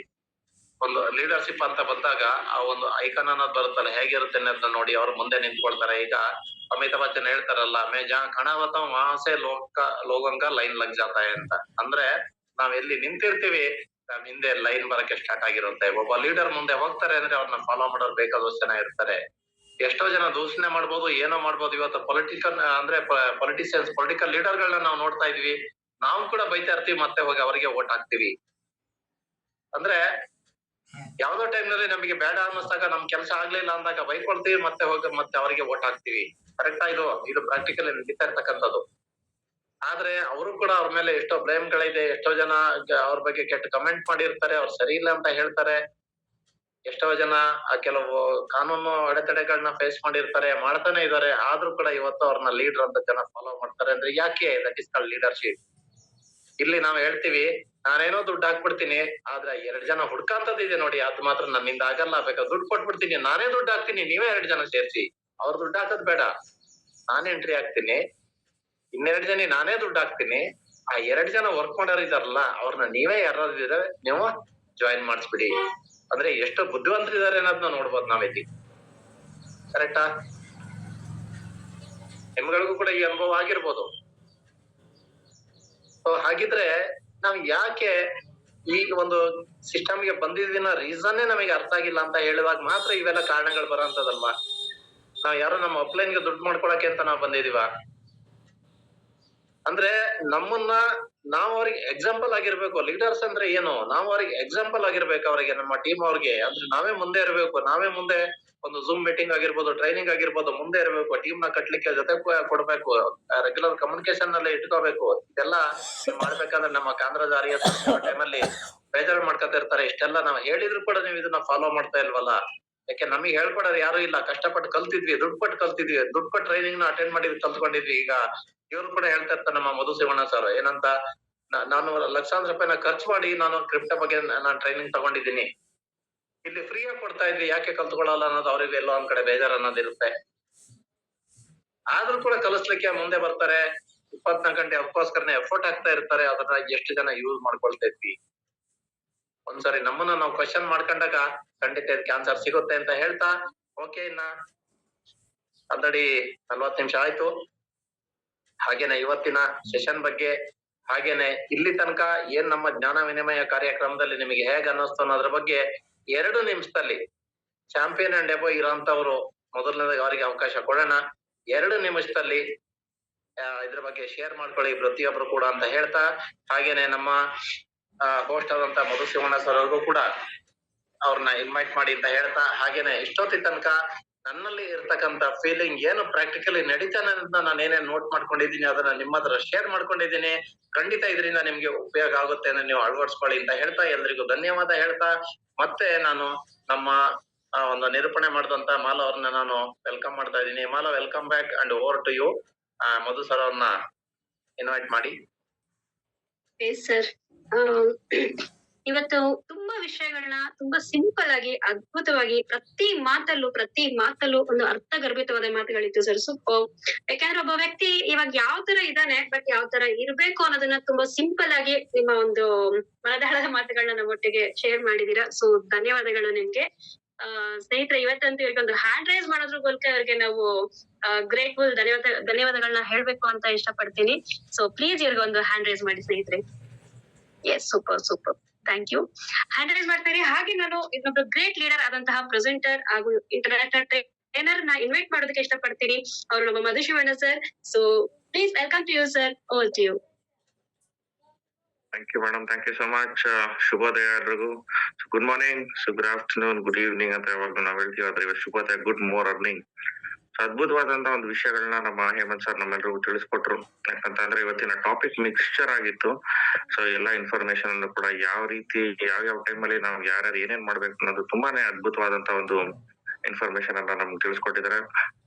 ಒಂದು ಲೀಡರ್ಶಿಪ್ ಅಂತ ಬಂದಾಗ ಆ ಒಂದು ಐಕಾನ್ ಅನ್ನೋದು ಬರುತ್ತಲ್ಲ, ಹೇಗಿರುತ್ತೆ ಅನ್ನೋದನ್ನ ನೋಡಿ ಅವ್ರು ಮುಂದೆ ನಿಂತ್ಕೊಳ್ತಾರೆ. ಈಗ ಅಮಿತಾಬ್ ಬಚ್ಚನ್ ಹೇಳ್ತಾರಲ್ಲ, ಮೇ ಜಾ ಖಡಾ ಹೋತಾ ಹೂಂ ವಹಾಂ ಸೆ ಲೋಗೋಂ ಕಾ ಲೈನ್ ಲಗ್ ಜಾತಾ ಹೈ ಅಂತ. ಅಂದ್ರೆ ನಾವ್ ಎಲ್ಲಿ ನಿಂತಿರ್ತೀವಿ ನಮ್ ಹಿಂದೆ ಲೈನ್ ಬರಕ್ಕೆ ಸ್ಟಾರ್ಟ್ ಆಗಿರುತ್ತೆ. ಒಬ್ಬ ಲೀಡರ್ ಮುಂದೆ ಹೋಗ್ತಾರೆ ಅಂದ್ರೆ ಅವ್ರನ್ನ ಫಾಲೋ ಮಾಡೋರು ಬೇಕಾದಷ್ಟು ಜನ ಇರ್ತಾರೆ. ಎಷ್ಟೋ ಜನ ದೂಷಣೆ ಮಾಡ್ಬೋದು, ಏನೋ ಮಾಡ್ಬೋದು. ಇವತ್ತು ಪೊಲಿಟಿಕಲ್ ಅಂದ್ರೆ ಪೊಲಿಟಿಷಿಯನ್ಸ್, ಪೊಲಿಟಿಕಲ್ ಲೀಡರ್ ಗಳನ್ನ ನಾವು ನೋಡ್ತಾ ಇದೀವಿ. ನಾವು ಕೂಡ ಬೈತಾ ಇರ್ತೀವಿ, ಮತ್ತೆ ಹೋಗಿ ಅವರಿಗೆ ವೋಟ್ ಹಾಕ್ತಿವಿ. ಅಂದ್ರೆ ಯಾವ್ದೋ ಟೈಮ್ ನಲ್ಲಿ ನಮಗೆ ಬೇಡ ಅನ್ನಿಸ್ದಾಗ, ನಮ್ ಕೆಲಸ ಆಗ್ಲಿಲ್ಲ ಅಂದಾಗ ಬೈಕೊಳ್ತೀವಿ, ಮತ್ತೆ ಹೋಗಿ ಮತ್ತೆ ಅವರಿಗೆ ವೋಟ್ ಹಾಕ್ತಿವಿ. ಕರೆಕ್ಟಾ? ಇದು ಪ್ರಾಕ್ಟಿಕಲ್ ನಡೀತಾ ಇರ್ತಕ್ಕಂಥದ್ದು. ಆದ್ರೆ ಅವರು ಕೂಡ ಅವ್ರ ಮೇಲೆ ಎಷ್ಟೋ ಬ್ಲೇಮ್ ಗಳಿದೆ. ಎಷ್ಟೋ ಜನ ಅವ್ರ ಬಗ್ಗೆ ಕೆಟ್ಟ ಕಮೆಂಟ್ ಮಾಡಿರ್ತಾರೆ, ಅವ್ರು ಸರಿ ಇಲ್ಲ ಅಂತ ಹೇಳ್ತಾರೆ. ಎಷ್ಟೋ ಜನ ಕೆಲವು ಕಾನೂನು ಅಡೆತಡೆಗಳನ್ನ ಫೇಸ್ ಮಾಡಿರ್ತಾರೆ, ಮಾಡ್ತಾನೆ ಇದಾರೆ. ಆದ್ರೂ ಕೂಡ ಇವತ್ತು ಅವ್ರನ್ನ ಲೀಡರ್ ಅಂತ ಜನ ಫಾಲೋ ಮಾಡ್ತಾರೆ. ಅಂದ್ರೆ ಯಾಕೆ? That is called leadership. ಇಲ್ಲಿ ನಾವ್ ಹೇಳ್ತೀವಿ, ನಾನೇನೋ ದುಡ್ಡು ಹಾಕ್ಬಿಡ್ತೀನಿ, ಆದ್ರೆ 2 ಜನ ಹುಡ್ಕಂತದಿದೆ ನೋಡಿ, ಅದು ಮಾತ್ರ ನನ್ನಿಂದ ಆಗಲ್ಲ. ಬೇಕಾದ್ರೆ ದುಡ್ಡು ಕೊಟ್ಬಿಡ್ತೀನಿ, ನಾನೇ ದುಡ್ಡು ಹಾಕ್ತೀನಿ, ನೀವೇ 2 ಜನ ಸೇರ್ಸಿ. ಅವ್ರ ದುಡ್ಡು ಹಾಕೋದ್ ಬೇಡ, ನಾನೇ ಎಂಟ್ರಿ ಹಾಕ್ತೀನಿ. 2 ಜನ ನಾನೇ ದುಡ್ಡು ಹಾಕ್ತೀನಿ. ಆ 2 ಜನ ವರ್ಕ್ ಮಾಡೋರು ಇದಾರಲ್ಲ, ಅವ್ರನ್ನ ನೀವೇ ಯಾರಾದ್ರೂ ನೀವು ಜಾಯಿನ್ ಮಾಡಿಸ್ಬಿಡಿ. ಅಂದ್ರೆ ಎಷ್ಟು ಬುದ್ಧಿವಂತರಿದ್ದಾರೆ ಅನ್ನೋದನ್ನ ನೋಡ್ಬೋದು ನಾವಿಲ್ಲಿ. ಕರೆಕ್ಟಾ? ನಿಮ್ಗಳಿಗೂ ಕೂಡ ಈ ಅನುಭವ ಆಗಿರ್ಬೋದು. ಹಾಗಿದ್ರೆ ನಾವ್ ಯಾಕೆ ಈ ಒಂದು ಸಿಸ್ಟಮ್ಗೆ ಬಂದಿದ್ದಿನ ರೀಸನ್ನೇ ನಮಗೆ ಅರ್ಥ ಆಗಿಲ್ಲ ಅಂತ ಹೇಳಿದಾಗ ಮಾತ್ರ ಇವೆಲ್ಲ ಕಾರಣಗಳು ಬರೋಂಥದ್ದಲ್ವಾ? ನಾವ್ ಯಾರು ನಮ್ಮ ಅಪ್ಲೈನ್ಗೆ ದುಡ್ಡು ಮಾಡ್ಕೊಳಕ್ಕೆ ಅಂತ ನಾವ್ ಬಂದಿದೀವ? ಅಂದ್ರೆ ನಮ್ಮನ್ನ ನಾವ್ ಅವ್ರಿಗೆ ಎಕ್ಸಾಂಪಲ್ ಆಗಿರ್ಬೇಕು. ಲೀಡರ್ಸ್ ಅಂದ್ರೆ ಏನು? ನಾವು ಅವ್ರಿಗೆ ಎಕ್ಸಾಂಪಲ್ ಆಗಿರ್ಬೇಕು. ಅವರಿಗೆ, ನಮ್ಮ ಟೀಮ್ ಅವ್ರಿಗೆ. ಅಂದ್ರೆ ನಾವೇ ಮುಂದೆ ಇರ್ಬೇಕು. ನಾವೇ ಮುಂದೆ ಒಂದು ಝೂಮ್ ಮೀಟಿಂಗ್ ಆಗಿರ್ಬೋದು, ಟ್ರೈನಿಂಗ್ ಆಗಿರ್ಬೋದು, ಮುಂದೆ ಇರ್ಬೇಕು. ಟೀಮ್ ನ ಕಟ್ಲಿಕ್ಕೆ ಜೊತೆ ಕೊಡ್ಬೇಕು. ರೆಗ್ಯುಲರ್ ಕಮ್ಯುನಿಕೇಶನ್ ನಲ್ಲಿ ಇಟ್ಕೋಬೇಕು. ಇದೆಲ್ಲ ಮಾಡ್ಬೇಕಂದ್ರೆ ನಮ್ಮ ಕಾಂದ್ರಧಾರಿಯ ಟೈಮಲ್ಲಿ ಬೇಜಾರು ಮಾಡ್ಕೊತಾ ಇರ್ತಾರೆ. ಇಷ್ಟೆಲ್ಲ ನಾವ್ ಹೇಳಿದ್ರು ಕೂಡ ನೀವು ಇದನ್ನ ಫಾಲೋ ಮಾಡ್ತಾ ಇಲ್ವಲ್ಲ? ಯಾಕೆ ನಮಗೆ ಹೇಳ್ಕೊಡೋರು ಯಾರು ಇಲ್ಲ. ಕಷ್ಟಪಟ್ಟು ಕಲ್ತಿದ್ವಿ, ದುಡ್ಡು ಕೊಟ್ಟು ಕಲ್ತಿದ್ವಿ, ದುಡ್ಡು ಕೊಟ್ಟು ಟ್ರೈನಿಂಗ್ ನ ಅಟೆಂಡ್ ಮಾಡಿ ಕಲ್ತ್ಕೊಂಡಿದ್ವಿ. ಈಗ ಇವ್ರು ಕೂಡ ಹೇಳ್ತಾ ಇರ್ತಾರೆ ನಮ್ಮ ಮಧು ಶಿವಣ್ಣ ಸರ್, ಏನಂತ, ನಾನು ಲಕ್ಷಾಂತರ ರೂಪಾಯಿನ ಖರ್ಚು ಮಾಡಿ ನಾನು ಕ್ರಿಪ್ಟೋ ಬಗ್ಗೆ ನಾನು ಟ್ರೈನಿಂಗ್ ತಗೊಂಡಿದ್ದೀನಿ. ಇಲ್ಲಿ ಫ್ರೀ ಆಗಿ ಕೊಡ್ತಾ ಇದ್ವಿ, ಯಾಕೆ ಕಲ್ತ್ಕೊಳ್ಳಲ್ಲ ಅನ್ನೋದು ಅವ್ರಿಗೆ ಎಲ್ಲೋ ಒಂದ್ ಕಡೆ ಬೇಜಾರ್ ಅನ್ನೋದಿರುತ್ತೆ. ಆದ್ರೂ ಕೂಡ ಕಲಿಸ್ಲಿಕ್ಕೆ ಮುಂದೆ ಬರ್ತಾರೆ. 24 ಗಂಟೆ ಅದಕ್ಕೋಸ್ಕರನೇ ಎಫರ್ಟ್ ಹಾಕ್ತಾ ಇರ್ತಾರೆ. ಅದನ್ನ ಎಷ್ಟು ಜನ ಯೂಸ್ ಮಾಡ್ಕೊಳ್ತಾ ಇದ್ವಿ. ಒಂದ್ಸರಿ ನಮ್ಮನ್ನ ನಾವು ಕ್ವಶನ್ ಮಾಡ್ಕೊಂಡಾಗ ಖಂಡಿತ ಇದಕ್ಕೆ ಆನ್ಸರ್ ಸಿಗುತ್ತೆ ಅಂತ ಹೇಳ್ತಾ, ಓಕೆ, ಇನ್ನ ಆಲ್ರೆಡಿ 40 ನಿಮಿಷ ಆಯ್ತು. ಹಾಗೇನೆ ಇವತ್ತಿನ ಸೆಷನ್ ಬಗ್ಗೆ, ಹಾಗೇನೆ ಇಲ್ಲಿ ತನಕ ಏನ್ ನಮ್ಮ ಜ್ಞಾನ ವಿನಿಮಯ ಕಾರ್ಯಕ್ರಮದಲ್ಲಿ ನಿಮಗೆ ಹೇಗ್ ಅನ್ನಿಸ್ತು ಅನ್ನೋದ್ರ ಬಗ್ಗೆ 2 ನಿಮಿಷದಲ್ಲಿ ಚಾಂಪಿಯನ್ ಅಂಡ್ ಎಬೋ ಇರೋಂತವ್ರು ಮೊದಲನೇದಾಗಿ ಅವರಿಗೆ ಅವಕಾಶ ಕೊಡೋಣ. 2 ನಿಮಿಷದಲ್ಲಿ ಇದ್ರ ಬಗ್ಗೆ ಶೇರ್ ಮಾಡ್ಕೊಳ್ಳಿ ಪ್ರತಿಯೊಬ್ರು ಕೂಡ ಅಂತ ಹೇಳ್ತಾ, ಹಾಗೇನೆ ನಮ್ಮ ಹೋಸ್ಟ್ ಆದಂತ ಮಧು ಶಿವಣ್ಣ ಸರ್ ಅವ್ರಿಗೂ ಕೂಡ ಅವ್ರನ್ನ ಇನ್ವೈಟ್ ಮಾಡಿ ಅಂತ ಹೇಳ್ತಾ, ಹಾಗೇನೆ ಇಷ್ಟೊತ್ತಿ ತನಕ ನನ್ನಲ್ಲಿ ಇರ್ತಕ್ಕಂತ ಫೀಲಿಂಗ್ ಏನು ಪ್ರಾಕ್ಟಿಕಲಿ ನಡೀತಾನೆ ಅಂತ ನಾನು ಏನೇನ್ ನೋಟ್ ಮಾಡ್ಕೊಂಡಿದ್ದೀನಿ ಅದನ್ನ ನಿಮ್ಮ ಹತ್ರ ಶೇರ್ ಮಾಡ್ಕೊಂಡಿದ್ದೀನಿ. ಖಂಡಿತ ಇದರಿಂದ ನಿಮ್ಗೆ ಉಪಯೋಗ ಆಗುತ್ತೆ ಅಂದ್ರೆ ನೀವು ಅಳವಡಿಸ್ಕೊಳ್ಳಿ ಅಂತ ಹೇಳ್ತಾ, ಎಲ್ರಿಗೂ ಧನ್ಯವಾದ ಹೇಳ್ತಾ, ಮತ್ತೆ ನಾನು ನಮ್ಮ ಒಂದು ನಿರೂಪಣೆ ಮಾಡಿದಂತ ಮಾಲಾ ಅವ್ರನ್ನ ನಾನು ವೆಲ್ಕಮ್ ಮಾಡ್ತಾ ಇದ್ದೀನಿ. Mala, welcome back and over to you. Madhu sir ಅವ್ರನ್ನ ಇನ್ವೈಟ್ ಮಾಡಿ. ಸರ್, ಇವತ್ತು ತುಂಬಾ ವಿಷಯಗಳನ್ನ ತುಂಬಾ ಸಿಂಪಲ್ ಆಗಿ, ಅದ್ಭುತವಾಗಿ ಪ್ರತಿ ಮಾತಲ್ಲೂ ಒಂದು ಅರ್ಥಗರ್ಭಿತವಾದ ಮಾತುಗಳಿತ್ತು ಸರ್. ಸೂಪರ್. ಯಾಕಂದ್ರೆ ಒಬ್ಬ ವ್ಯಕ್ತಿ ಇವಾಗ ಯಾವ ತರ ಇದ್ದಾನೆ, ಬಟ್ ಯಾವ ತರ ಇರ್ಬೇಕು ಅನ್ನೋದನ್ನ ತುಂಬಾ ಸಿಂಪಲ್ ಆಗಿ ನಿಮ್ಮ ಒಂದು ಮನದಾಳದ ಮಾತುಗಳನ್ನ ನಮ್ಮೊಟ್ಟಿಗೆ ಶೇರ್ ಮಾಡಿದೀರಾ. ಸೊ ಧನ್ಯವಾದಗಳು ನಿಮ್ಗೆ. ಸ್ನೇಹಿತರೆ, ಇವತ್ತಂತೂ ಇವ್ರಿಗೊಂದು ಹ್ಯಾಂಡ್ ರೈಸ್ ಮಾಡೋದ್ರ ಮೂಲಕ ಇವ್ರಿಗೆ ನಾವು ಗ್ರೇಟ್ಫುಲ್ ಧನ್ಯವಾದಗಳನ್ನ ಹೇಳ್ಬೇಕು ಅಂತ ಇಷ್ಟಪಡ್ತೀನಿ. ಸೊ ಪ್ಲೀಸ್ ಇವ್ರಿಗೊಂದು ಹ್ಯಾಂಡ್ ರೈಸ್ ಮಾಡಿ ಸ್ನೇಹಿತರೆ. Yes, super super. Thank you. Hand raise ಮಾಡ್ತಾರೆ. ಹಾಗೆ ನಾನು ಇನ್ನೊಬ್ರು ಗ್ರೇಟ್ ಲೀಡರ್ ಆದಂತಹ ಪ್ರೆಸೆಂಟರ್ ಹಾಗೂ ಇಂಟರ್ನ್ಯಾಷನಲ್ ಟ್ರೈನರ್ ನ ಇನ್ವೈಟ್ ಮಾಡೋದಕ್ಕೆ ಇಷ್ಟಪಡ್ತೀನಿ. ಅವರು ನಮ್ಮ Madhushivanna sir. So please welcome to you sir. Over to you. Thank you madam, thank you so much. ಶುಭೋದಯ ಎಲ್ರಿಗೂ. Good morning, good afternoon, good evening ಅಂತ ಯಾವಾಗ್ಲೂ ನಾವ್ ಹೇಳ್ತೀವಿ, ಆದ್ರೆ ಇವತ್ತು ಶುಭೋದಯ, ಗುಡ್ ಮಾರ್ನಿಂಗ್. ಅದ್ಭುತವಾದಂತ ಒಂದು ವಿಷಯಗಳನ್ನ ನಮ್ಮ ಹೇಮಂತ್ ಸರ್ ನಮ್ಮೆಲ್ಲರಿಗೂ ತಿಳಿಸ್ಕೊಟ್ರು. ಯಾಕಂತಂದ್ರೆ ಇವತ್ತಿನ ಟಾಪಿಕ್ ಮಿಕ್ಸ್ಚರ್ ಆಗಿತ್ತು. ಸೊ ಎಲ್ಲಾ ಇನ್ಫಾರ್ಮೇಶನ್ ಅನ್ನು ಕೂಡ ಯಾವ ರೀತಿ ಯಾವ ಟೈಮ್ ಅಲ್ಲಿ ನಾವು ಯಾರ್ಯಾರು ಏನೇನ್ ಮಾಡ್ಬೇಕು ಅನ್ನೋದು ತುಂಬಾನೇ ಅದ್ಭುತವಾದಂತ ಒಂದು ಇನ್ಫಾರ್ಮೇಶನ್ ಅನ್ನ ನಮ್ಗೆ ತಿಳಿಸ್ಕೊಟ್ಟಿದ್ದಾರೆ.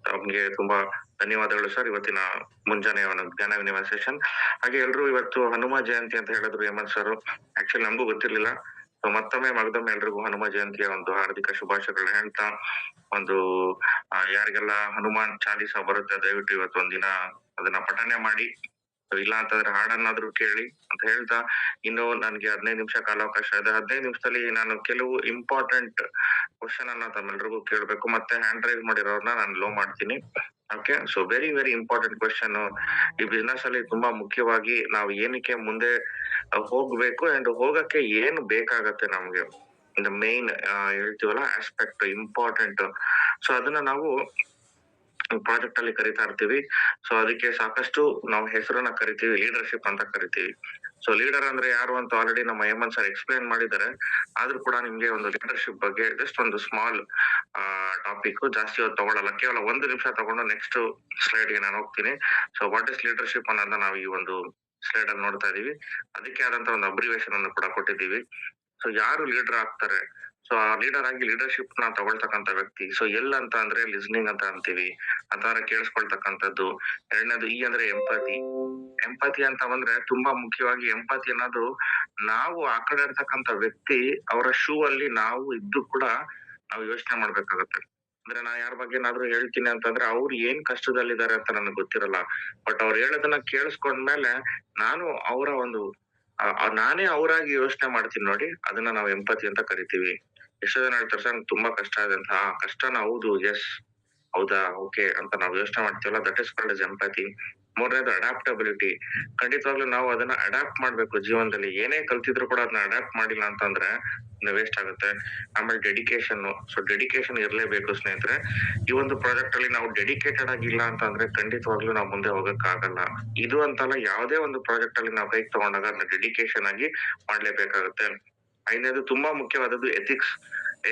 ನಮ್ಗೆ ತುಂಬಾ ಧನ್ಯವಾದಗಳು ಸರ್. ಇವತ್ತಿನ ಮುಂಜಾನೆ ಒಂದು ಜ್ಞಾನ ವಿನಿಮಯ ಸೆಷನ್. ಹಾಗೆ ಎಲ್ರು ಇವತ್ತು ಹನುಮ ಜಯಂತಿ ಅಂತ ಹೇಳಿದ್ರು ಹೇಮಂತ್ ಸರ್. ಆಕ್ಚುಲಿ ನಮಗೂ ಗೊತ್ತಿರ್ಲಿಲ್ಲ. ಸೊ ಮತ್ತೊಮ್ಮೆ ಮಗದೊಮ್ಮೆ ಎಲ್ರಿಗೂ ಹನುಮ ಜಯಂತಿಯ ಒಂದು ಹಾರ್ದಿಕ ಶುಭಾಶಯಗಳನ್ನ ಹೇಳ್ತಾ, ಒಂದು ಯಾರಿಗೆಲ್ಲ ಹನುಮಾನ್ ಚಾಲೀಸ ಬರುತ್ತೆ ದಯವಿಟ್ಟು ಇವತ್ತು ಒಂದಿನ ಅದನ್ನ ಪಠನೆ ಮಾಡಿ, ಇಲ್ಲ ಅಂತಂದ್ರೆ ಹಾಡನ್ನಾದ್ರೂ ಕೇಳಿ ಅಂತ ಹೇಳ್ತಾ, ಇನ್ನು ನನ್ಗೆ 15 ನಿಮಿಷ ಕಾಲಾವಕಾಶ ಇದೆ. 15 ನಿಮಿಷದಲ್ಲಿ ನಾನು ಕೆಲವು ಇಂಪಾರ್ಟೆಂಟ್ ಕ್ವಶನ್ ಅನ್ನ ತಮ್ಮೆಲ್ರಿಗೂ ಕೇಳ್ಬೇಕು. ಮತ್ತೆ ಹ್ಯಾಂಡ್ ರೈಸ್ ಮಾಡಿರೋರ್ನ ನಾನು ಲೋ ಮಾಡ್ತೀನಿ. Okay, so very very important question. ಈ ಬಿಸ್ನೆಸ್ ಅಲ್ಲಿ ತುಂಬಾ ಮುಖ್ಯವಾಗಿ ನಾವು ಏನಕ್ಕೆ ಮುಂದೆ ಹೋಗ್ಬೇಕು ಅಂಡ್ ಹೋಗಕ್ಕೆ ಏನು ಬೇಕಾಗತ್ತೆ ನಮ್ಗೆ, ದ ಮೇನ್ ಹೇಳ್ತೀವಲ್ಲ ಆಸ್ಪೆಕ್ಟ್ ಇಂಪಾರ್ಟೆಂಟ್. ಸೊ ಅದನ್ನ ನಾವು ಪ್ರಾಜೆಕ್ಟ್ ಅಲ್ಲಿ ಕರಿತಾ ಇರ್ತೀವಿ. ಸೊ ಅದಕ್ಕೆ ಸಾಕಷ್ಟು ನಾವು ಹೆಸರನ್ನ ಕರಿತೀವಿ, ಲೀಡರ್ಶಿಪ್ ಅಂತ ಕರಿತೀವಿ. ಸೊ ಲೀಡರ್ ಅಂದ್ರೆ ಯಾರು ಅಂತ ಆಲ್ರೆಡಿ ನಮ್ಮ ಹೇಮಂತ್ ಸರ್ ಎಕ್ಸ್ಪ್ಲೇನ್ ಮಾಡಿದ್ದಾರೆ. ಆದ್ರೂ ಕೂಡ ನಿಮ್ಗೆ ಒಂದು ಲೀಡರ್ಶಿಪ್ ಬಗ್ಗೆ ಜಸ್ಟ್ ಒಂದು ಸ್ಮಾಲ್ ಟಾಪಿಕ್, ಜಾಸ್ತಿ ಹೊತ್ತು ತಗೊಳ್ಳಲ್ಲ, ಕೇವಲ 1 ನಿಮಿಷ ತಗೊಂಡು ನೆಕ್ಸ್ಟ್ ಸ್ಲೈಡ್ ಗೆ ನಾನು ಹೋಗ್ತೀನಿ. ಸೊ ವಾಟ್ ಇಸ್ ಲೀಡರ್ಶಿಪ್ ಅನ್ನೋದನ್ನ ನಾವು ಈ ಒಂದು ಸ್ಲೈಡ್ ಅಲ್ಲಿ ನೋಡ್ತಾ ಇದೀವಿ. ಅದಕ್ಕೆ ಆದಂತ ಒಂದು ಅಬ್ರಿವೇಶನ್ ಅನ್ನು ಕೂಡ ಕೊಟ್ಟಿದ್ದೀವಿ. ಸೊ ಯಾರು ಲೀಡರ್ ಆಗ್ತಾರೆ, ಸೊ ಆ ಲೀಡರ್ ಆಗಿ ಲೀಡರ್ಶಿಪ್ ನ ತಗೊಳ್ತಕ್ಕಂತ ವ್ಯಕ್ತಿ. ಸೊ ಅಂತ ಅಂದ್ರೆ ಲಿಸ್ನಿಂಗ್ ಅಂತ ಅಂತೀವಿ, ಅಥವಾ ಕೇಳಿಸ್ಕೊಳ್ತಕ್ಕಂಥದ್ದು. ಎರಡನೇದು ಇ ಅಂದ್ರೆ ಎಂಪತಿ. ಎಂಪತಿ ಅಂತ ಬಂದ್ರೆ ತುಂಬಾ ಮುಖ್ಯವಾಗಿ ಎಂಪತಿ ಅನ್ನೋದು ನಾವು ಆ ಕಡೆ ಇರ್ತಕ್ಕಂಥ ವ್ಯಕ್ತಿ ಅವರ ಶೂ ಅಲ್ಲಿ ನಾವು ಇದ್ದು ಕೂಡ ನಾವು ಯೋಚನೆ ಮಾಡ್ಬೇಕಾಗತ್ತೆ. ಅಂದ್ರೆ ನಾ ಯಾರ ಬಗ್ಗೆ ಏನಾದ್ರು ಹೇಳ್ತೀನಿ ಅಂತಂದ್ರೆ ಅವ್ರು ಏನ್ ಕಷ್ಟದಲ್ಲಿದ್ದಾರೆ ಅಂತ ನನಗೆ ಗೊತ್ತಿರಲ್ಲ, ಬಟ್ ಅವ್ರು ಹೇಳೋದನ್ನ ಕೇಳಿಸ್ಕೊಂಡ್ಮೇಲೆ ನಾನು ಅವರ ಒಂದು ನಾನೇ ಅವರಾಗಿ ಯೋಚನೆ ಮಾಡ್ತೀನಿ ನೋಡಿ, ಅದನ್ನ ನಾವು ಎಂಪತಿ ಅಂತ ಕರಿತೀವಿ. ಎಷ್ಟೋ ಜನ ಹೇಳ್ತಾರೆ ಸರ್ ತುಂಬಾ ಕಷ್ಟ ಇದೆ ಅಂತ. ಕಷ್ಟನ ಹೌದು, ಎಸ್, ಹೌದಾ, ಓಕೆ ಅಂತ ನಾವು ಯೋಚನೆ ಮಾಡ್ತೀವಲ್ಲ, that is called as empathy. ಮೂರನೇದು ಅಡಾಪ್ಟಬಿಲಿಟಿ. ಖಂಡಿತವಾಗ್ಲೂ ನಾವು ಅದನ್ನ ಅಡಾಪ್ಟ್ ಮಾಡ್ಬೇಕು ಜೀವನದಲ್ಲಿ. ಏನೇ ಕಲ್ತಿದ್ರು ಕೂಡ ಅದನ್ನ ಅಡಾಪ್ಟ್ ಮಾಡಿಲ್ಲ ಅಂತಂದ್ರೆ ವೇಸ್ಟ್ ಆಗುತ್ತೆ. ಆಮೇಲೆ ಡೆಡಿಕೇಶನ್. ಸೊ ಡೆಡಿಕೇಶನ್ ಇರ್ಲೇಬೇಕು ಸ್ನೇಹಿತರೆ. ಈ ಒಂದು ಪ್ರಾಜೆಕ್ಟ್ ಅಲ್ಲಿ ನಾವು ಡೆಡಿಕೇಟೆಡ್ ಆಗಿಲ್ಲ ಅಂತಂದ್ರೆ ಖಂಡಿತವಾಗ್ಲೂ ನಾವು ಮುಂದೆ ಹೋಗಕ್ ಆಗಲ್ಲ. ಇದು ಅಂತಲ್ಲ, ಯಾವುದೇ ಒಂದು ಪ್ರಾಜೆಕ್ಟ್ ಅಲ್ಲಿ ನಾವು ಕೈಗೆ ತಗೊಂಡಾಗ ಅದನ್ನ ಡೆಡಿಕೇಶನ್ ಆಗಿ ಮಾಡ್ಲೇಬೇಕಾಗುತ್ತೆ. ಐದನೇದು ತುಂಬಾ ಮುಖ್ಯವಾದದ್ದು ಎಥಿಕ್ಸ್.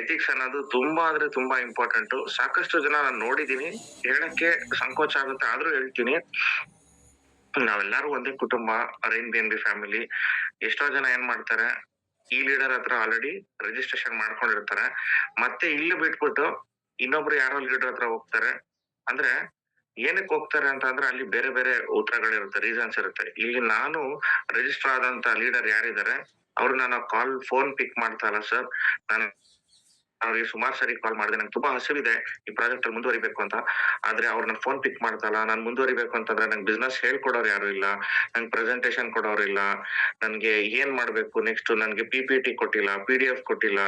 ಎಥಿಕ್ಸ್ ಅನ್ನೋದು ತುಂಬಾ ಅಂದ್ರೆ ತುಂಬಾ ಇಂಪಾರ್ಟೆಂಟ್. ಸಾಕಷ್ಟು ಜನ ನಾನು ನೋಡಿದೀನಿ, ಹೇಳಕ್ಕೆ ಸಂಕೋಚ ಆಗುತ್ತೆ, ಆದ್ರೂ ಹೇಳ್ತೀನಿ. ನಾವೆಲ್ಲರೂ ಒಂದೇ ಕುಟುಂಬ, RNBNB ಫ್ಯಾಮಿಲಿ. ಎಷ್ಟೋ ಜನ ಏನ್ ಮಾಡ್ತಾರೆ, ಈ ಲೀಡರ್ ಹತ್ರ ಆಲ್ರೆಡಿ ರಿಜಿಸ್ಟ್ರೇಷನ್ ಮಾಡ್ಕೊಂಡಿರ್ತಾರೆ, ಮತ್ತೆ ಇಲ್ಲಿ ಬಿಟ್ಬಿಟ್ಟು ಇನ್ನೊಬ್ರು ಯಾರೋ ಲೀಡರ್ ಹತ್ರ ಹೋಗ್ತಾರೆ. ಅಂದ್ರೆ ಏನಕ್ಕೆ ಹೋಗ್ತಾರೆ ಅಂತ ಅಂದ್ರೆ ಅಲ್ಲಿ ಬೇರೆ ಬೇರೆ ಉತ್ತರಗಳಿರುತ್ತೆ, ರೀಸನ್ಸ್ ಇರುತ್ತೆ. ಇಲ್ಲಿ ನಾನು ರಿಜಿಸ್ಟರ್ ಆದಂತ ಲೀಡರ್ ಯಾರಿದ್ದಾರೆ ಅವ್ರು ನನ್ನ ಫೋನ್ ಪಿಕ್ ಮಾಡ್ತಾ ಇಲ್ಲ ಸರ್. ನಾನು ಅವ್ರಿಗೆ ಸುಮಾರು ಸರಿ ಕಾಲ್ ಮಾಡಿದೆ, ನಂಗೆ ತುಂಬಾ ಹಸಿವಿದೆ ಈ ಪ್ರಾಜೆಕ್ಟ್ ಅಲ್ಲಿ ಮುಂದುವರಿಬೇಕು ಅಂತ. ಆದ್ರೆ ಅವ್ರು ನನ್ ಫೋನ್ ಪಿಕ್ ಮಾಡ್ತಲ್ಲ. ನಾನ್ ಮುಂದುವರಿಬೇಕು ಅಂತಂದ್ರೆ ನಂಗೆ ಬಿಸ್ನೆಸ್ ಹೇಳ್ಕೊಡೋರು ಯಾರು ಇಲ್ಲ, ನಂಗೆ ಪ್ರೆಸೆಂಟೇಶನ್ ಕೊಡೋರು ಇಲ್ಲ, ನನ್ಗೆ ಏನ್ ಮಾಡ್ಬೇಕು ನೆಕ್ಸ್ಟ್, ನನ್ಗೆ PPT ಕೊಟ್ಟಿಲ್ಲ, PDF ಕೊಟ್ಟಿಲ್ಲ.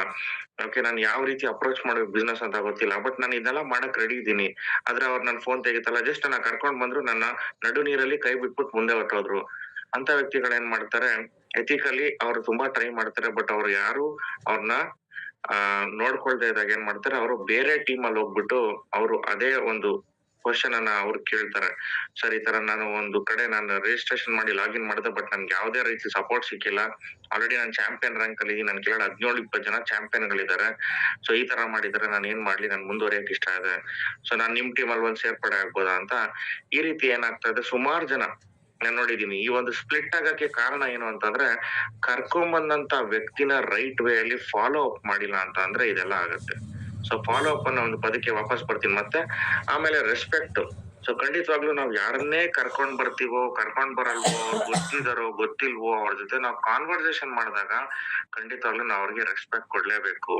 ಓಕೆ, ನಾನು ಯಾವ ರೀತಿ ಅಪ್ರೋಚ್ ಮಾಡ್ಬೇಕು ಬಿಸ್ನೆಸ್ ಅಂತ ಗೊತ್ತಿಲ್ಲ. ಬಟ್ ನಾನು ಇದೆಲ್ಲ ಮಾಡಕ್ ರೆಡಿ ಇದ್ದೀನಿ. ಆದ್ರೆ ಅವ್ರು ನನ್ ಫೋನ್ ತೆಗಿತಲ್ಲ, ಜಸ್ಟ್ ನನ್ನ ಕರ್ಕೊಂಡ್ ಬಂದ್ರು, ನನ್ನ ನಡು ನೀರಲ್ಲಿ ಕೈ ಬಿಟ್ಬಿಟ್ಟು ಮುಂದೆ ಹೊಟ್ಟೋದ್ರು. ಅಂತ ವ್ಯಕ್ತಿಗಳು ಏನ್ ಮಾಡ್ತಾರೆ, ಎಥಿಕಲಿ ಅವ್ರು ತುಂಬಾ ಟ್ರೈ ಮಾಡ್ತಾರೆ, ಬಟ್ ಅವ್ರು ಯಾರು ಅವ್ರನ್ನ ನೋಡ್ಕೊಳ್ತಾ ಇದ್ದಾಗ ಏನ್ ಮಾಡ್ತಾರೆ, ಅವರು ಬೇರೆ ಟೀಮ್ ಅಲ್ಲಿ ಹೋಗ್ಬಿಟ್ಟು ಅವರು ಅದೇ ಒಂದು ಕ್ವಶನ್ ಅನ್ನ ಅವ್ರು ಕೇಳ್ತಾರೆ. ಸರ್ ಈ ತರ ನಾನು ಒಂದು ಕಡೆ ನಾನು ರಿಜಿಸ್ಟ್ರೇಷನ್ ಮಾಡಿ ಲಾಗಿನ್ ಮಾಡಿದೆ, ಬಟ್ ನನ್ಗೆ ಯಾವ್ದೇ ರೀತಿ ಸಪೋರ್ಟ್ ಸಿಕ್ಕಿಲ್ಲ. ಆಲ್ರೆಡಿ ನಾನು ಚಾಂಪಿಯನ್ ರ್ಯಾಂಕ್ ಅಲ್ಲಿ ನನ್ ಕೆಳಗಡೆ 17-20 ಜನ ಚಾಂಪಿಯನ್ ಗಳಿದ್ದಾರೆ. ಸೊ ಈ ತರ ಮಾಡಿದ್ರೆ ನಾನು ಏನ್ ಮಾಡ್ಲಿ, ನನ್ ಮುಂದುವರಿಯಕ್ ಇಷ್ಟ ಇದೆ. ಸೊ ನಾನ್ ನಿಮ್ ಟೀಮ್ ಅಲ್ಲಿ ಒಂದ್ ಸೇರ್ಪಡೆ ಆಗ್ಬೋದಾ ಅಂತ. ಈ ರೀತಿ ಏನಾಗ್ತಾ ಇದೆ, ಸುಮಾರು ಜನ ನಾನ್ ನೋಡಿದೀನಿ. ಈ ಒಂದು ಸ್ಪ್ಲಿಟ್ ಆಗಕ್ಕೆ ಕಾರಣ ಏನು ಅಂತಂದ್ರೆ, ಕರ್ಕೊಂಬಂದಂತ ವ್ಯಕ್ತಿನ ರೈಟ್ ವೇ ಅಲ್ಲಿ ಫಾಲೋ ಅಪ್ ಮಾಡಿಲ್ಲ ಅಂತ ಅಂದ್ರೆ ಇದೆಲ್ಲ ಆಗತ್ತೆ. ಸೊ ಫಾಲೋ ಅಪ್ ಅನ್ನೋ ಒಂದು ಪದಕ್ಕೆ ವಾಪಸ್ ಬರ್ತೀನಿ ಮತ್ತೆ. ಆಮೇಲೆ ರೆಸ್ಪೆಕ್ಟ್. ಸೊ ಖಂಡಿತವಾಗ್ಲೂ ನಾವ್ ಯಾರನ್ನೇ ಕರ್ಕೊಂಡ್ ಬರ್ತೀವೋ ಕರ್ಕೊಂಡ್ ಬರಲ್ವೋ ಅವ್ರ್ ಗೊತ್ತಿದಾರೋ ಗೊತ್ತಿಲ್ವೋ ಅವ್ರ ಜೊತೆ ನಾವ್ ಕಾನ್ವರ್ಸೇಷನ್ ಮಾಡಿದಾಗ ಖಂಡಿತವಾಗ್ಲೂ ನಾವ್ ಅವ್ರಿಗೆ ರೆಸ್ಪೆಕ್ಟ್ ಕೊಡ್ಲೇಬೇಕು.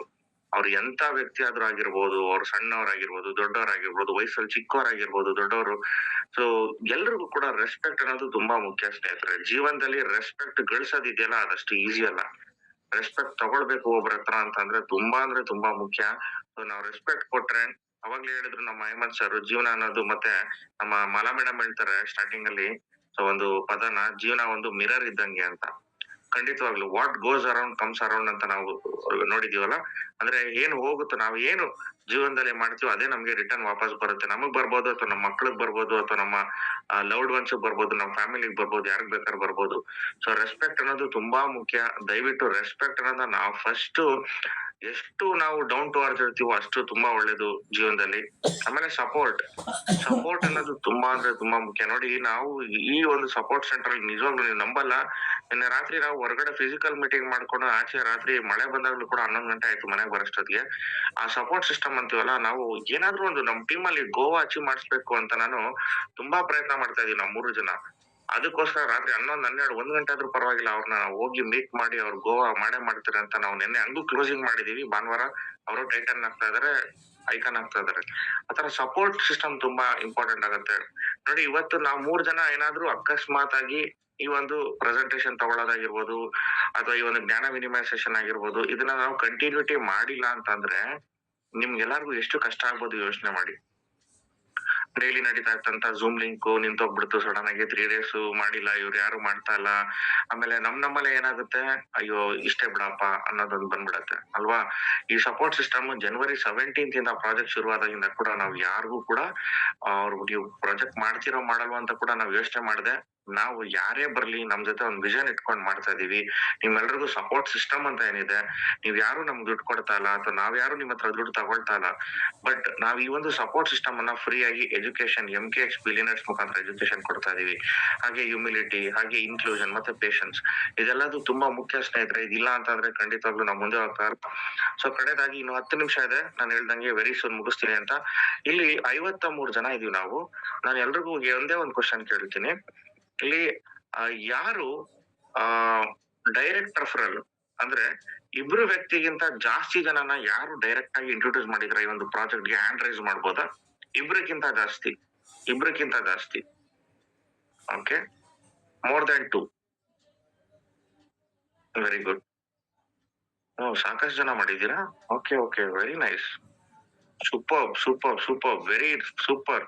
ಅವ್ರು ಎಂತ ವ್ಯಕ್ತಿ ಆದ್ರೂ ಆಗಿರ್ಬೋದು, ಅವ್ರು ಸಣ್ಣವರಾಗಿರ್ಬೋದು, ದೊಡ್ಡವರಾಗಿರ್ಬೋದು, ವಯಸ್ಸಲ್ಲಿ ಚಿಕ್ಕವರಾಗಿರ್ಬೋದು, ದೊಡ್ಡವರು. ಸೊ ಎಲ್ರಿಗೂ ಕೂಡ ರೆಸ್ಪೆಕ್ಟ್ ಅನ್ನೋದು ತುಂಬಾ ಮುಖ್ಯ ಸ್ನೇಹಿತರೆ. ಜೀವನದಲ್ಲಿ ರೆಸ್ಪೆಕ್ಟ್ ಗಳಿಸೋದಿದೆಯಲ್ಲ ಅದಷ್ಟು ಈಸಿ ಅಲ್ಲ. ರೆಸ್ಪೆಕ್ಟ್ ತಗೊಳ್ಬೇಕು ಒಬ್ರ ಹತ್ರ ಅಂತಂದ್ರೆ ಅಂದ್ರೆ ತುಂಬಾ ಮುಖ್ಯ. ಸೊ ನಾವ್ ರೆಸ್ಪೆಕ್ಟ್ ಕೊಟ್ರೆ, ಅವಾಗ್ಲೇ ಹೇಳಿದ್ರು ನಮ್ಮ ಅಹಮದ್ ಸರ್, ಜೀವನ ಅನ್ನೋದು ಮತ್ತೆ ನಮ್ಮ ಮಾಲಾ ಮೇಡಮ್ ಹೇಳ್ತಾರೆ ಸ್ಟಾರ್ಟಿಂಗ್ ಅಲ್ಲಿ ಸೊ ಒಂದು ಪದನ, ಜೀವನ ಒಂದು ಮಿರರ್ ಇದ್ದಂಗೆ ಅಂತ. ಖಂಡಿತವಾಗ್ಲು what goes around comes around ಅಂತ ನಾವು ನೋಡಿದೀವಲ್ಲ. ಅಂದ್ರೆ ಏನು ಹೋಗುತ್ತೋ, ನಾವು ಏನು ಜೀವನದಲ್ಲಿ ಮಾಡ್ತೀವೋ ಅದೇ ನಮ್ಗೆ ರಿಟರ್ನ್ ವಾಪಸ್ ಬರುತ್ತೆ. ನಮಗ್ ಬರ್ಬೋದು, ಅಥವಾ ನಮ್ಮ ಮಕ್ಳಿಗ್ ಬರ್ಬೋದು, ಅಥವಾ ನಮ್ಮ ಲವ್ಡ್ ಒನ್ಸ್ ಬರ್ಬೋದು, ನಮ್ಮ ಫ್ಯಾಮಿಲಿಗ್ ಬರ್ಬೋದು, ಯಾರಿಗ್ ಬೇಕಾದ್ರೂ ಬರ್ಬೋದು. ಸೊ ರೆಸ್ಪೆಕ್ಟ್ ಅನ್ನೋದು ತುಂಬಾ ಮುಖ್ಯ. ದಯವಿಟ್ಟು ರೆಸ್ಪೆಕ್ಟ್ ಅನ್ನೋದನ್ನ ನಾವು ಫಸ್ಟ್ ಎಷ್ಟು ನಾವು ಡೌನ್ ಟು ಅರ್ತ್ ಇರ್ತೀವೋ ಅಷ್ಟು ತುಂಬಾ ಒಳ್ಳೇದು ಜೀವನದಲ್ಲಿ. ಆಮೇಲೆ ಸಪೋರ್ಟ್ ಅನ್ನೋದು ಅಂದ್ರೆ ತುಂಬಾ ಮುಖ್ಯ. ನೋಡಿ, ನಾವು ಈ ಒಂದು ಸಪೋರ್ಟ್ ಸೆಂಟರ್ ನಿಜವಾಗ್ಲೂ ನೀವು ನಂಬಲ್ಲ, ನಿನ್ನೆ ರಾತ್ರಿ ನಾವು ಹೊರಗಡೆ ಫಿಸಿಕಲ್ ಮೀಟಿಂಗ್ ಮಾಡ್ಕೊಂಡು ಆಚೆ ರಾತ್ರಿ ಮಳೆ ಬಂದಾಗ್ಲೂ ಕೂಡ 11 ಗಂಟೆ ಆಯ್ತು ಮನೆಗೆ ಬರೋಷ್ಟೊತ್ತಿಗೆ. ಆ ಸಪೋರ್ಟ್ ಸಿಸ್ಟಮ್ ಅಂತೀವಲ್ಲ, ನಾವು ಏನಾದ್ರೂ ಒಂದು ನಮ್ ಟೀಮ್ ಅಲ್ಲಿ ಗೋವಾ ಅಚೀವ್ ಮಾಡಿಸ್ಬೇಕು ಅಂತ ನಾನು ತುಂಬಾ ಪ್ರಯತ್ನ ಮಾಡ್ತಾ ಇದೀವಿ ನಾವು 3 ಜನ. ಅದಕ್ಕೋಸ್ಕರ ರಾತ್ರಿ 11, 12, 1 ಗಂಟೆ ಆದ್ರೂ ಪರವಾಗಿಲ್ಲ ಅವ್ರನ್ನ ಹೋಗಿ ಮೀಟ್ ಮಾಡಿ ಅವ್ರು ಗೋವಾ ಮಾಡ್ತಾರೆ ಅಂತ ನಾವು ನಿನ್ನೆ ಹಂಗೂ ಕ್ಲೋಸಿಂಗ್ ಮಾಡಿದೀವಿ. ಭಾನುವಾರ ಅವರು ಟೈಟನ್ ಆಗ್ತಾ ಇದಾರೆ, ಐಕಾನ್ ಆಗ್ತಾ ಇದಾರೆ. ಆತರ ಸಪೋರ್ಟ್ ಸಿಸ್ಟಮ್ ತುಂಬಾ ಇಂಪಾರ್ಟೆಂಟ್ ಆಗುತ್ತೆ. ನೋಡಿ, ಇವತ್ತು ನಾವು 3 ಜನ ಏನಾದ್ರೂ ಅಕಸ್ಮಾತ್ ಆಗಿ ಈ ಒಂದು ಪ್ರೆಸೆಂಟೇಶನ್ ತಗೊಳ್ಳೋದಾಗಿರ್ಬೋದು, ಅಥವಾ ಈ ಒಂದು ಜ್ಞಾನ ವಿನಿಮಯ ಸೆಷನ್ ಆಗಿರ್ಬೋದು, ಇದನ್ನ ನಾವು ಕಂಟಿನ್ಯೂಟಿ ಮಾಡಿಲ್ಲ ಅಂತಂದ್ರೆ ನಿಮ್ಗೆಲ್ಲರಿಗೂ ಎಷ್ಟು ಕಷ್ಟ ಆಗ್ಬೋದು ಯೋಚನೆ ಮಾಡಿ. ಡೈಲಿ ನಡೀತಾ ಇರ್ತಂತ ಝೂಮ್ ಲಿಂಕ್ ನಿಂತೋಗ್ಬಿಡ್ತು ಸಡನ್ ಆಗಿ 3 days ಮಾಡಿಲ್ಲ, ಇವ್ರು ಯಾರು ಮಾಡ್ತಾ ಇಲ್ಲ. ಆಮೇಲೆ ನಮ್ಮಲ್ಲೇ ಏನಾಗುತ್ತೆ, ಅಯ್ಯೋ ಇಷ್ಟೇ ಬಿಡಪ್ಪ ಅನ್ನೋದೊಂದು ಬಂದ್ಬಿಡತ್ತೆ ಅಲ್ವಾ. ಈ ಸಪೋರ್ಟ್ ಸಿಸ್ಟಮ್ ಜನವರಿ 17th ಇಂದ ಪ್ರಾಜೆಕ್ಟ್ ಶುರುವಾದಾಗಿಂದ ಕೂಡ ನಾವು ಯಾರಿಗೂ ಕೂಡ ನೀವು ಪ್ರಾಜೆಕ್ಟ್ ಮಾಡ್ತಿರೋ ಮಾಡಲ್ವಾ ಅಂತ ಕೂಡ ನಾವು ಯೋಚನೆ ಮಾಡದೆ, ನಾವು ಯಾರೇ ಬರ್ಲಿ ನಮ್ ಜೊತೆ ಒಂದು ವಿಷನ್ ಇಟ್ಕೊಂಡ್ ಮಾಡ್ತಾ ಇದೀವಿ. ನಿಮ್ಮೆಲ್ರಿಗೂ ಸಪೋರ್ಟ್ ಸಿಸ್ಟಮ್ ಅಂತ ಏನಿದೆ, ನೀವ್ ಯಾರು ನಮ್ಗೆ ದುಡ್ಡು ಕೊಡ್ತಾ ಇಲ್ಲ, ಅಥವಾ ನಾವ್ ಯಾರು ನಿಮ್ ಹತ್ರ ದುಡ್ಡು ತಗೊಳ್ತಾ ಇಲ್ಲ. ಬಟ್ ನಾವ್ ಈ ಒಂದು ಸಪೋರ್ಟ್ ಸಿಸ್ಟಮ್ ಅನ್ನ ಫ್ರೀ ಆಗಿ ಎಜುಕೇಶನ್ MKX ಬಿಲಿಯನರ್ಸ್ ಮುಖಾಂತರ ಎಜುಕೇಶನ್ ಕೊಡ್ತಾ ಇದೀವಿ. ಹಾಗೆ ಹ್ಯೂಮಿಲಿಟಿ, ಹಾಗೆ ಇನ್ಕ್ಲೂಷನ್ ಮತ್ತೆ ಪೇಷನ್ಸ್, ಇದೆಲ್ಲದು ತುಂಬಾ ಮುಖ್ಯ ಸ್ನೇಹಿತರೆ. ಇದಿಲ್ಲ ಅಂತಂದ್ರೆ ಖಂಡಿತವಾಗ್ಲೂ ನಾವು ಮುಂದೆ ಹೋಗ್ತಾ ಸೊ ಕಡೆದಾಗಿ ಇನ್ನು 10 ನಿಮಿಷ ಇದೆ, ನಾನು ಹೇಳ್ದಂಗೆ ವೆರಿ ಸೂನ್ ಮುಗಿಸ್ತೀನಿ ಅಂತ. ಇಲ್ಲಿ 53 ಜನ ಇದೀವಿ ನಾವು. ನಾನು ಎಲ್ರಿಗೂ ಒಂದೇ ಒಂದು ಕ್ವಶನ್ ಕೇಳ್ತೀನಿ. ಇಲ್ಲಿ ಯಾರು ಡೈರೆಕ್ಟ್ ರೆಫರಲ್ ಅಂದ್ರೆ ಇಬ್ರು ವ್ಯಕ್ತಿಗಿಂತ ಜಾಸ್ತಿ ಜನನ ಯಾರು ಡೈರೆಕ್ಟ್ ಆಗಿ ಇಂಟ್ರೊಡ್ಯೂಸ್ ಮಾಡಿದ್ರೆ ಈ ಒಂದು ಪ್ರಾಜೆಕ್ಟ್ ಗೆ ಹ್ಯಾಂಡ್ ರೈಸ್ ಮಾಡ್ಬೋದಾ? ಇಬ್ರಿಗಿಂತ ಜಾಸ್ತಿ. Okay, more than 2. Very good. ಸಾಕಷ್ಟು ಜನ ಮಾಡಿದೀರಾ. Okay, very nice, super, very super.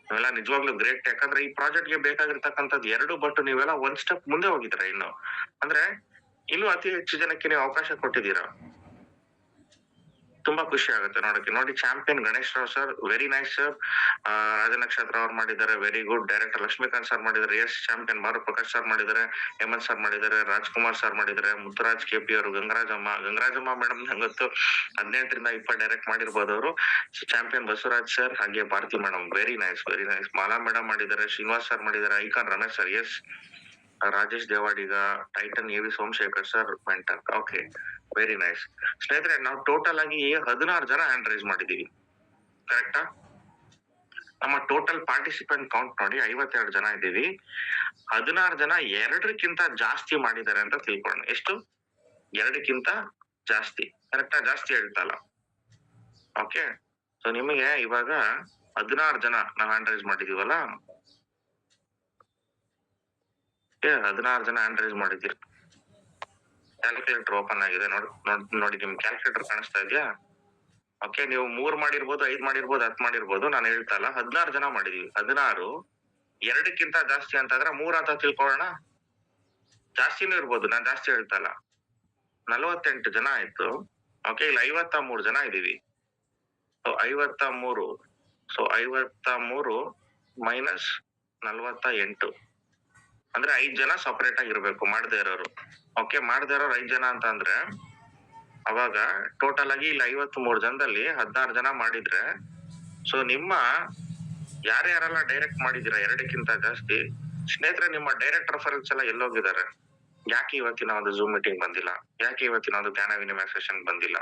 ನೀವೆಲ್ಲ ನಿಜವಾಗ್ಲೂ ಗ್ರೇಟ್. ಯಾಕಂದ್ರೆ ಈ ಪ್ರಾಜೆಕ್ಟ್ ಗೆ ಬೇಕಾಗಿರ್ತಕ್ಕಂಥದ್ದು 2, ಬಟ್ ನೀವೆಲ್ಲ 1 ಸ್ಟೆಪ್ ಮುಂದೆ ಹೋಗಿದ್ದೀರಾ. ಅಂದ್ರೆ ಇನ್ನೂ ಅತಿ ಹೆಚ್ಚು ಜನಕ್ಕೆ ನೀವು ಅವಕಾಶ ಕೊಟ್ಟಿದ್ದೀರಾ. ತುಂಬಾ ಖುಷಿ ಆಗುತ್ತೆ ನೋಡಕ್ಕೆ. ನೋಡಿ, champion Ganesh Rao sir, very nice sir. Rajanakshatra ಅವ್ರು ಮಾಡಿದ್ದಾರೆ, very good. Director Lakshmikanth sir ಮಾಡಿದ್ದಾರೆ, ಎಸ್. ಚಾಂಪಿಯನ್ ಬಾರು ಪ್ರಕಾಶ್ ಸರ್ ಮಾಡಿದ್ದಾರೆ, ಹೇಮಂತ್ ಸರ್ ಮಾಡಿದ್ದಾರೆ, ರಾಜ್ಕುಮಾರ್ ಸರ್ ಮಾಡಿದ್ದಾರೆ, ಮುತ್ತುರಾಜ್ KP ಅವರು, ಗಂಗರಾಜಮ್ಮ ಮೇಡಮ್ ನಂಗೊತ್ತು 18ರಿಂದ 20 ಡೈರೆಕ್ಟ್ ಮಾಡಿರ್ಬೋದು ಅವರು. ಚಾಂಪಿಯನ್ ಬಸವರಾಜ್ ಸರ್, ಹಾಗೆ Bharati madam, very nice. Mala madam ಮಾಡಿದ್ದಾರೆ, ಶ್ರೀನಿವಾಸ್ ಸರ್ ಮಾಡಿದ್ದಾರೆ, icon Ramesh sir, S. Rajesh Devadiga, titan AV Somashekhar sir mentor. Okay, very nice. ಸ್ನೇಹಿತರೆ, ನಾವು ಟೋಟಲ್ ಆಗಿ 16 ಜನ ಹ್ಯಾಂಡ್ ರೈಸ್ ಮಾಡಿದೀವಿ, ಕರೆಕ್ಟಾ? ನಮ್ಮ ಟೋಟಲ್ ಪಾರ್ಟಿಸಿಪೆಂಟ್ ಕೌಂಟ್ ನೋಡಿ 52 ಜನ ಇದ್ದೀವಿ. 16 ಜನ 2ಕ್ಕಿಂತ ಜಾಸ್ತಿ ಮಾಡಿದ್ದಾರೆ ಅಂತ ತಿಳ್ಕೊಳ್ಳೋಣ. ಎಷ್ಟು? 2ಕ್ಕಿಂತ ಜಾಸ್ತಿ, ಕರೆಕ್ಟಾ? ಜಾಸ್ತಿ ಹೇಳ್ತಲ್ಲ. ಓಕೆ, ಸೊ ನಿಮಗೆ ಇವಾಗ 16 ಜನ ನಾವು ಹ್ಯಾಂಡ್ ರೈಸ್ ಮಾಡಿದೀವಲ್ಲ, 16 ಜನ ಹ್ಯಾಂಡ್ ರೈಸ್ ಮಾಡಿದ್ದೀರಿ. ಕ್ಯಾಲ್ಕುಲೇಟರ್ ಓಪನ್ ಆಗಿದೆ, ನೋಡಿ ನಿಮ್ ಕ್ಯಾಲ್ಕುಲೇಟರ್ ಕಾಣಿಸ್ತಾ ಇದೆಯಾ? ಓಕೆ, ನೀವು 3 ಮಾಡಿರ್ಬೋದು, 5 ಮಾಡಿರ್ಬೋದು, 10 ಮಾಡಿರ್ಬೋದು, ನಾನು ಹೇಳ್ತಾ ಇಲ್ಲ. 16 ಜನ ಮಾಡಿದೀವಿ. 16 2ಕ್ಕಿಂತ ಜಾಸ್ತಿ ಅಂತಂದ್ರೆ 3 ಅಂತ ತಿಳ್ಕೊಳ್ಳೋಣ. ಜಾಸ್ತಿನೂ ಇರ್ಬೋದು, ನಾನು ಜಾಸ್ತಿ ಹೇಳ್ತಾ ಇಲ್ಲ. 48 ಜನ ಆಯ್ತು. ಓಕೆ, ಇಲ್ಲಿ 53 ಜನ ಇದೀವಿ. 53 ಮೈನಸ್ 48 ಅಂದ್ರೆ 5 ಜನ ಸಪರೇಟ್ ಆಗಿರ್ಬೇಕು ಮಾಡದೇ ಇರೋರು. ಓಕೆ, ಮಾಡದೇ ಇರೋರು 5 ಜನ ಅಂತ ಅಂದ್ರೆ ಅವಾಗ ಟೋಟಲ್ ಆಗಿ ಇಲ್ಲಿ 53 ಜನದಲ್ಲಿ 16 ಜನ ಮಾಡಿದ್ರೆ, ಸೊ ನಿಮ್ಮ ಯಾರ್ಯಾರೆಲ್ಲ ಡೈರೆಕ್ಟ್ ಮಾಡಿದೀರಾ 2ಕ್ಕಿಂತ ಜಾಸ್ತಿ ಸ್ನೇಹಿತರೆ, ನಿಮ್ಮ ಡೈರೆಕ್ಟ್ ರೆಫರೆನ್ಸ್ ಎಲ್ಲ ಎಲ್ಲೋಗಿದ್ದಾರೆ? ಯಾಕೆ ಇವತ್ತಿನ ಒಂದು ಝೂಮ್ ಮೀಟಿಂಗ್ ಬಂದಿಲ್ಲ? ಯಾಕೆ ಇವತ್ತಿನ ಒಂದು ಜ್ಞಾನ ವಿನಿಮಯ ಸೆಷನ್ ಬಂದಿಲ್ಲ?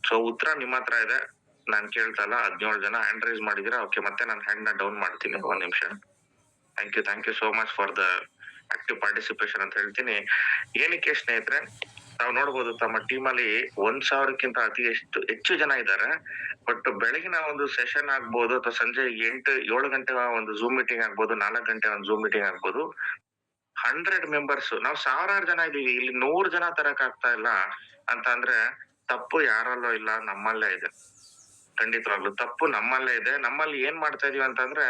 ಸೊ ಉತ್ತರ ನಿಮ್ಮ ಹತ್ರ ಇದೆ. ನಾನ್ ಕೇಳ್ತಾ ಇಲ್ಲ, 17 ಜನ ಹ್ಯಾಂಡ್ ರೈಸ್ ಮಾಡಿದೀರಾ. ಓಕೆ, ಮತ್ತೆ ನಾನು ಹ್ಯಾಂಡ್ ನ ಡೌನ್ ಮಾಡ್ತೀನಿ, ಒಂದ್ ನಿಮಿಷ. Thank you so much for the active participation ಅಂತ ಹೇಳ್ತೀನಿ. ಏನಕ್ಕೆ ಸ್ನೇಹಿತರೆ, ನಾವು ನೋಡ್ಬೋದು ತಮ್ಮ ಟೀಮ್ ಅಲ್ಲಿ 1,000ಕ್ಕಿಂತ ಹೆಚ್ಚು ಜನ ಇದ್ದಾರೆ. ಬಟ್ ಬೆಳಗಿನ ಒಂದು ಸೆಷನ್ ಆಗ್ಬೋದು ಅಥವಾ ಸಂಜೆ 7 ಗಂಟೆ ಒಂದು ಝೂಮ್ ಮೀಟಿಂಗ್ ಆಗ್ಬೋದು, 4 ಗಂಟೆ ಒಂದು ಝೂಮ್ ಮೀಟಿಂಗ್ ಆಗ್ಬೋದು, 100 ಮೆಂಬರ್ಸ್, ನಾವು 1000 ಜನ ಇದೀವಿ, ಇಲ್ಲಿ 100 ಜನ ತರಕ್ ಆಗ್ತಾ ಇಲ್ಲ ಅಂತ ಅಂದ್ರೆ ತಪ್ಪು ಯಾರಲ್ಲೋ ಇಲ್ಲ, ನಮ್ಮಲ್ಲೇ ಇದೆ. ಖಂಡಿತವಾಗ್ಲು ತಪ್ಪು ನಮ್ಮಲ್ಲೇ ಇದೆ. ನಮ್ಮಲ್ಲಿ ಏನ್ ಮಾಡ್ತಾ ಇದೀವಿ ಅಂತಂದ್ರೆ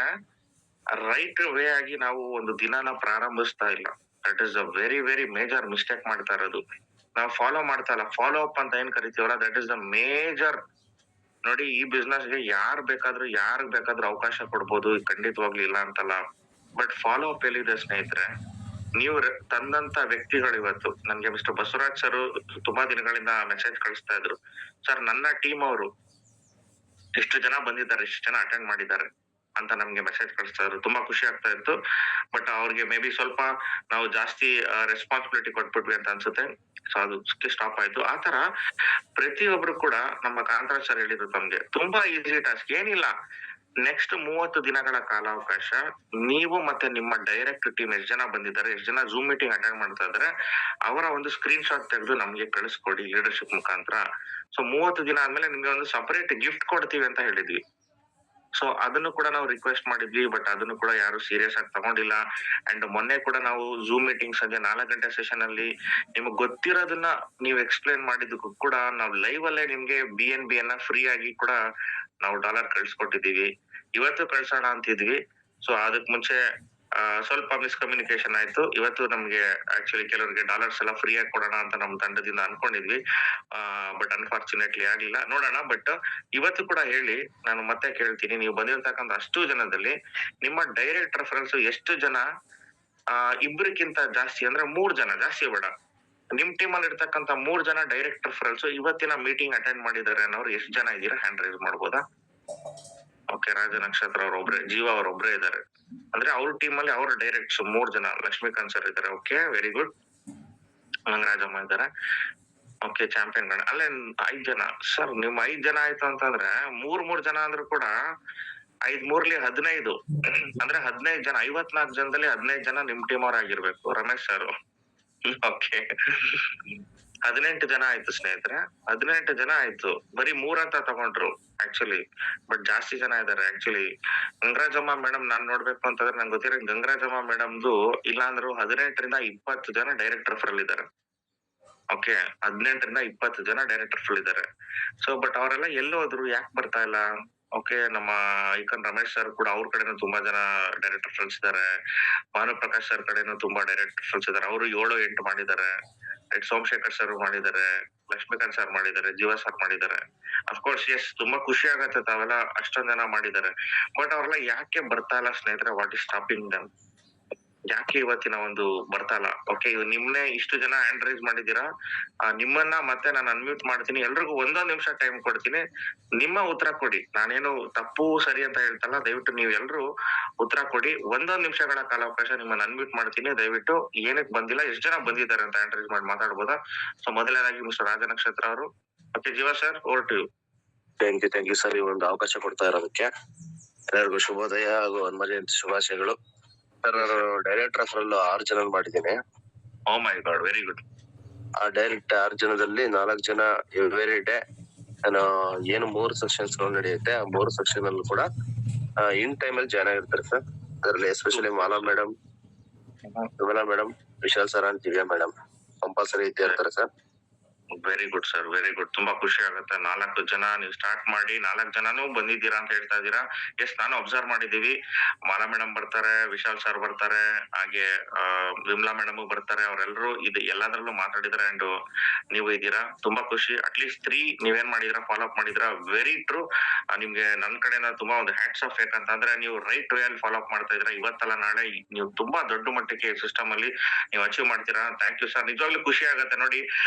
ರೈಟ್ ವೇ ಆಗಿ ನಾವು ಒಂದು ದಿನಾನ ಪ್ರಾರಂಭಿಸ್ತಾ ಇಲ್ಲ. That is a very very major mistake ಮಾಡ್ತಾ ಇರೋದು. ನಾವು ಫಾಲೋ ಮಾಡ್ತಾ ಇಲ್ಲ. ಫಾಲೋ ಅಪ್ ಅಂತ ಏನ್ ಕರಿತೀವಲ್ಲ, ದಟ್ ಇಸ್ ದ ಮೇಜರ್. ನೋಡಿ, ಈ ಬಿಸ್ನೆಸ್ ಗೆ ಯಾರಿಗ್ ಬೇಕಾದ್ರೂ ಅವಕಾಶ ಕೊಡ್ಬೋದು, ಖಂಡಿತವಾಗ್ಲೂ ಇಲ್ಲ ಅಂತಲ್ಲ. ಬಟ್ ಫಾಲೋ ಅಪ್ ಎಲ್ಲಿದೆ ಸ್ನೇಹಿತರೆ? ನೀವು ತಂದಂತ ವ್ಯಕ್ತಿಗಳು ಇವತ್ತು ನನ್ಗೆ ಮಿಸ್ಟರ್ ಬಸವರಾಜ್ ಸರ್ ತುಂಬಾ ದಿನಗಳಿಂದ ಮೆಸೇಜ್ ಕಳಿಸ್ತಾ ಇದ್ರು, ಸರ್ ನನ್ನ ಟೀಮ್ ಅವರು ಇಷ್ಟು ಜನ ಬಂದಿದ್ದಾರೆ, ಇಷ್ಟು ಜನ ಅಟೆಂಡ್ ಮಾಡಿದ್ದಾರೆ ಅಂತ ನಮ್ಗೆ ಮೆಸೇಜ್ ಕಳಿಸ್ತಾ ಇದ್ರು. ತುಂಬಾ ಖುಷಿ ಆಗ್ತಾ ಇತ್ತು. ಬಟ್ ಅವ್ರಿಗೆ ಮೇ ಬಿ ಸ್ವಲ್ಪ ನಾವು ಜಾಸ್ತಿ ರೆಸ್ಪಾನ್ಸಿಬಿಲಿಟಿ ಕೊಟ್ಬಿಟ್ವಿ ಅಂತ ಅನ್ಸುತ್ತೆ. ಸೊ ಅದು ಸ್ಟಾಪ್ ಆಯ್ತು. ಆತರ ಪ್ರತಿಯೊಬ್ರು ಕೂಡ ನಮ್ಮ ಕಾಂತರಾಜ್ ಸರ್ ಹೇಳಿದ್ರು ತಮ್ಗೆ ತುಂಬಾ ಈಸಿ ಟಾಸ್ಕ್ ಏನಿಲ್ಲ. ನೆಕ್ಸ್ಟ್ 30 ದಿನಗಳ ಕಾಲಾವಕಾಶ, ನೀವು ಮತ್ತೆ ನಿಮ್ಮ ಡೈರೆಕ್ಟ್ ಟೀಮ್ ಎಷ್ಟು ಜನ ಬಂದಿದ್ದಾರೆ, ಎಷ್ಟು ಜನ ಝೂಮ್ ಮೀಟಿಂಗ್ ಅಟೆಂಡ್ ಮಾಡ್ತಾ ಇದಾರೆ, ಅವರ ಒಂದು ಸ್ಕ್ರೀನ್ ಶಾಟ್ ತೆಗೆದು ನಮ್ಗೆ ಕಳಿಸ್ಕೊಡಿ ಲೀಡರ್ಶಿಪ್ ಮುಖಾಂತರ. ಸೊ 30 ದಿನ ಆದ್ಮೇಲೆ ನಿಮ್ಗೆ ಒಂದು ಸಪರೇಟ್ ಗಿಫ್ಟ್ ಕೊಡ್ತೀವಿ ಅಂತ ಹೇಳಿದ್ವಿ. ಸೊ ಅದನ್ನು ಕೂಡ ನಾವು ರಿಕ್ವೆಸ್ಟ್ ಮಾಡಿದ್ವಿ, ಬಟ್ ಅದನ್ನು ಕೂಡ ಯಾರು ಸೀರಿಯಸ್ ಆಗಿ ತಗೊಂಡಿಲ್ಲ. ಅಂಡ್ ಮೊನ್ನೆ ಕೂಡ ನಾವು ಝೂಮ್ ಮೀಟಿಂಗ್ ಸಂಜೆ 4 ಗಂಟೆ ಸೆಷನ್ ಅಲ್ಲಿ ನಿಮ್ಗೆ ಗೊತ್ತಿರೋದನ್ನ ನೀವು ಎಕ್ಸ್ಪ್ಲೇನ್ ಮಾಡಿದಕ್ಕೂ ಕೂಡ ನಾವು ಲೈವ್ ಅಲ್ಲೇ ನಿಮ್ಗೆ BNB ಅನ್ನ ಫ್ರೀ ಆಗಿ ಕೂಡ ನಾವು $, ಕಳ್ಸಿಕೊಟ್ಟಿದೀವಿ. ಇವತ್ತು ಕಳ್ಸೋಣ ಅಂತಿದ್ವಿ. ಸೊ ಅದಕ್ ಮುಂಚೆ ಸ್ವಲ್ಪ ಮಿಸ್ಕಮ್ಯುನಿಕೇಶನ್ ಆಯ್ತು. ಇವತ್ತು ನಮ್ಗೆ ಆಕ್ಚುಲಿ ಕೆಲವರಿಗೆ $, ಎಲ್ಲ ಫ್ರೀ ಆಗಿ ಕೊಡೋಣ ಅಂತ ನಮ್ಮ ತಂಡದಿಂದ ಅನ್ಕೊಂಡಿದ್ವಿ. ಬಟ್ ಅನ್ಫಾರ್ಚುನೇಟ್ಲಿ ಆಗ್ಲಿಲ್ಲ. ನೋಡೋಣ. ಬಟ್ ಇವತ್ತು ಕೂಡ ಹೇಳಿ, ನಾನು ಮತ್ತೆ ಕೇಳ್ತೀನಿ, ನೀವು ಬಂದಿರ್ತಕ್ಕಂಥ ಅಷ್ಟು ಜನದಲ್ಲಿ ನಿಮ್ಮ ಡೈರೆಕ್ಟ್ ರೆಫರೆನ್ಸ್ ಎಷ್ಟು ಜನ? ಇಬ್ಬರಿಗಿಂತ ಜಾಸ್ತಿ ಅಂದ್ರೆ 3 ಜನ, ಜಾಸ್ತಿ ಬೇಡ. ನಿಮ್ ಟೀಮ್ ಅಲ್ಲಿ ಇರ್ತಕ್ಕಂಥ 3 ಜನ ಡೈರೆಕ್ಟ್ ರೆಫರೆನ್ಸ್ ಇವತ್ತಿನ ಮೀಟಿಂಗ್ ಅಟೆಂಡ್ ಮಾಡಿದ್ದಾರೆ ಅನ್ನೋರು ಎಷ್ಟು ಜನ ಇದ್ದೀರಾ? ಹ್ಯಾಂಡ್ ರೈಸ್ ಮಾಡ್ಬೋದಾ? ಓಕೆ, ರಾಜ ನಕ್ಷತ್ರ ಅವ್ರೊಬ್ರೆ, ಜೀವ ಅವ್ರೊಬ್ರೆ ಇದಾರೆ. ಅಂದ್ರೆ ಅವ್ರ ಟೀಮ್ ಅಲ್ಲಿ ಅವ್ರ ಡೈರೆಕ್ಟ್ಸ್ 3 ಜನ. ಲಕ್ಷ್ಮೀಕಾಂತ್ ಸರ್ ಇದಾರೆ. Okay, very good. ಮಂಗರಾಜಮ್ಮ ಇದಾರೆ. ಓಕೆ, ಚಾಂಪಿಯನ್ ಗಣ ಅಲ್ಲೇ 5 ಜನ. ಸರ್ ನಿಮ್ 5 ಜನ ಆಯ್ತು ಅಂತಂದ್ರೆ 3 ಜನ ಅಂದ್ರೂ ಕೂಡ 5 3 15 ಅಂದ್ರೆ 15 ಜನ. 54 ಜನದಲ್ಲಿ 15 ಜನ ನಿಮ್ ಟೀಮ್ ಅವ್ರ ಆಗಿರ್ಬೇಕು. ರಮೇಶ್ ಸರ್. ಓಕೆ, 18 ಜನ ಆಯ್ತು ಸ್ನೇಹಿತರೆ. 18 ಜನ ಆಯ್ತು. ಬರೀ 3 ಅಂತ ತಗೊಂಡ್ರು ಆಕ್ಚುಲಿ, ಬಟ್ ಜಾಸ್ತಿ ಜನ ಇದಾರೆ ಆಕ್ಚುಲಿ. ಗಂಗರಾಜಮ್ಮ ಮೇಡಮ್ ನಾನ್ ನೋಡ್ಬೇಕು ಅಂತಂದ್ರೆ ನಂಗೆ ಗೊತ್ತಿರೋ ಗಂಗರಾಜಮ್ಮ ಮೇಡಮ್ದು ಇಲ್ಲ ಅಂದ್ರು 18 ರಿಂದ 20 ಜನ ಡೈರೆಕ್ಟ್ ರೆಫರಲ್ ಇದಾರೆ. ಓಕೆ, 18 ರಿಂದ 20 ಜನ ಡೈರೆಕ್ಟ್ ರೆಫರಲ್ ಇದಾರೆ. ಸೊ ಬಟ್ ಅವರೆಲ್ಲ ಎಲ್ಲೋದ್ರು, ಯಾಕೆ ಬರ್ತಾ ಇಲ್ಲ? ಓಕೆ, ನಮ್ಮ ಐಕನ್ ರಮೇಶ್ ಸರ್ ಕೂಡ ಅವ್ರ ಕಡೆನೂ ತುಂಬಾ ಜನ ಡೈರೆಕ್ಟ್ ರೆಫರಲ್ಸ್ ಇದಾರೆ. ಭಾನುಪ್ರಕಾಶ್ ಸರ್ ಕಡೆನೂ ತುಂಬಾ ಡೈರೆಕ್ಟ್ ರೆಫರಲ್ಸ್ ಇದಾರೆ. ಅವರು 7-8 ಮಾಡಿದ್ದಾರೆ. ಸೋಮಶೇಖರ್ ಸರ್ ಮಾಡಿದ್ದಾರೆ, ಲಕ್ಷ್ಮೀಕಾಂತ್ ಸರ್ ಮಾಡಿದ್ದಾರೆ, ಜೀವ ಸರ್ ಮಾಡಿದ್ದಾರೆ. ಅಫ್ಕೋರ್ಸ್ ಎಸ್, ತುಂಬಾ ಖುಷಿ ಆಗತ್ತೆ ತಾವೆಲ್ಲ ಅಷ್ಟೊಂದ್ ಜನ ಮಾಡಿದ್ದಾರೆ. ಬಟ್ ಅವ್ರೆಲ್ಲ ಯಾಕೆ ಬರ್ತಾ ಇಲ್ಲ ಸ್ನೇಹಿತರೆ? ವಾಟ್ ಇಸ್ ಸ್ಟಾಪಿಂಗ್ ದಮ್? ಯಾಕೆ ಇವತ್ತಿನ ಒಂದು ಬರ್ತಾ ಇಲ್ಲ? ಓಕೆ, ನಿಮ್ನೆ ಇಷ್ಟು ಜನ ಹ್ಯಾಂಡ್ ರೈಸ್ ಮಾಡಿದೀರಾ. ನಿಮ್ಮನ್ನ ಮತ್ತೆ ನಾನು ಅನ್ಮ್ಯೂಟ್ ಮಾಡ್ತೀನಿ. ಎಲ್ರಿಗೂ 1 ನಿಮಿಷ ಟೈಮ್ ಕೊಡ್ತೀನಿ. ನಿಮ್ಮ ಉತ್ತರ ಕೊಡಿ. ನಾನೇನು ತಪ್ಪು ಸರಿ ಅಂತ ಹೇಳ್ತಲ್ಲ. ದಯವಿಟ್ಟು ನೀವು ಎಲ್ರು ಉತ್ತರ ಕೊಡಿ. 1 ನಿಮಿಷಗಳ ಕಾಲಾವಕಾಶ ನಿಮ್ಮನ್ನ ಅನ್ಮ್ಯೂಟ್ ಮಾಡ್ತೀನಿ. ದಯವಿಟ್ಟು ಏನಕ್ಕೆ ಬಂದಿಲ್ಲ, ಎಷ್ಟು ಜನ ಬಂದಿದ್ದಾರೆ ಅಂತ ಹ್ಯಾಂಡ್ ರೈಸ್ ಮಾಡಿ ಮಾತಾಡ್ಬೋದಾ? ಸೊ ಮೊದಲನೇದಾಗಿ ಮಿಸ್ಟರ್ ರಾಜ ನಕ್ಷತ್ರ ಅವರು. Okay, Jeeva sir, over to you. Thank you sir, ಈ ಒಂದು ಅವಕಾಶ ಕೊಡ್ತಾ ಇರೋದಕ್ಕೆ. ಎಲ್ಲರಿಗೂ ಶುಭೋದಯ ಹಾಗೂ ಹನುಮ ಜಯಂತಿ ಶುಭಾಶಯಗಳು. ಸರ್, ನಾನು ಡೈರೆಕ್ಟ್ ರೆಫರಲ್ 6 ಜನ ಮಾಡಿದ್ದೀನಿ. ಓ ಮೈ ಗಾಡ್, ವೆರಿ ಗುಡ್. ಆ ಡೈರೆಕ್ಟ್ 6 ಜನದಲ್ಲಿ 4 ಜನ ಎವ್ರಿ ಡೇ ನಾನು ಏನು 3 ಸೆಕ್ಷನ್ಸ್ ನಡೆಯುತ್ತೆ, ಆ 3 ಸೆಕ್ಷನ್ ಅಲ್ಲೂ ಕೂಡ ಇನ್ ಟೈಮ್ ಅಲ್ಲಿ ಜಾಯ್ನ್ ಆಗಿರ್ತಾರೆ ಸರ್. ಅದರಲ್ಲಿ especially Mala madam, Vimala madam, Vishal sir and Divya madam compulsory ಇದ್ದೇ ಇರ್ತಾರೆ sir. Very good sir, very good. ತುಂಬಾ ಖುಷಿ ಆಗುತ್ತೆ. 4 ಜನ ನೀವು ಸ್ಟಾರ್ಟ್ ಮಾಡಿ 4 ಜನನೂ ಬಂದಿದ್ದೀರಾ ಅಂತ ಹೇಳ್ತಾ ಇದ್ದೀರಾ. ಎಸ್, ನಾನು ಅಬ್ಸರ್ವ್ ಮಾಡಿದೀವಿ. ಮಾಲಾ ಮೇಡಮ್ ಬರ್ತಾರೆ, ವಿಶಾಲ್ ಸರ್ ಬರ್ತಾರೆ, ಹಾಗೆ ವಿಮಲಾ ಮೇಡಮ್ ಬರ್ತಾರೆ. ಅವರೆಲ್ಲರೂ ಇದು ಎಲ್ಲಾದ್ರಲ್ಲೂ ಮಾತಾಡಿದಾರೆ. ಅಂಡ್ ನೀವು ಇದ್ದೀರಾ, ತುಂಬಾ ಖುಷಿ. ಅಟ್ಲೀಸ್ಟ್ 3 ನೀವೇನ್ ಮಾಡಿದಿರಾ, ಫಾಲೋ ಅಪ್ ಮಾಡಿದಿರಾ. Very true. ನಿಮ್ಗೆ ನನ್ ಕಡೆಯಿಂದ ತುಂಬಾ ಒಂದು ಹ್ಯಾಟ್ಸ್ ಆಫ್. ಯಾಕಂತಂದ್ರೆ ನೀವು ರೈಟ್ ವೇ ಅಲ್ಲಿ ಫಾಲೋ ಅಪ್ ಮಾಡ್ತಾ ಇದ್ದೀರಾ. ಇವತ್ತಲ್ಲ ನಾಳೆ ನೀವು ತುಂಬಾ ದೊಡ್ಡ ಮಟ್ಟಕ್ಕೆ ಸಿಸ್ಟಮ್ ಅಲ್ಲಿ ನೀವು ಅಚೀವ್ ಮಾಡ್ತೀರಾ. Thank you sir. ನಿಜವಾಗ್ಲೂ ಖುಷಿ ಆಗುತ್ತೆ ನೋಡಿ.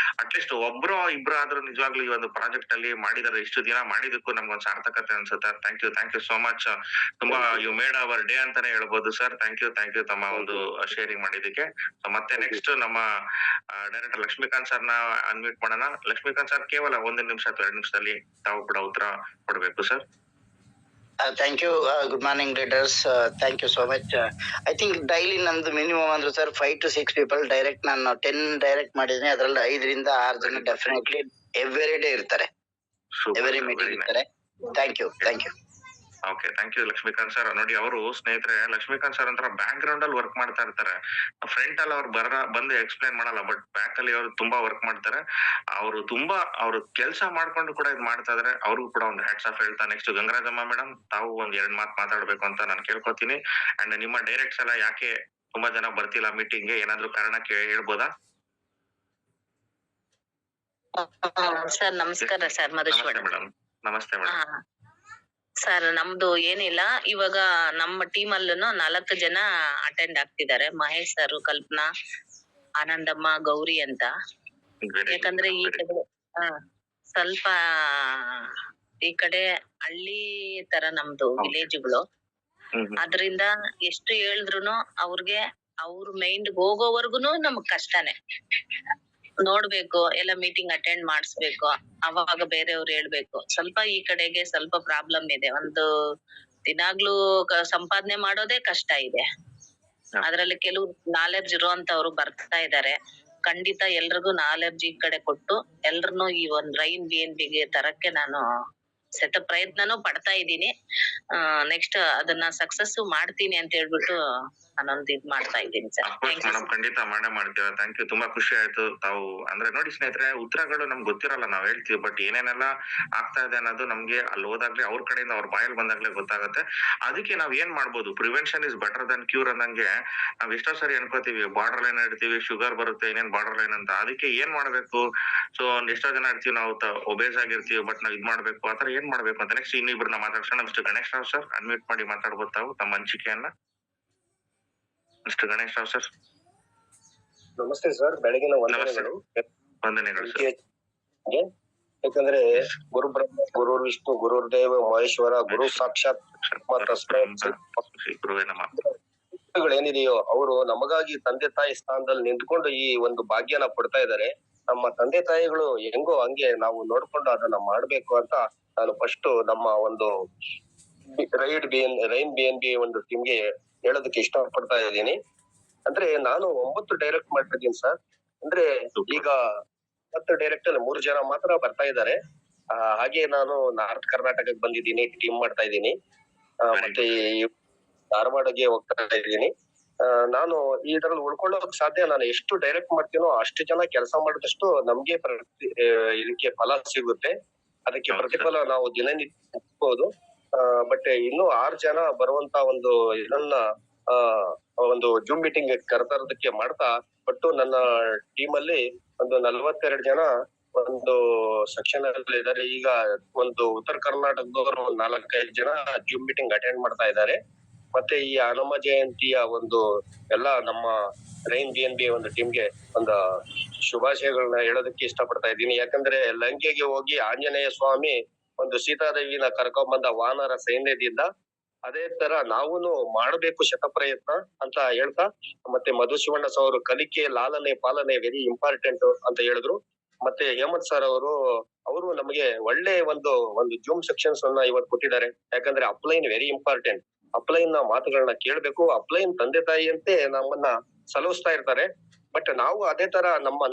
ಅಟ್ಲೀಸ್ಟ್ ಒಬ್ರು ಇಬ್ರು ಆದ್ರೂ ನಿಜವಾಗ್ಲೂ ಈ ಒಂದು ಪ್ರಾಜೆಕ್ಟ್ ಅಲ್ಲಿ ಮಾಡಿದಾರೆ. ಇಷ್ಟು ದಿನ ಮಾಡಿದಕ್ಕೂ ನಮ್ಗೊಂದ್ ಸಾರ್ಥಕತೆ ಅನ್ಸುತ್ತೆ. Thank you so much. ತುಂಬಾ ಯು ಮೇಡ್ ಅವರ್ ಡೇ ಅಂತಾನೆ ಹೇಳ್ಬೋದು ಸರ್. ಥ್ಯಾಂಕ್ ಯು ತಮ್ಮ ಒಂದು ಶೇರಿಂಗ್ ಮಾಡಿದಕ್ಕೆ. ಮತ್ತೆ ನೆಕ್ಸ್ಟ್ ನಮ್ಮ ಡೈರೆಕ್ಟರ್ ಲಕ್ಷ್ಮೀಕಾಂತ್ ಸರ್ ನ ಅನ್ಮ್ಯೂಟ್ ಮಾಡೋಣ. ಲಕ್ಷ್ಮೀಕಾಂತ್ ಸರ್ ಕೇವಲ 1 ನಿಮಿಷ ಅಥವಾ 2 ನಿಮಿಷದಲ್ಲಿ ತಾವು ಕೂಡ ಉತ್ತರ ಕೊಡ್ಬೇಕು sir. Thank you. Good morning, leaders. Thank you so much. I think daily ನಂದು ಮಿನಿಮಮ್ ಅಂದ್ರೆ ಸರ್ 5 to 6 people ಡೈರೆಕ್ಟ್ ನಾನು 10 ಡೈರೆಕ್ಟ್ ಮಾಡಿದ್ದೀನಿ. ಅದ್ರಲ್ಲಿ 5 ರಿಂದ 6 ಜನ ಡೆಫಿನೆಟ್ಲಿ ಎವ್ರಿ ಡೇ ಇರ್ತಾರೆ, ಎವ್ರಿ ಮೀಟಿಂಗ್ ಇರ್ತಾರೆ. Thank you. Okay, thank you Lakshmikant sir. ನೋಡಿ, ಅವರು ಸ್ನೇಹಿತರೆ ಲಕ್ಷ್ಮೀಕಾಂತ್ ಸರ್ ಅಂತ ಬ್ಯಾಕ್ ಗ್ರೌಂಡ್ ಅಲ್ಲಿ ವರ್ಕ್ ಮಾಡ್ತಾ ಇರ್ತಾರೆ. ಫ್ರಂಟ್ ಅಲ್ಲಿ ಅವ್ರು ಬಂದು ಎಕ್ಸ್ಪ್ಲೈನ್ ಮಾಡಲ್ಲ, ಬಟ್ ಬ್ಯಾಕ್ ಅಲ್ಲಿ ಅವರು ತುಂಬಾ ವರ್ಕ್ ಮಾಡ್ತಾರೆ. ಅವರು ಕೆಲಸ ಮಾಡ್ಕೊಂಡು ಕೂಡ ಇದು ಮಾಡ್ತಾ ಇದಾರೆ. ಅವ್ರಿಗೂ ಕೂಡ ಒಂದು ಹ್ಯಾಟ್ಸ್ ಆಫ್ ಹೇಳ್ತಾ ನೆಕ್ಸ್ಟ್ ಗಂಗರಾಜಮ್ಮ ಮೇಡಮ್, ತಾವು ಒಂದ್ 2 ಮಾತು ಮಾತಾಡ್ಬೇಕು ಅಂತ ನಾನು ಕೇಳ್ಕೊತೀನಿ. ಅಂಡ್ ನಿಮ್ಮ ಡೈರೆಕ್ಟ್ಸ್ ಎಲ್ಲ ಯಾಕೆ ತುಂಬಾ ಜನ ಬರ್ತಿಲ್ಲ ಮೀಟಿಂಗ್ ಗೆ, ಏನಾದ್ರು ಕಾರಣಕ್ಕೆ ಹೇಳ್ಬೋದಾ? ಸರ್ ನಮಸ್ಕಾರ ಸರ್. ಮಧುಶ್ವರ ಮೇಡಮ್. ನಮಸ್ತೆ ಮೇಡಮ್. ಸರ್ ನಮ್ದು ಏನಿಲ್ಲ, ಇವಾಗ ನಮ್ಮ ಟೀಮ್ ಅಲ್ಲೂ 4 ಜನ ಅಟೆಂಡ್ ಆಗ್ತಿದ್ದಾರೆ. ಮಹೇಶ್ ಸರ್, ಕಲ್ಪನಾ, ಆನಂದಮ್ಮ, ಗೌರಿ ಅಂತ. ಯಾಕಂದ್ರೆ ಈ ಕಡೆ ಸ್ವಲ್ಪ ಈ ಕಡೆ ಹಳ್ಳಿ ತರ ನಮ್ದು ವಿಲೇಜ್ಗಳು. ಅದ್ರಿಂದ ಎಷ್ಟು ಹೇಳಿದ್ರು ಅವ್ರಿಗೆ ಅವ್ರ ಮೈಂಡ್ ಹೋಗೋವರ್ಗುನು ನಮಗ್ ಕಷ್ಟನೇ. ನೋಡ್ಬೇಕು, ಎಲ್ಲ ಮೀಟಿಂಗ್ ಅಟೆಂಡ್ ಮಾಡಿಸ್ಬೇಕು, ಅವಾಗ ಬೇರೆಯವ್ರು ಹೇಳ್ಬೇಕು. ಸ್ವಲ್ಪ ಈ ಕಡೆಗೆ ಸ್ವಲ್ಪ ಪ್ರಾಬ್ಲಮ್ ಇದೆ. ಒಂದು ದಿನಾಗ್ಲೂ ಸಂಪಾದನೆ ಮಾಡೋದೇ ಕಷ್ಟ ಇದೆ. ಅದ್ರಲ್ಲಿ ಕೆಲವು ನಾಲೆಡ್ಜ್ ಇರುವಂತವ್ರು ಬರ್ತಾ ಇದಾರೆ. ಖಂಡಿತ ಎಲ್ರಿಗೂ ನಾಲೆಡ್ಜ್ ಈ ಕಡೆ ಕೊಟ್ಟು ಎಲ್ರನ್ನೂ ಈ ಒಂದ್ ರೈನ್ BNB ಗೆ ತರಕ್ಕೆ ನಾನು ಪ್ರಯತ್ನನೂ ಪಡ್ತಾ ಇದ್ದೀನಿ. ನೆಕ್ಸ್ಟ್ ಅದನ್ನ ಸಕ್ಸಸ್ ಮಾಡ್ತೀನಿ ಅಂತ ಹೇಳ್ಬಿಟ್ಟು ನಾನೊಂದು ಇದ್ ಮಾಡ್ತಾ ಇದ್ದೀನಿ ಸರ್. ಮೇಡಮ್, ಖಂಡಿತ ಮಾಡೇ ಮಾಡ್ತೀರಾ. Thank you. ತುಂಬಾ ಖುಷಿ ಆಯ್ತು. ತಾವು ಅಂದ್ರೆ ನೋಡಿ ಸ್ನೇಹಿತರೆ, ಉತ್ತರಗಳು ನಮ್ಗೆ ಗೊತ್ತಿರಲ್ಲ, ನಾವ್ ಹೇಳ್ತೀವಿ, ಬಟ್ ಏನೇನೆಲ್ಲ ಆಗ್ತಾ ಇದೆ ಅನ್ನೋದು ನಮ್ಗೆ ಅಲ್ಲಿ ಹೋದಾಗ್ಲೇ ಅವ್ರ ಕಡೆಯಿಂದ ಅವ್ರ ಬಾಯಲ್ಲಿ ಬಂದಾಗ್ಲೇ ಗೊತ್ತಾಗುತ್ತೆ. ಅದಕ್ಕೆ ನಾವ್ ಏನ್ ಮಾಡ್ಬೋದು, prevention is better than cure ಅನ್ನಂಗೆ ನಾವ್ ಎಷ್ಟೋ ಸರಿ ಅನ್ಕೋತೀವಿ, ಬಾರ್ಡರ್ ಲೈನ್ ಇಡ್ತೀವಿ, ಶುಗರ್ ಬರುತ್ತೆ, ಇನ್ನೇನ್ ಬಾರ್ಡರ್ ಲೈನ್ ಅಂತ. ಅದಕ್ಕೆ ಏನ್ ಮಾಡ್ಬೇಕು? ಸೊ ಎಷ್ಟೋ ಜನ ಇರ್ತೀವಿ ನಾವು ಒಬೇಸ್ ಆಗಿರ್ತೀವಿ, ಬಟ್ ನಾವ್ ಇದ್ ಮಾಡ್ಬೇಕು, ಆತರ ಏನ್ ಮಾಡ್ಬೇಕು ಅಂತ ನೆಕ್ಸ್ಟ್ ಇನ್ನಿಬ್ರನ್ನ ಮಾತಾಡ್ಸೋಣ. Mister Ganesh Rao sir, unmute ಮಾಡಿ ಮಾತಾಡ್ಬೋದು ತಾವು ತಮ್ಮ ಹಂಚಿಕೆಯನ್ನ. Mister Ganesh Rao sir. ನಮಸ್ತೆ ಸರ್, ಬೆಳಗಿನ ವಂದನೆಗಳು. ಸರ್. ಯಾಕಂದ್ರೆ ಗುರು ಬ್ರಹ್ಮ, ಗುರು ವಿಷ್ಣು, ಗುರುದೇವ ಮಹೇಶ್ವರ, ಗುರು ಸಾಕ್ಷಾತ್ ಏನಿದೆಯೋ ಅವರು ನಮಗಾಗಿ ತಂದೆ ತಾಯಿ ಸ್ಥಾನದಲ್ಲಿ ನಿಂತ್ಕೊಂಡು ಈ ಒಂದು ಭಾಗ್ಯನ ಕೊಡ್ತಾ ಇದ್ದಾರೆ. ನಮ್ಮ ತಂದೆ ತಾಯಿಗಳು ಹೆಂಗೋ ಹಂಗೆ ನಾವು ನೋಡ್ಕೊಂಡು ಅದನ್ನ ಮಾಡ್ಬೇಕು ಅಂತ ನಾನು ಫಸ್ಟ್ ನಮ್ಮ ಒಂದು ರೈನ್ BNB ಒಂದು ಟೀಮ್ಗೆ ಹೇಳೋದಕ್ಕೆ ಇಷ್ಟ ಪಡ್ತಾ ಇದ್ದೀನಿ. ಅಂದ್ರೆ ನಾನು 9 ಡೈರೆಕ್ಟ್ ಮಾಡ್ತಿದ್ದೀನಿ ಸರ್. ಅಂದ್ರೆ ಈಗ 10 ಡೈರೆಕ್ಟ್ ಅಲ್ಲಿ 3 ಜನ ಮಾತ್ರ ಬರ್ತಾ ಇದ್ದಾರೆ. ಹಾಗೆ ನಾನು ನಾರ್ತ್ ಕರ್ನಾಟಕಕ್ಕೆ ಬಂದಿದ್ದೀನಿ, ಟೀಮ್ ಮಾಡ್ತಾ ಇದ್ದೀನಿ. ಮತ್ತೆ ಧಾರವಾಡಗೆ ಹೋಗ್ತಾ ಇದ್ದೀನಿ. ನಾನು ಇದರಲ್ಲಿ ಉಳ್ಕೊಳ್ಳೋಕ್ ಸಾಧ್ಯ. ನಾನು ಎಷ್ಟು ಡೈರೆಕ್ಟ್ ಮಾಡ್ತೀನೋ ಅಷ್ಟು ಜನ ಕೆಲಸ ಮಾಡಿದಷ್ಟು ನಮ್ಗೆ ಇದಕ್ಕೆ ಫಲ ಸಿಗುತ್ತೆ. ಅದಕ್ಕೆ ಪ್ರತಿಫಲ ನಾವು ದಿನನಿತ್ಯ ಸಿಗ್ಬೋದು. ಬಟ್ ಇನ್ನು 6 ಜನ ಬರುವಂತ ಒಂದು ಇದನ್ನ ಒಂದು ಜೂಮ್ ಮೀಟಿಂಗ್ ಕರೆತರೋದಕ್ಕೆ ಮಾಡ್ತಾ, ಬಟ್ಟು ನನ್ನ ಟೀಮ್ ಅಲ್ಲಿ ಒಂದು 42 ಜನ ಒಂದು ಸೆಕ್ಷನ್ ಅಲ್ಲಿ ಇದ್ದಾರೆ. ಈಗ ಒಂದು ಉತ್ತರ ಕರ್ನಾಟಕದವರು 4-5 ಜನ ಜೂಮ್ ಮೀಟಿಂಗ್ ಅಟೆಂಡ್ ಮಾಡ್ತಾ ಇದ್ದಾರೆ. ಮತ್ತೆ ಈ ಹನುಮ ಜಯಂತಿಯ ಒಂದು ಎಲ್ಲ ನಮ್ಮ ರೈನ್ BNB ಒಂದು ಟೀಮ್ಗೆ ಒಂದು ಶುಭಾಶಯಗಳನ್ನ ಹೇಳೋದಕ್ಕೆ ಇಷ್ಟಪಡ್ತಾ ಇದ್ದೀನಿ. ಯಾಕಂದ್ರೆ ಲಂಕೆಗೆ ಹೋಗಿ ಆಂಜನೇಯ ಸ್ವಾಮಿ ಒಂದು ಸೀತಾದೇವಿನ ಕರ್ಕೊಂಡ್ ಬಂದ ವಾನರ ಸೈನ್ಯದಿಂದ, ಅದೇ ತರ ನಾವೂನು ಮಾಡಬೇಕು ಶತಪ್ರಯತ್ನ ಅಂತ ಹೇಳ್ತಾ, ಮತ್ತೆ ಮಧುಶಿವಣ್ಣ ಸರ್ ಕಲಿಕೆ, ಲಾಲನೆ, ಪಾಲನೆ ವೆರಿ ಇಂಪಾರ್ಟೆಂಟ್ ಅಂತ ಹೇಳಿದ್ರು. ಮತ್ತೆ ಹೇಮಂತ್ ಸರ್ ಅವರು ನಮಗೆ ಒಳ್ಳೆ ಒಂದು ಜೂಮ್ ಸೆಕ್ಷನ್ಸ್ ಅನ್ನ ಇವತ್ತು ಕೊಟ್ಟಿದ್ದಾರೆ. ಯಾಕಂದ್ರೆ ಅಪ್ಲೈನ್ ವೆರಿ ಇಂಪಾರ್ಟೆಂಟ್. ಅಪ್ಲೈನ್ ನ ಮಾತುಗಳನ್ನ ಕೇಳ್ಬೇಕು. ಅಪ್ಲೈನ್ ತಂದೆ ತಾಯಿಯಂತೆ ನಮ್ಮನ್ನ ಸಲಹಿಸ್ತಾ ಇರ್ತಾರೆ. ಬಟ್ ನಾವು ಅದೇ ತರ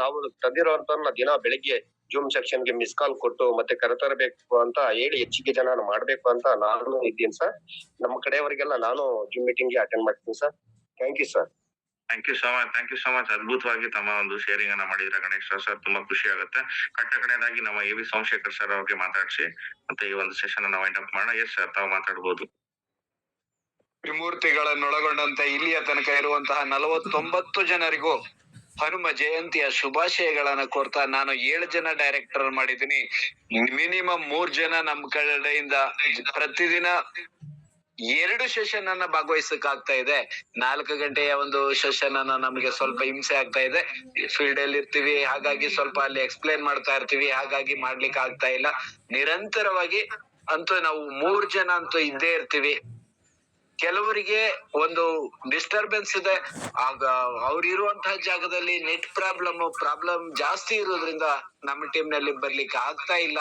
ನಾವು ತಂದಿರೋಂತವ್ರನ್ನ ದಿನ ಬೆಳಿಗ್ಗೆ ಜೂಮ್ ಸೆಕ್ಷನ್ ಗೆ ಮಿಸ್ ಕಾಲ್ ಕೊಟ್ಟು ಮತ್ತೆ ಕರೆತರಬೇಕು ಅಂತ ಹೇಳಿ ಹೆಚ್ಚಿಗೆ ಜನ ಮಾಡ್ಬೇಕು ಅಂತ ನಾನು ಇದ್ದೀನಿ ಸರ್. ನಮ್ಮ ಕಡೆಯವರಿಗೆಲ್ಲ ನಾನು ಜೂಮ್ ಮೀಟಿಂಗ್ ಗೆ ಅಟೆಂಡ್ ಮಾಡ್ತೀನಿ sir. Thank you sir. Thank you so much. ಅದ್ಭುತವಾಗಿ ತಮ್ಮ ಒಂದು ಶೇರಿಂಗ್ ಅನ್ನ ಮಾಡಿದ್ರೆ ಗಣೇಶ್ ರಾವ್ ಸರ್, ತುಂಬಾ ಖುಷಿ ಆಗುತ್ತೆ. ಕಡೆಯದಾಗಿ ನಮ್ಮ AV ಸೋಮಶೇಖರ್ ಸರ್ ಅವ್ರಿಗೆ ಮಾತಾಡಿಸಿ ಮತ್ತೆ ಈ ಒಂದು ಸೆಷನ್ ಅನ್ನ ವೈಂಡ್ ಅಪ್ ಮಾಡೋಣ. ಎಸ್ ಸರ್, ತಾವು ಮಾತಾಡ್ಬೋದು. ತ್ರಿಮೂರ್ತಿಗಳನ್ನೊಳಗೊಂಡಂತೆ ಇಲ್ಲಿಯ ತನಕ ಇರುವಂತಹ 49 ಜನರಿಗೂ ಹನುಮ ಜಯಂತಿಯ ಶುಭಾಶಯಗಳನ್ನ ಕೋರ್ತಾ, ನಾನು 7 ಜನ ಡೈರೆಕ್ಟರ್ ಮಾಡಿದ್ದೀನಿ. ಮಿನಿಮಮ್ 3 ಜನ ನಮ್ ಕಡೆಯಿಂದ ಪ್ರತಿದಿನ 2 ಸೆಷನ್ ಅನ್ನ ಭಾಗವಹಿಸಕ್ ಆಗ್ತಾ ಇದೆ. 4 ಗಂಟೆಯ ಒಂದು ಸೆಷನ್ ಅನ್ನ ನಮಗೆ ಸ್ವಲ್ಪ ಹಿಂಸೆ ಆಗ್ತಾ ಇದೆ. ಫೀಲ್ಡ್ ಅಲ್ಲಿ ಇರ್ತೀವಿ, ಹಾಗಾಗಿ ಸ್ವಲ್ಪ ಅಲ್ಲಿ ಎಕ್ಸ್ಪ್ಲೇನ್ ಮಾಡ್ತಾ ಇರ್ತೀವಿ, ಹಾಗಾಗಿ ಮಾಡ್ಲಿಕ್ಕೆ ಆಗ್ತಾ ಇಲ್ಲ. ನಿರಂತರವಾಗಿ ಅಂತೂ ನಾವು 3 ಜನ ಅಂತೂ ಇದ್ದೇ ಇರ್ತೀವಿ. ಕೆಲವರಿಗೆ ಒಂದು ಡಿಸ್ಟರ್ಬೆನ್ಸ್ ಇದೆ, ಆಗ ಅವ್ರು ಇರುವಂತಹ ಜಾಗದಲ್ಲಿ ನೆಟ್ ಪ್ರಾಬ್ಲಮ್ ಜಾಸ್ತಿ ಇರೋದ್ರಿಂದ ನಮ್ಮ ಟೀಮ್ ನಲ್ಲಿ ಬರ್ಲಿಕ್ಕೆ ಆಗ್ತಾ ಇಲ್ಲ.